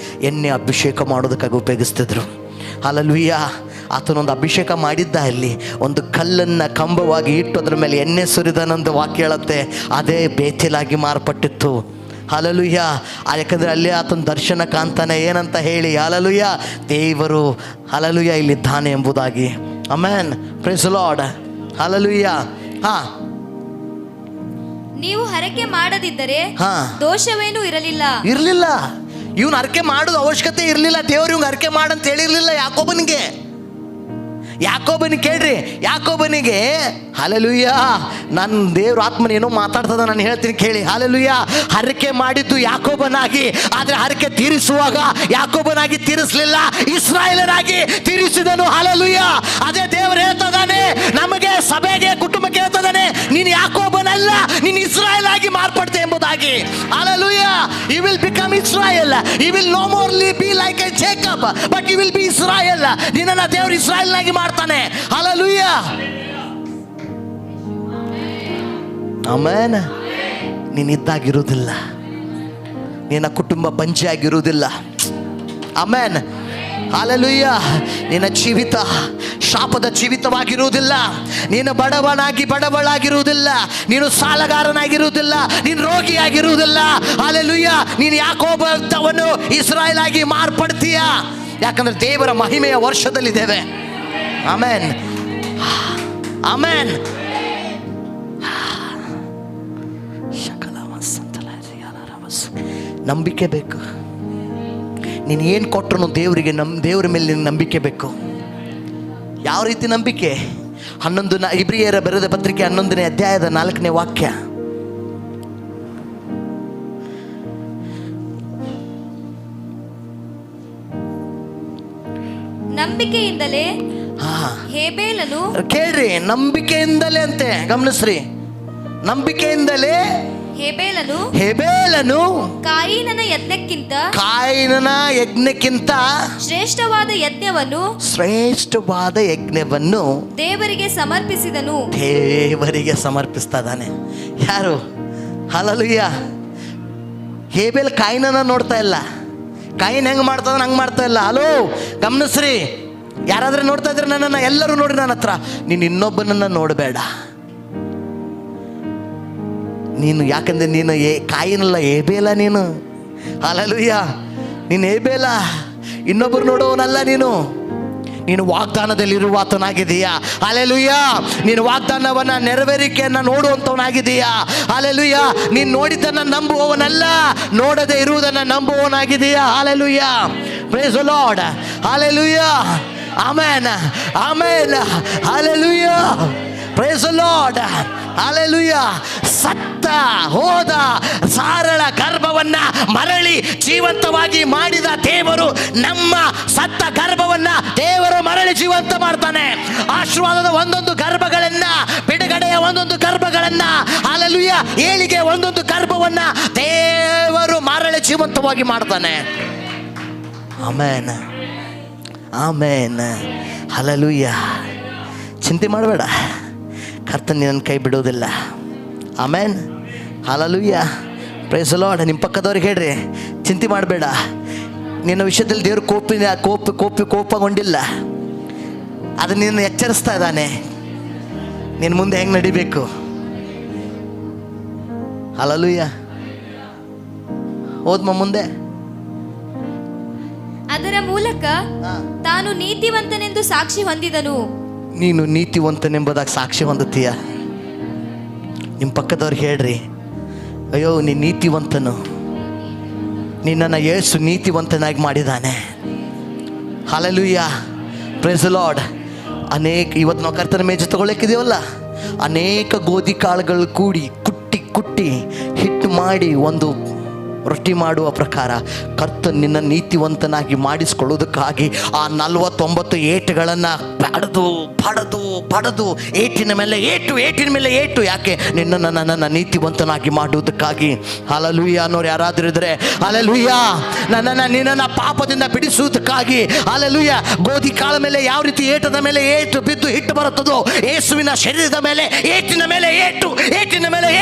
ಎಣ್ಣೆ ಅಭಿಷೇಕ ಮಾಡೋದಕ್ಕಾಗಿ ಉಪಯೋಗಿಸ್ತಿದ್ರು. ಹಲ್ಲೆಲೂಯಾ. ಆತನೊಂದು ಅಭಿಷೇಕ ಮಾಡಿದ್ದ, ಅಲ್ಲಿ ಒಂದು ಕಲ್ಲನ್ನು ಕಂಬವಾಗಿ ಇಟ್ಟು ಅದ್ರ ಮೇಲೆ ಎಣ್ಣೆ ಸುರಿದನಂದು ವಾಕ್ಯ ಹೇಳುತ್ತೆ. ಅದೇ ಬೇತೇಲಾಗಿ ಮಾರ್ಪಟ್ಟಿತ್ತು. ಹಲ್ಲೆಲೂಯಾ. ಯಾಕಂದರೆ ಅಲ್ಲೇ ಆತನ ದರ್ಶನ ಕಾಣ್ತಾನೆ. ಏನಂತ ಹೇಳಿ? ಹಲ್ಲೆಲೂಯಾ, ದೇವರು ಹಲ್ಲೆಲೂಯಾ ಇಲ್ಲಿದ್ದಾನೆ ಎಂಬುದಾಗಿ. Amen. Praise the Lord. Hallelujah. ನೀವು ಹರಕೆ ಮಾಡದಿದ್ದರೆ ದೋಷವೇನೂ ಇರಲಿಲ್ಲ. ಇವನು ಹರಕೆ ಮಾಡೋದು ಅವಶ್ಯಕತೆ ಇರಲಿಲ್ಲ. ದೇವರು ಇವ್ಗೆ ಹರಕೆ ಮಾಡಂತ ಹೇಳಿರ್ಲಿಲ್ಲ ಯಾಕೋಬನಿಗೆ ಕೇಳ್ರಿ. ಯಾಕೋಬನಿಗೆ ಹಲ್ಲೆಲೂಯಾ, ನನ್ನ ದೇವ್ರ ಆತ್ಮನೇನೋ ಮಾತಾಡ್ತದ, ನಾನು ಹೇಳ್ತೀನಿ ಕೇಳಿ. ಹಲ್ಲೆಲೂಯಾ. ಹರಕೆ ಮಾಡಿದ್ದು ಯಾಕೋಬನಾಗಿ, ಆದರೆ ಹರಕೆ ತೀರಿಸುವಾಗ ಯಾಕೋಬನಾಗಿ ತೀರಿಸಲಿಲ್ಲ, ಇಸ್ರಾಯೇಲನಾಗಿ ತೀರಿಸಿದನು. ಹಲ್ಲೆಲೂಯಾ. ಅದೇ ದೇವರು ಹೇಳ್ತದಾನೆ ನಮಗೆ, ಸಭೆಗೆ, ಕುಟುಂಬಕ್ಕೆ ಹೇಳ್ತದಾನೆ, ನೀನು ಯಾಕೋಬನಲ್ಲ, ನೀನು ಇಸ್ರಾಯೇಲ್ ಆಗಿ ಮಾರ್ಪಡ್ತೆ ಎಂಬುದಾಗಿ. Hallelujah. You will become Israel. You will no more be like a Jacob, but you will be Israel. ನಿನ್ನನ್ನು ದೇವರು ಇಸ್ರಾಯೇಲ್ನಾಗಿ ಮಾಡ್ತಾನೆ. ಹಲ್ಲೆಲೂಯಾ. ಆಮೆನ್. ನೀನಿದ್ದಾಗಿರುವುದಿಲ್ಲ, ನಿನ್ನ ಕುಟುಂಬ ಬಂಜಿಯಾಗಿರುವುದಿಲ್ಲ. ಆಮೆನ್. ಹಲ್ಲೆಲೂಯಾ. ನಿನ್ನ ಜೀವಿತ ಶಾಪದ ಜೀವಿತವಾಗಿರುವುದಿಲ್ಲ. ನೀನು ಬಡವಳಾಗಿರುವುದಿಲ್ಲ. ನೀನು ಸಾಲಗಾರನಾಗಿರುವುದಿಲ್ಲ. ನೀನು ರೋಗಿಯಾಗಿರುವುದಿಲ್ಲ. ಹಲ್ಲೆಲೂಯಾ. ನೀನು ಯಾಕೋಬನನ್ನು ಇಸ್ರಾಯೇಲ್ ಆಗಿ ಮಾರ್ಪಡ್ತೀಯ. ಯಾಕಂದ್ರೆ ದೇವರ ಮಹಿಮೆಯ ವರ್ಷದಲ್ಲಿದ್ದೇವೆ. ಆಮೆನ್. ಆಮೆನ್. ನಂಬಿಕೆ ಬೇಕು. ನೀನು ಏನು ಕೊಟ್ಟರು ದೇವರ ಮೇಲೆ ನಿನ್ನ ನಂಬಿಕೆ ಬೇಕು. ಯಾವ ರೀತಿ ನಂಬಿಕೆ? ಇಬ್ರಿಯರ ಬರೆದ ಪತ್ರಿಕೆ 11ನೇ ಅಧ್ಯಾಯದ 4ನೇ ವಾಕ್ಯ. ನಂಬಿಕೆಯಿಂದಲೇ ಹೇಬೇಲನು, ಕೇಳ್ರಿ, ನಂಬಿಕೆಯಿಂದಲೇ ಅಂತೆ, ಗಮನಿಸ್ರಿ. ನಂಬಿಕೆಯಿಂದಲೇ ಹೇಬೇಲನು ಕಾಯಿನನ ಯಜ್ಞಕ್ಕಿಂತ ಶ್ರೇಷ್ಠವಾದ ಯಜ್ಞವನ್ನು ದೇವರಿಗೆ ಸಮರ್ಪಿಸ್ತಾನೆ. ಯಾರು? ಹಲ್ಲೆಲೂಯಾ. ಹೇಬೇಲ್ ಕಾಯಿನನ ನೋಡ್ತಾ ಇಲ್ಲ. ಕಾಯಿನ್ ಹೆಂಗ್ ಮಾಡ್ತದ ಹಂಗೆ ಮಾಡ್ತಾ ಇಲ್ಲ. ಹಲೋ, ಗಮನಿಸ್ರಿ. ಯಾರಾದ್ರೂ ನೋಡ್ತಾ ಇದ್ರೆ ನನ್ನನ್ನು, ಎಲ್ಲರೂ ನೋಡಿ ನನ್ನ ಹತ್ರ. ನೀನು ಇನ್ನೊಬ್ಬನನ್ನ ನೋಡಬೇಡ. ನೀನು, ಯಾಕಂದ್ರೆ ನೀನು ಕಾಯಿನಲ್ಲ, ಹೇಬೇಲ ನೀನು. ಹಲ್ಲೆಲೂಯಾ. ನೀನು ಹೇಬೇಲ, ಇನ್ನೊಬ್ಬರು ನೋಡೋನಲ್ಲ. ನೀನು ವಾಗ್ದಾನದಲ್ಲಿರುವ ಆತನಾಗಿದೀಯಾ. ಹಲ್ಲೆಲೂಯಾ. ನೀನು ವಾಗ್ದಾನವನ್ನ ನೆರವೇರಿಕೆಯನ್ನ ನೋಡುವಂತವನಾಗಿದೀಯಾ. ಹಲ್ಲೆಲೂಯಾ. ನೀನು ನೋಡಿದ್ದನ್ನ ನಂಬುವವನಲ್ಲ, ನೋಡದೆ ಇರುವುದನ್ನ ನಂಬುವವನಾಗಿದೀಯಾ. Hallelujah. Praise the Lord. Hallelujah. Amen. Amen. Hallelujah. Praise the Lord. Hallelujah. ಸತ್ತ ಹೋದ ಸಾರಳ ಗರ್ಭವನ್ನ ಮರಳಿ ಜೀವಂತವಾಗಿ ಮಾಡಿದ ದೇವರು, ನಮ್ಮ ಸತ್ತ ಗರ್ಭವನ್ನ ದೇವರು ಮರಳಿ ಜೀವಂತ ಮಾಡ್ತಾನೆ. ಆಶೀರ್ವಾದದ ಒಂದೊಂದು ಗರ್ಭಗಳನ್ನ, ಬಿಡುಗಡೆಯ ಒಂದೊಂದು ಗರ್ಭಗಳನ್ನ, ಹಲ್ಲೆಲೂಯ, ಏಳಿಗೆ ಒಂದೊಂದು ಗರ್ಭವನ್ನ ದೇವರು ಮರಳಿ ಜೀವಂತವಾಗಿ ಮಾಡ್ತಾನೆ. Amen, amen, hallelujah. ಚಿಂತೆ ಮಾಡಬೇಡ, ಕರ್ತನ ನಿನ್ನ ಕೈ ಬಿಡೋದಿಲ್ಲ. Amen, hallelujah, praise the Lord. ನಿಮ್ಮ ಪಕ್ಕದವ್ರಿಗೆ ಹೇಳ್ರಿ, ಚಿಂತೆ ಮಾಡಬೇಡ, ನಿನ್ನ ವಿಷಯದಲ್ಲಿ ದೇವರು ಕೋಪಗೊಂಡಿಲ್ಲ. ಅದು ನಿನ್ನ ಎಚ್ಚರಿಸ್ತಾ ಇದ್ದಾನೆ, ನಿನ್ನ ಮುಂದೆ ಹೆಂಗೆ ನಡಿಬೇಕು. ಹಲ್ಲೆಲೂಯ. ಓದ್ಮ ಮುಂದೆ. ಅದರ ಮೂಲಕ ತಾನು ನೀತಿವಂತನೆಂದು ಸಾಕ್ಷಿ ಹೊಂದಿದನು. ನೀನು ನೀತಿವಂತನೆಂಬುದಾಗಿ ಸಾಕ್ಷಿ ಹೊಂದುತ್ತೀಯ. ನಿಮ್ಮ ಪಕ್ಕದವ್ರಿಗೆ ಹೇಳ್ರಿ, ಅಯ್ಯೋ ನೀನು ನೀತಿವಂತನು, ನಿನ್ನನ್ನು ಯೇಸು ನೀತಿವಂತನಾಗಿ ಮಾಡಿದ್ದಾನೆ. Hallelujah, praise the Lord. ಇವತ್ತು ನಾವು ಕರ್ತನ ಮೇಜು ತಗೊಳ್ಳಕ್ಕಿದೀವಲ್ಲ, ಅನೇಕ ಗೋಧಿ ಕಾಳುಗಳು ಕೂಡಿ ಕುಟ್ಟಿ ಹಿಟ್ಟು ಮಾಡಿ ಒಂದು ರೊಟ್ಟಿ ಮಾಡುವ ಪ್ರಕಾರ ಕರ್ತ ನಿನ್ನ ನೀತಿವಂತನಾಗಿ ಮಾಡಿಸ್ಕೊಳ್ಳೋದಕ್ಕಾಗಿ ಆ 49 ಏಟುಗಳನ್ನು ಪಡೆದು ಏಟಿನ ಮೇಲೆ ಏಟು, ಯಾಕೆ ನನ್ನನ್ನು ನೀತಿವಂತನಾಗಿ ಮಾಡುವುದಕ್ಕಾಗಿ. ಹಲ್ಲೆಲೂಯ ಅನ್ನೋರು ಯಾರಾದರೂ ಇದ್ರೆ, ಹಲ್ಲೆಲೂಯ, ನಿನ್ನನ್ನು ಪಾಪದಿಂದ ಬಿಡಿಸುವುದಕ್ಕಾಗಿ. ಹಲ್ಲೆಲೂಯ. ಗೋಧಿ ಕಾಳ ಮೇಲೆ ಯಾವ ರೀತಿ ಏಟದ ಮೇಲೆ ಏಟು ಬಿದ್ದು ಹಿಟ್ಟು ಬರುತ್ತದೋ, ಯೇಸುವಿನ ಶರೀರದ ಮೇಲೆ ಏಟಿನ ಮೇಲೆ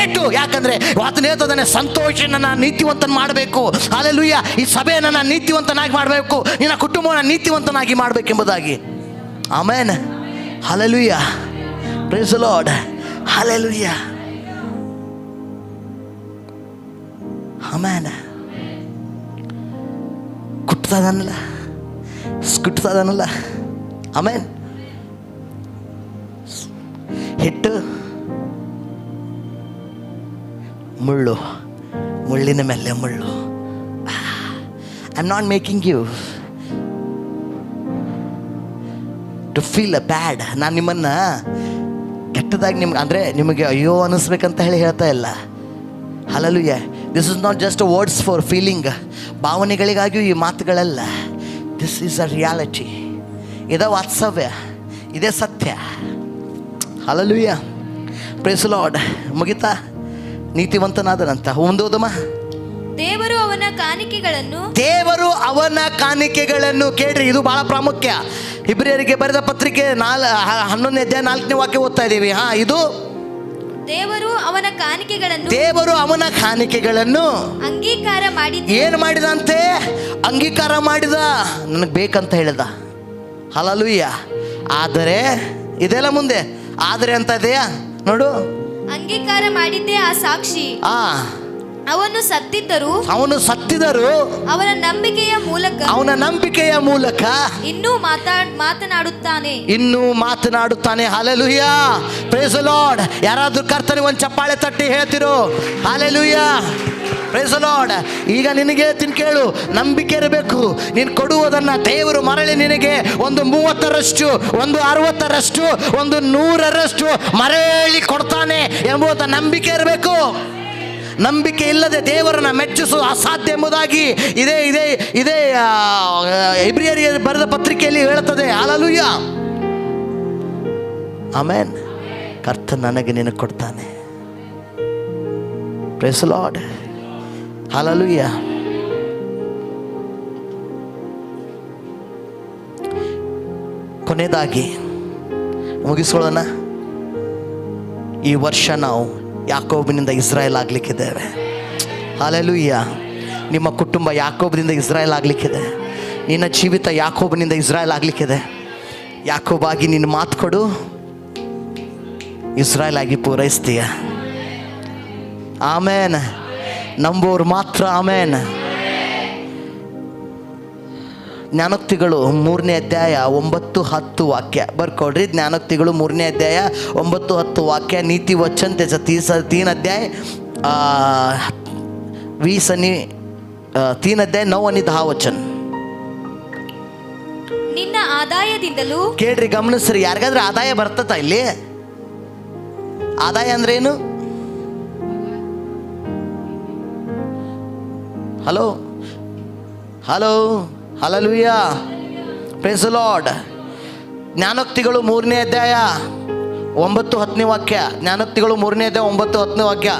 ಏಟು. ಯಾಕಂದ್ರೆ ಆತನ ಹೇಳ್ತದಾನೆ, ಸಂತೋಷ ನನ್ನ ನೀತಿವಂತನ ಮಾಡಬೇಕು. ಹಲ್ಲೆಲೂಯ. ಈ ಸಭೆಯನ್ನು ನಾನು ನೀತಿವಂತನಾಗಿ ಮಾಡಬೇಕು, ನಿನ್ನ ಕುಟುಂಬವನ್ನು ನೀತಿವಂತನಾಗಿ ಮಾಡಬೇಕೆಂಬುದಾಗಿ. Amen, hallelujah, praise the Lord, hallelujah, amen. ಕುಟ್ತದನಲ್ಲ, ಆಮೆನ್. ಹಿಟ್ಟು ಮುಳ್ಳಿನ ಮೇಲೆ ಮುಳ್ಳು. I am not making you to feel bad. ನಾನು ನಿಮ್ಮನ್ನು ಕೆಟ್ಟದಾಗಿ ನಿಮಗೆ ಅಯ್ಯೋ ಅನ್ನಿಸ್ಬೇಕಂತ ಹೇಳ್ತಾ ಇಲ್ಲ. Hallelujah. This is not just words for feeling, ಭಾವನೆಗಳಿಗಾಗಿಯೂ ಈ ಮಾತುಗಳಲ್ಲ. This is a reality. ಇದೇ ವಾಸ್ತವ್ಯ, ಇದೇ ಸತ್ಯ. Hallelujah, praise the Lord. ಮುಗಿತಾ? ನೀತಿವಂತನಾದನಂತ ಮುಂದೋದಮ್ಮ. ದೇವರು ಅವನ ಕಾಣಿಕೆಗಳನ್ನು ಕೇಳ್ರಿ, ಇದು ಬಹಳ ಪ್ರಾಮುಖ್ಯ. ಇಬ್ರಿಯರಿಗೆ ಬರೆದ ಪತ್ರಿಕೆ 11ನೇ ಅಧ್ಯಾಯ 4ನೇ ವಾಕ್ಯ ಓದ್ತಾ ಇದ್ದೀವಿ. ಇದು ದೇವರು ಅವನ ಕಾಣಿಕೆಗಳನ್ನು ಅಂಗೀಕಾರ ಮಾಡಿ ಏನು ಮಾಡಿದಂತೆ? ಅಂಗೀಕಾರ ಮಾಡಿದ, ನನಗೆ ಬೇಕಂತ ಹೇಳಿದ. ಹಲ್ಲೆಲೂಯ. ಆದರೆ ಇದೆಲ್ಲ ಮುಂದೆ ಆದರೆ ಅಂತ ಇದೆಯಾ ನೋಡು. ಅಂಗೀಕಾರ ಮಾಡಿದ್ದೇ ಆ ಸಾಕ್ಷಿ. ಅವನು ಸತ್ತಿದ್ದರು ಅವನ ನಂಬಿಕೆಯ ಮೂಲಕ ಇನ್ನೂ ಮಾತನಾಡುತ್ತಾನೆ. Hallelujah, praise the Lord. ಯಾರಾದ್ರೂ ಕರ್ತನಿಗೆ ಒಂದು ಚಪ್ಪಾಳೆ ತಟ್ಟಿ ಹೇಳ್ತಿರೋ ಹಲ್ಲೆಲೂಯ, ಪ್ರೈಸ್ ದಿ ಲಾರ್ಡ್. ಈಗ ನಿನಗೆ ಕೇಳು, ನಂಬಿಕೆ ಇರಬೇಕು. ನೀನು ಕೊಡುವುದನ್ನು ದೇವರು ಮರಳಿ ನಿನಗೆ ಒಂದು 30ರಷ್ಟು, ಒಂದು 60ರಷ್ಟು, ಒಂದು 100ರಷ್ಟು ಮರಳಿ ಕೊಡ್ತಾನೆ ಎಂಬುದ ನಂಬಿಕೆ ಇರಬೇಕು. ನಂಬಿಕೆ ಇಲ್ಲದೆ ದೇವರನ್ನು ಮೆಚ್ಚಿಸುವ ಅಸಾಧ್ಯ ಎಂಬುದಾಗಿ ಇದೇ ಇಬ್ರಿಯರಿಗೆ ಬರೆದ ಪತ್ರಿಕೆಯಲ್ಲಿ ಹೇಳುತ್ತದೆ. Hallelujah, amen. ಕರ್ತನ ನನಗೆ ನಿನಗೆ ಕೊಡ್ತಾನೆ. Praise the Lord, hallelujah. ಕೊನೆಯದಾಗಿ ಮುಗಿಸ್ಕೊಳ್ಳೋಣ. ಈ ವರ್ಷ ನಾವು ಯಾಕೋಬನಿಂದ ಇಸ್ರಾಯೇಲ್ ಆಗಲಿಕ್ಕಿದ್ದೇವೆ. ಹಲ್ಲೆಲೂಯ. ನಿಮ್ಮ ಕುಟುಂಬ ಯಾಕೋಬನಿಂದ ಇಸ್ರಾಯೇಲ್ ಆಗಲಿಕ್ಕಿದೆ. ನಿನ್ನ ಜೀವಿತ ಯಾಕೋಬನಿಂದ ಇಸ್ರಾಯೇಲ್ ಆಗಲಿಕ್ಕಿದೆ. ಯಾಕೋಬಾಗಿ ನಿನ್ನ ಮಾತು ಕೊಡು, ಇಸ್ರಾಯೇಲ್ ಆಗಿ ಪೂರೈಸ್ತೀಯ. ಆಮೇನ್. ನಂಬೋರು ಮಾತ್ರ ಆಮೇನ್. ಜ್ಞಾನೋಕ್ತಿಗಳು 3ನೇ ಅಧ್ಯಾಯ 9-10 ವಾಕ್ಯ ಬರ್ಕೊಡ್ರಿ. ಜ್ಞಾನೋಕ್ತಿಗಳು 3ನೇ ಅಧ್ಯಾಯ 9-10 ವಾಕ್ಯ. ನೀತಿ ವಚನ 3 अध्याय 3 अध्याय 9-10 ವಚನ. ನಿನ್ನ ಆದಾಯದಿಂದಲೂ ಕೇಳ್ರಿ, ಗಮನಿಸ್ರಿ. ಯಾರಿಗಾದ್ರೂ ಆದಾಯ ಬರ್ತದ ಇಲ್ಲಿ? ಆದಾಯ ಅಂದ್ರೆ ಏನು? Hello, hallelujah, praise the Lord. ಜ್ಞಾನೋಕ್ತಿಗಳು 3ನೇ ಅಧ್ಯಾಯ 9-10 ವಾಕ್ಯ. ಜ್ಞಾನೋಕ್ತಿಗಳು 3ನೇ ಅಧ್ಯಾಯ 9-10 ವಾಕ್ಯ.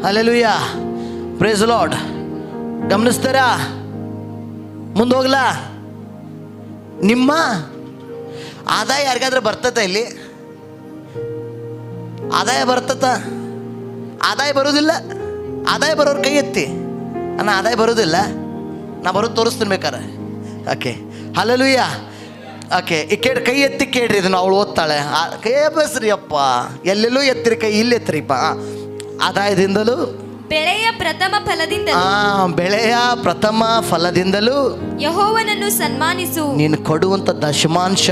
Hallelujah, praise Lord. ಗಮನಿಸ್ತಾರಾ? ಮುಂದೆ ಹೋಗ್ಲಾ? ನಿಮ್ಮ ಆದಾಯ ಯಾರಿಗಾದ್ರೆ ಬರ್ತತ? ಇಲ್ಲಿ ಆದಾಯ ಬರ್ತತ? ಆದಾಯ ಬರೋದಿಲ್ಲ? ಆದಾಯ ಬರೋರು ಕೈ ಎತ್ತಿ. ಅಣ್ಣ ಆದಾಯ ಬರೋದಿಲ್ಲ, ನಾ ಬರೋದು ತೋರಿಸ್ತೀನಿ ಬೇಕಾರೆ. Okay, hallelujah. ಓಕೆ, ಈ ಕೈ ಎತ್ತಿ ಕೇಳ್ರಿ, ಇದನ್ನು ಅವಳು ಓದ್ತಾಳೆ. ಕೈ ಬಸ್ರಿ ಅಪ್ಪ, ಎಲ್ಲೆಲ್ಲೂ ಎತ್ತಿರಿ ಕೈ, ಇಲ್ಲಿ ಎತ್ತಿರಿಪ್ಪ. ಆದಾಯದಿಂದಲೂ, ಬೆಳೆಯ ಪ್ರಥಮ ಫಲದಿಂದಲೂ, ಬೆಳೆಯ ಪ್ರಥಮ ಫಲದಿಂದಲೂ ಯೆಹೋವನನ್ನು ಸನ್ಮಾನಿಸು. ನೀನು ಕೊಡುವಂಥ ದಶಮಾಂಶ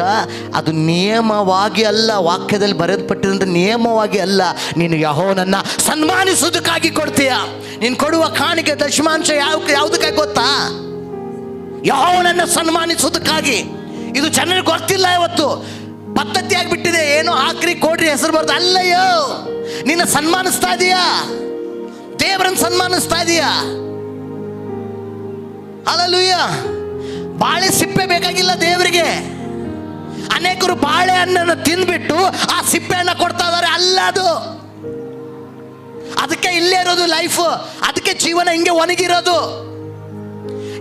ಅದು ನಿಯಮವಾಗಿ ಅಲ್ಲ, ವಾಕ್ಯದಲ್ಲಿ ಬರೆಯಲ್ಪಟ್ಟಿದಂಥ ನಿಯಮವಾಗಿ ಅಲ್ಲ. ನೀನು ಯೆಹೋವನನ್ನ ಸನ್ಮಾನಿಸೋದಕ್ಕಾಗಿ ಕೊಡ್ತೀಯ. ನೀನು ಕೊಡುವ ಕಾಣಿಕೆ ದಶಮಾಂಶ ಯಾವುದಕ್ಕಾಗಿ ಗೊತ್ತಾ? ಯೆಹೋವನನ್ನ ಸನ್ಮಾನಿಸೋದಕ್ಕಾಗಿ. ಇದು ಜನರಿಗೆ ಗೊತ್ತಿಲ್ಲ. ಇವತ್ತು ಪದ್ಧತಿ ಆಗಿಬಿಟ್ಟಿದೆ. ಏನೋ ಹಾಕ್ರಿ ಕೊಡ್ರಿ ಹೆಸರು ಬರ್ದು. ಅಲ್ಲಯ್ಯೋ, ನಿನ್ನ ಸನ್ಮಾನಿಸ್ತಾ ಇದೀಯಾ, ದೇವರನ್ನು ಸನ್ಮಾನಿಸ್ತಾ ಇದೀಯಾ. ಹಲ್ಲೆಲೂಯ. ಬಾಳೆ ಸಿಪ್ಪೆ ಬೇಕಾಗಿಲ್ಲ ದೇವರಿಗೆ. ಅನೇಕರು ಬಾಳೆಹಣ್ಣನ್ನು ತಿಂದ್ಬಿಟ್ಟು ಆ ಸಿಪ್ಪೆಯನ್ನು ಕೊಡ್ತಾ ಇದ್ದಾರೆ. ಅಲ್ಲ ಅದು. ಅದಕ್ಕೆ ಇಲ್ಲೇ ಇರೋದು ಲೈಫ್. ಅದಕ್ಕೆ ಜೀವನ ಹಿಂಗೆ ಒಣಗಿರೋದು.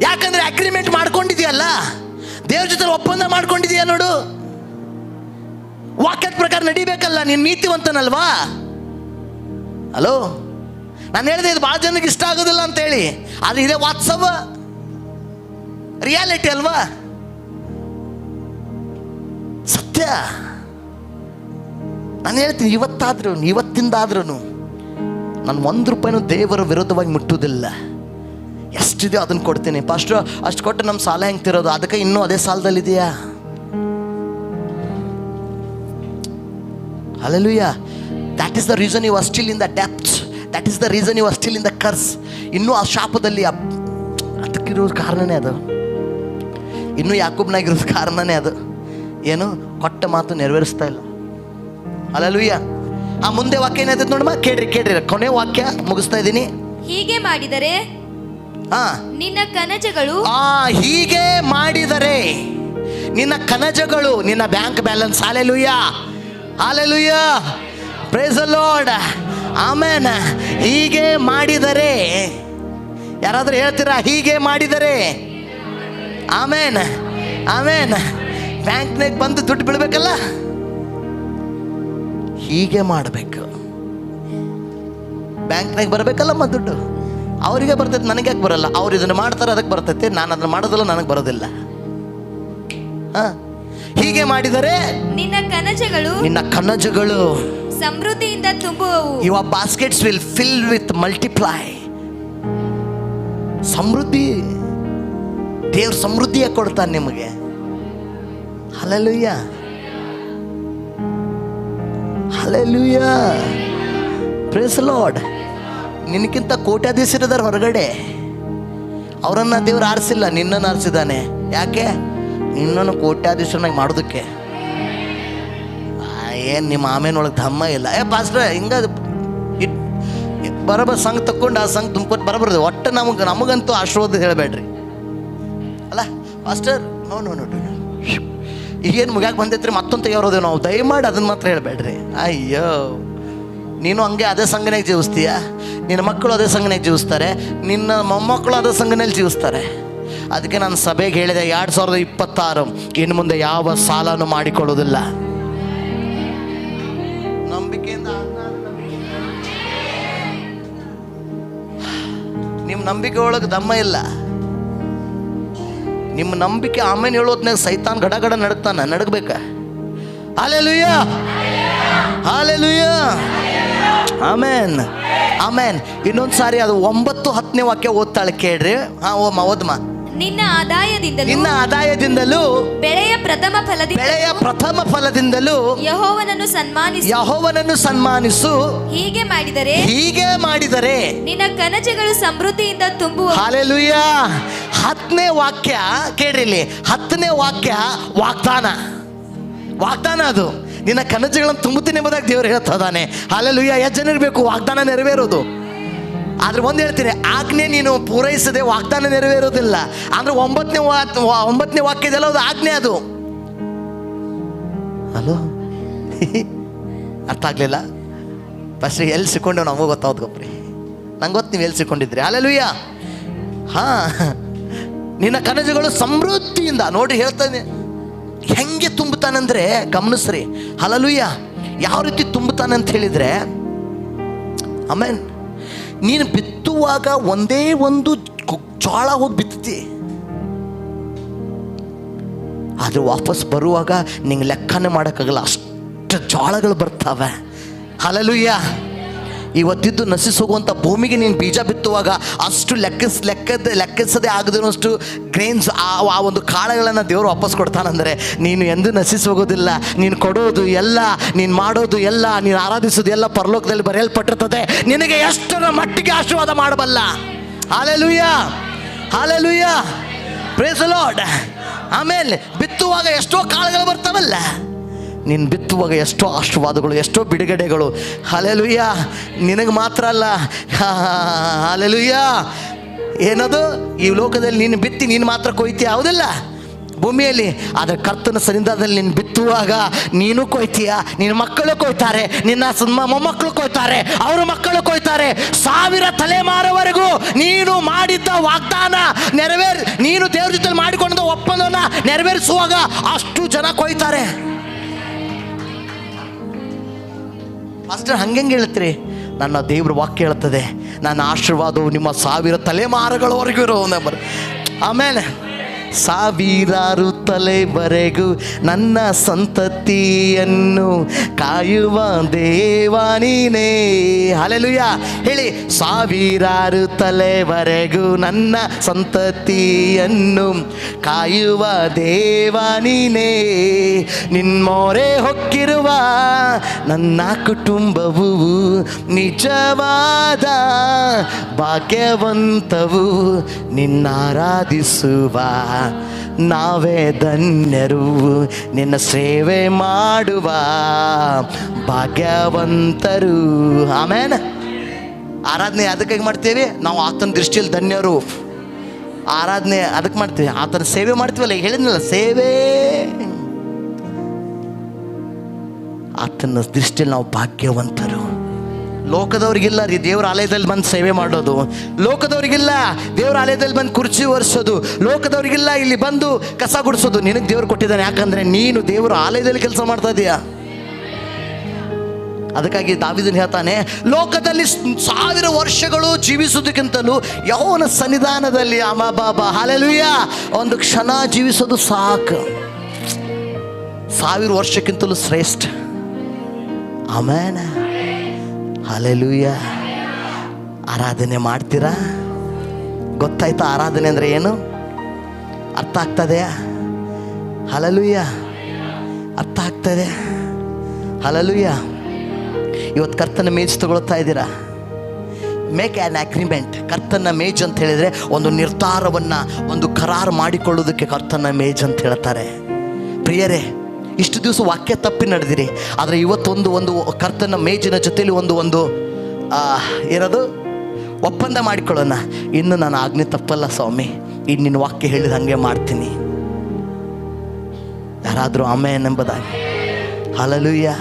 ಯಾಕಂದ್ರೆ ಅಗ್ರಿಮೆಂಟ್ ಮಾಡ್ಕೊಂಡಿದ್ಯಲ್ಲ, ದೇವ್ರ ಜೊತೆ ಒಪ್ಪಂದ ಮಾಡ್ಕೊಂಡಿದೀಯ ನೋಡು. ವಾಕ್ಯದ ಪ್ರಕಾರ ನಡಿಬೇಕಲ್ಲ, ನೀನು ನೀತಿವಂತನಲ್ವಾ? ಹಲೋ, ನಾನು ಹೇಳಿದೆ ಇದು ಭಾಳ ಜನಕ್ಕೆ ಇಷ್ಟ ಆಗೋದಿಲ್ಲ ಅಂತೇಳಿ, ಆದರೆ ಇದೇ ವಾಸ್ತವ, ರಿಯಾಲಿಟಿ ಅಲ್ವಾ? ಸತ್ಯ. ನಾನು ಹೇಳ್ತೀನಿ, ಇವತ್ತಿಂದಾದ್ರೂ ನಾನು 1 ರೂಪಾಯಿನೂ ದೇವರ ವಿರೋಧವಾಗಿ ಮುಟ್ಟುವುದಿಲ್ಲ. ಎಷ್ಟಿದೆಯೋ ಅದನ್ನು ಕೊಡ್ತೀನಿ. ಫಸ್ಟ್ ಅಷ್ಟು ಕೊಟ್ಟು ನಮ್ಮ ಸಾಲ ಹೆಂಗೆ ತಿರೋದು? ಅದಕ್ಕೆ ಇನ್ನೂ ಅದೇ ಸಾಲದಲ್ಲಿದೆಯಾ? Hallelujah. That is the reason you are still in the depth. That is the reason you are still in the curse. ಇನ್ನೂ ಆ ಶಾಪದಲ್ಲಿ ಅದಕ್ಕಿರೋದು ಕಾರಣನೇ ಅದು. ಇನ್ನೂ ಯಾಕೂಬ್ನಾಗಿರೋದು ಕಾರಣನೇ ಅದು. ಏನು? ಕೊಟ್ಟ ಮಾತು ನೆರವೇರಿಸ್ತಾ ಇಲ್ಲ. ಹಲ್ಲೆಲೂಯಾ. ಆ ಮುಂದೆ ವಾಕ್ಯ ಏನಾಯ್ತದೆ ನೋಡಮ್ಮ, ಕೇಳ್ರಿ. ಕೊನೆ ವಾಕ್ಯ ಮುಗಿಸ್ತಾ ಇದ್ದೀನಿ. ಹೀಗೆ ಮಾಡಿದರೆ ನಿನ್ನ ಕನಜಗಳು, ಹೀಗೆ ಮಾಡಿದರೆ ನಿನ್ನ ಕನಜಗಳು, ನಿನ್ನ bank balance. Hallelujah, hallelujah, praise the Lord, amen. ಹೀಗೆ ಮಾಡಿದರೆ, ಯಾರಾದ್ರೂ ಹೇಳ್ತೀರಾ? ಹೀಗೆ ಮಾಡಿದರೆ. Amen, amen. ಬ್ಯಾಂಕ್ನಾಗ ಬಂದು ದುಡ್ಡು ಬಿಡ್ಬೇಕಲ್ಲ, ಹೀಗೆ ಮಾಡಬೇಕು. ಬ್ಯಾಂಕ್ನಾಗ ಬರಬೇಕಲ್ಲಮ್ಮ ದುಡ್ಡು. ಅವರಿಗೆ ಬರ್ತೈತೆ, ನನಗೆ ಯಾಕೆ ಬರಲ್ಲ? ಅವ್ರು ಇದನ್ನು ಮಾಡ್ತಾರೆ, ಅದಕ್ಕೆ ಬರ್ತೈತೆ. ನಾನು ಅದನ್ನು ಮಾಡೋದಿಲ್ಲ, ನನಗೆ ಬರೋದಿಲ್ಲ. ಹೀಗೆ ಮಾಡಿದರೆ ನಿನ್ನ ಕನಜಗಳು ಸಮೃದ್ಧಿಯಿಂದ ತುಂಬುವವು. Your baskets will fill with multiply. ಸಮೃದ್ಧಿ, ದೇವ್ರ ಸಮೃದ್ಧಿಯಾಗಿ ಕೊಡ್ತಾನೆ ನಿಮಗೆ. Hallelujah, hallelujah, praise the Lord. ನಿನಕ್ಕಿಂತ ಕೋಟ್ಯಾಧೀಶರಿದ್ದಾರೆ ಹೊರಗಡೆ. ಅವರನ್ನು ದೇವ್ರು ಆರಿಸಿಲ್ಲ, ನಿನ್ನನ್ನು ಆರಿಸಿದ್ದಾನೆ. ಯಾಕೆ? ನಿನ್ನನ್ನು ಕೋಟ್ಯಾಧೀಶನಾಗಿ ಮಾಡೋದಕ್ಕೆ. ಏನು ನಿಮ್ಮ ಆಮೇನೊಳಗೆ ಧಮ್ಮ ಇಲ್ಲ. ಪಾಸ್ಟ್ರ ಹಿಂಗ ಬರೋಬ್ಬರ ಸಂಘ ತಕ್ಕೊಂಡು ಆ ಸಂಘ ತುಂಬಿಕೊಟ್ಟು ಬರಬಾರ್ದು. ಒಟ್ಟು ನಮಗಂತೂ ಆಶೀರ್ವಾದ ಹೇಳಬೇಡ್ರಿ ಅಲ್ಲ ಪಾಸ್ಟರ್. ನೋ ಈಗೇನು ಮುಗ್ಯಾಕೆ ಬಂದೈತ್ರಿ, ಮತ್ತೊಂದು ತೆಗೆಯೋದೇವು ನಾವು. ದಯಮಾಡಿ ಅದನ್ನು ಮಾತ್ರ ಹೇಳಬೇಡ್ರಿ. ಅಯ್ಯೋ, ನೀನು ಹಂಗೆ ಅದೇ ಸಂಘನಾಗ ಜೀವಿಸ್ತೀಯ, ನಿನ್ನ ಮಕ್ಕಳು ಅದೇ ಸಂಘನಾಗ ಜೀವಿಸ್ತಾರೆ, ನಿನ್ನ ಮೊಮ್ಮಕ್ಕಳು ಅದೇ ಸಂಘನಲ್ಲಿ ಜೀವಿಸ್ತಾರೆ. ಅದಕ್ಕೆ ನಾನು ಸಭೆಗೆ ಹೇಳಿದೆ, 2026 ಇನ್ನು ಮುಂದೆ ಯಾವ ಸಾಲನೂ ಮಾಡಿಕೊಳ್ಳೋದಿಲ್ಲ. ನಂಬಿಕೆಯಿಂದ ನಿಮ್ಮ ನಂಬಿಕೆ ಒಳಗೆ ದಮ್ಮ ಇಲ್ಲ. ನಿಮ್ಮ ನಂಬಿಕೆ ಆಮೇಲೆ ಹೇಳೋದ್ನಾಗ ಸೈತಾನ್ ಗಡ ನಡಗಬೇಕ. Hallelujah, hallelujah, amen, amen. ಇನ್ನೊಂದು ಸಾರಿ ಅದು 9-10 ವಾಕ್ಯ ಓದ್ತಾಳೆ, ಕೇಳ್ರಿ. ಓದಮ್ಮ. ನಿನ್ನ ಆದಾಯದಿಂದಲೂ ಬೆಳೆಯ ಪ್ರಥಮ ಫಲದಿಂದಲೂ ಯೆಹೋವನನ್ನು ಸನ್ಮಾನಿಸು. ಹೀಗೆ ಮಾಡಿದರೆ ನಿನ್ನ ಕನಜಗಳು ಸಮೃದ್ಧಿಯಿಂದ ತುಂಬುವ. ಹಲ್ಲೆಲೂಯಾ. 10ನೇ ವಾಕ್ಯ ಕೇಳ್ರಿ ಇಲ್ಲಿ. 10ನೇ ವಾಕ್ಯ ವಾಗ್ದಾನ ಅದು. ನಿನ್ನ ಕನಜುಗಳನ್ನು ತುಂಬುತ್ತೀನಿ ಎಂಬುದಾಗಿ ದೇವರು ಹೇಳ್ತದಾನೆ. ಹಲ್ಲೆಲೂಯಾ. ಎಷ್ಟು ಜನ ಇರಬೇಕು ವಾಗ್ದಾನ ನೆರವೇರೋದು? ಆದ್ರೆ ಒಂದು ಹೇಳ್ತೀನಿ, ಆಜ್ಞೆ ನೀನು ಪೂರೈಸದೆ ವಾಗ್ದಾನ ನೆರವೇರೋದಿಲ್ಲ. ಅಂದ್ರೆ 9ನೇ ವಾಕ್ಯದಲ್ಲ, ಅದು ಆಜ್ಞೆ ಅದು. ಹಲೋ ಅರ್ಥ ಆಗಲಿಲ್ಲ? ಫಸ್ಟ್ ಎಲ್ಲಿ ಸಿಕ್ಕೊಂಡೇವು ನಮಗೂ ಗೊತ್ತಾವ್ದು ಗೊಬ್ರಿ. ನಂಗೆ ಗೊತ್ತು ನೀವು ಎಲ್ಲಿ ಸಿಕ್ಕೊಂಡಿದ್ರಿ. ಹಲ್ಲೆಲೂಯಾ. ಹಾಂ, ನಿನ್ನ ಕನಸುಗಳು ಸಮೃದ್ಧಿಯಿಂದ ನೋಡಿ ಹೇಳ್ತಾನೆ. ಹೆಂಗೆ ತುಂಬುತ್ತಾನಂದ್ರೆ ಗಮನಿಸ್ರಿ. ಹಲ್ಲೆಲೂಯಾ. ಯಾವ ರೀತಿ ತುಂಬುತ್ತಾನೆ ಅಂತ ಹೇಳಿದರೆ, ಆಮೇನ್, ನೀನು ಬಿತ್ತುವಾಗ ಒಂದೇ ಒಂದು ಜೋಳ ಹೋಗಿ ಬಿತ್ತಿ, ಆದರೆ ವಾಪಸ್ ಬರುವಾಗ ನಿಂಗೆ ಲೆಕ್ಕನೇ ಮಾಡೋಕ್ಕಾಗಲ್ಲ, ಅಷ್ಟು ಜೋಳಗಳು ಬರ್ತಾವೆ. ಹಲ್ಲೆಲೂಯಾ. ಇವತ್ತಿದ್ದು ನಶಿಸೋಗುವಂಥ ಭೂಮಿಗೆ ನೀನು ಬೀಜ ಬಿತ್ತುವಾಗ ಅಷ್ಟು ಲೆಕ್ಕಿಸದೆ ಆಗದಿರೋಷ್ಟು ಗ್ರೇನ್ಸ್, ಆ ಒಂದು ಕಾಳುಗಳನ್ನು ದೇವರು ವಾಪಸ್ ಕೊಡ್ತಾನಂದರೆ ನೀನು ಎಂದೂ ನಶಿಸಿ ಹೋಗೋದಿಲ್ಲ. ನೀನು ಕೊಡೋದು ಎಲ್ಲ, ನೀನು ಮಾಡೋದು ಎಲ್ಲ, ನೀನು ಆರಾಧಿಸೋದು ಎಲ್ಲ ಪರಲೋಕದಲ್ಲಿ ಬರೆಯಲ್ಪಟ್ಟಿರ್ತದೆ. ನಿನಗೆ ಎಷ್ಟರ ಮಟ್ಟಿಗೆ ಆಶೀರ್ವಾದ ಮಾಡಬಲ್ಲ. Hallelujah, hallelujah, praise the Lord. ಆಮೇಲೆ ಬಿತ್ತುವಾಗ ಎಷ್ಟೋ ಕಾಳುಗಳು ಬರ್ತಾವಲ್ಲ, ನೀನು ಬಿತ್ತುವಾಗ ಎಷ್ಟೋ ಆಶೀರ್ವಾದಗಳು, ಎಷ್ಟೋ ಬಿಡುಗಡೆಗಳು. ಹಲ್ಲೆಲೂಯಾ. ನಿನಗೆ ಮಾತ್ರ ಅಲ್ಲ, ಹಲ್ಲೆಲೂಯಾ. ಏನದು, ಈ ಲೋಕದಲ್ಲಿ ನೀನು ಬಿತ್ತಿ ನೀನು ಮಾತ್ರ ಕೊಯ್ತೀಯ, ಹೌದಿಲ್ಲ, ಭೂಮಿಯಲ್ಲಿ. ಆದರೆ ಕರ್ತನ ಸನ್ನಿಧಾನದಲ್ಲಿ ನೀನು ಬಿತ್ತುವಾಗ ನೀನು ಕೊಯ್ತೀಯ, ನಿನ್ನ ಮಕ್ಕಳು ಕೊಯ್ತಾರೆ, ನಿನ್ನ ಮೊಮ್ಮಕ್ಕಳು ಕೊಯ್ತಾರೆ, ಅವರ ಮಕ್ಕಳು ಕೊಯ್ತಾರೆ. 1000 ತಲೆಮಾರವರೆಗೂ ನೀನು ಮಾಡಿದ್ದ ವಾಗ್ದಾನ ನೀನು ದೇವ್ರ ಜೊತೆ ಮಾಡಿಕೊಂಡ ಒಪ್ಪಂದವನ್ನು ನೆರವೇರಿಸುವಾಗ ಅಷ್ಟು ಜನ ಕೊಯ್ತಾರೆ. ಮಾಸ್ಟರ್ ಹಂಗೆ ಹೇಳ್ತೀರಿ? ನನ್ನ ದೇವ್ರ ವಾಕ್ಯ ಹೇಳ್ತದೆ, ನನ್ನ ಆಶೀರ್ವಾದವು ನಿಮ್ಮ 1000 ತಲೆಮಾರುಗಳವರೆಗೂ ಇರೋ ನಂಬರ್. ಆಮೇಲೆ 1000 ತಲೆವರೆಗೂ ನನ್ನ ಸಂತತಿಯನ್ನು ಕಾಯುವ ದೇವ ನೀನೇ. ಹಲ್ಲೆಲೂಯಾ. ಹೇಳಿ, 1000 ತಲೆವರೆಗೂ ನನ್ನ ಸಂತತಿಯನ್ನು ಕಾಯುವ ದೇವ ನೀನೇ. ನಿನ್ಮೋರೆ ಹೊಕ್ಕಿರುವ ನನ್ನ ಕುಟುಂಬವು ನಿಜವಾದ ಭಾಗ್ಯವಂತವು. ನಿನ್ನಾರಾಧಿಸುವ ನಾವೇ ಧನ್ಯರು, ನಿನ್ನ ಸೇವೆ ಮಾಡುವ ಭಾಗ್ಯವಂತರು. ಆಮೇನ್. ಆರಾಧನೆ ಅದಕ್ಕಾಗಿ ಮಾಡ್ತೀವಿ ನಾವು, ಆತನ ದೃಷ್ಟಿಯಲ್ಲಿ ಧನ್ಯರು. ಆರಾಧನೆ ಅದಕ್ಕೆ ಮಾಡ್ತೀವಿ, ಆತನ ಸೇವೆ ಮಾಡ್ತೀವಲ್ಲ, ಹೇಳಿದ್ನಲ್ಲ, ಸೇವೆ. ಆತನ ದೃಷ್ಟಿಯಲ್ಲಿ ನಾವು ಭಾಗ್ಯವಂತರು. ಲೋಕದವ್ರಿಗಿಲ್ಲ ರೀ ದೇವ್ರ ಆಲಯದಲ್ಲಿ ಬಂದು ಸೇವೆ ಮಾಡೋದು, ಲೋಕದವ್ರಿಗಿಲ್ಲ ದೇವ್ರ ಆಲಯದಲ್ಲಿ ಬಂದು ಕುರ್ಚಿ ಒರೆಸೋದು, ಲೋಕದವ್ರಿಗಿಲ್ಲ ಇಲ್ಲಿ ಬಂದು ಕಸ ಗುಡಿಸೋದು. ನಿನಗೆ ದೇವ್ರು ಕೊಟ್ಟಿದ್ದಾನೆ, ಯಾಕಂದರೆ ನೀನು ದೇವ್ರ ಆಲಯದಲ್ಲಿ ಕೆಲಸ ಮಾಡ್ತಾ ಇದೀಯ. ಅದಕ್ಕಾಗಿ ದಾವೀದನು ಹೇಳ್ತಾನೆ, ಲೋಕದಲ್ಲಿ 1000 ವರ್ಷಗಳು ಜೀವಿಸೋದಕ್ಕಿಂತಲೂ ಯೆಹೋವನ ಸನ್ನಿಧಾನದಲ್ಲಿ ಬಾಬಾ ಹಲ್ಲೆಲೂಯಾ ಒಂದು ಕ್ಷಣ ಜೀವಿಸೋದು ಸಾಕು. 1000 ವರ್ಷಕ್ಕಿಂತಲೂ ಶ್ರೇಷ್ಠ. ಆಮೇನ್. ಹಲ್ಲೆಲೂಯಾ. ಆರಾಧನೆ ಮಾಡ್ತೀರಾ? ಗೊತ್ತಾಯ್ತಾ ಆರಾಧನೆ ಅಂದರೆ ಏನು? ಅರ್ಥ ಆಗ್ತದೆಯಾ? ಹಲ್ಲೆಲೂಯಾ. ಅರ್ಥ ಆಗ್ತದೆ? ಹಲ್ಲೆಲೂಯಾ. ಇವತ್ತು ಕರ್ತನ ಮೇಜ್ ತಗೊಳ್ತಾ ಇದ್ದೀರಾ? Make an agreement. ಕರ್ತನ ಮೇಜ್ ಅಂತ ಹೇಳಿದರೆ ಒಂದು ನಿರ್ಧಾರವನ್ನು, ಒಂದು ಕರಾರು ಮಾಡಿಕೊಳ್ಳೋದಕ್ಕೆ ಕರ್ತನ ಮೇಜ್ ಅಂತ ಹೇಳ್ತಾರೆ. ಪ್ರಿಯರೇ, ಇಷ್ಟು ದಿವಸ ವಾಕ್ಯ ತಪ್ಪಿ ನಡೆದಿರಿ, ಆದರೆ ಇವತ್ತೊಂದು ಕರ್ತನ ಮೇಜಿನ ಜೊತೆಲಿ ಒಂದು ಏನದು ಒಪ್ಪಂದ ಮಾಡಿಕೊಳ್ಳೋಣ. ಇನ್ನು ನಾನು ಆಜ್ಞೆ ತಪ್ಪಲ್ಲ ಸ್ವಾಮಿ, ಇನ್ನು ನಿನ್ನ ವಾಕ್ಯ ಹೇಳಿದ ಹಾಗೆ ಮಾಡ್ತೀನಿ. ಯಾರಾದರೂ ಆಮೆನ್ ಎಂಬುದಾಗಿ. Hallelujah,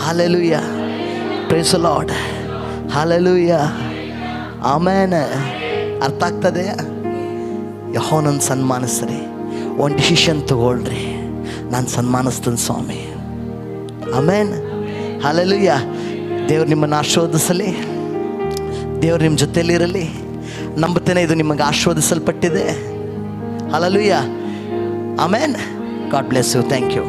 hallelujah, praise the Lord, hallelujah, amen. ಅರ್ಥ ಆಗ್ತದೆ? ಯೆಹೋವನನ್ನು ಸನ್ಮಾನಿಸ್ರಿ, ಒಂದು ಡಿಸಿಷನ್ ತಗೊಳ್ರಿ, ನಾನು ಸನ್ಮಾನಿಸ್ತೀನಿ ಸ್ವಾಮಿ. ಆಮೆನ್. ಹಲ್ಲೆಲೂಯಾ. ದೇವ್ರು ನಿಮ್ಮನ್ನು ಆಶೀರ್ವದಿಸಲಿ, ದೇವ್ರು ನಿಮ್ಮ ಜೊತೆಯಲ್ಲಿರಲಿ. ನಂಬುತ್ತೇನೆ ಇದು ನಿಮಗೆ ಆಶೀರ್ವದಿಸಲ್ಪಟ್ಟಿದೆ. Hallelujah. Amen. God bless you. Thank you.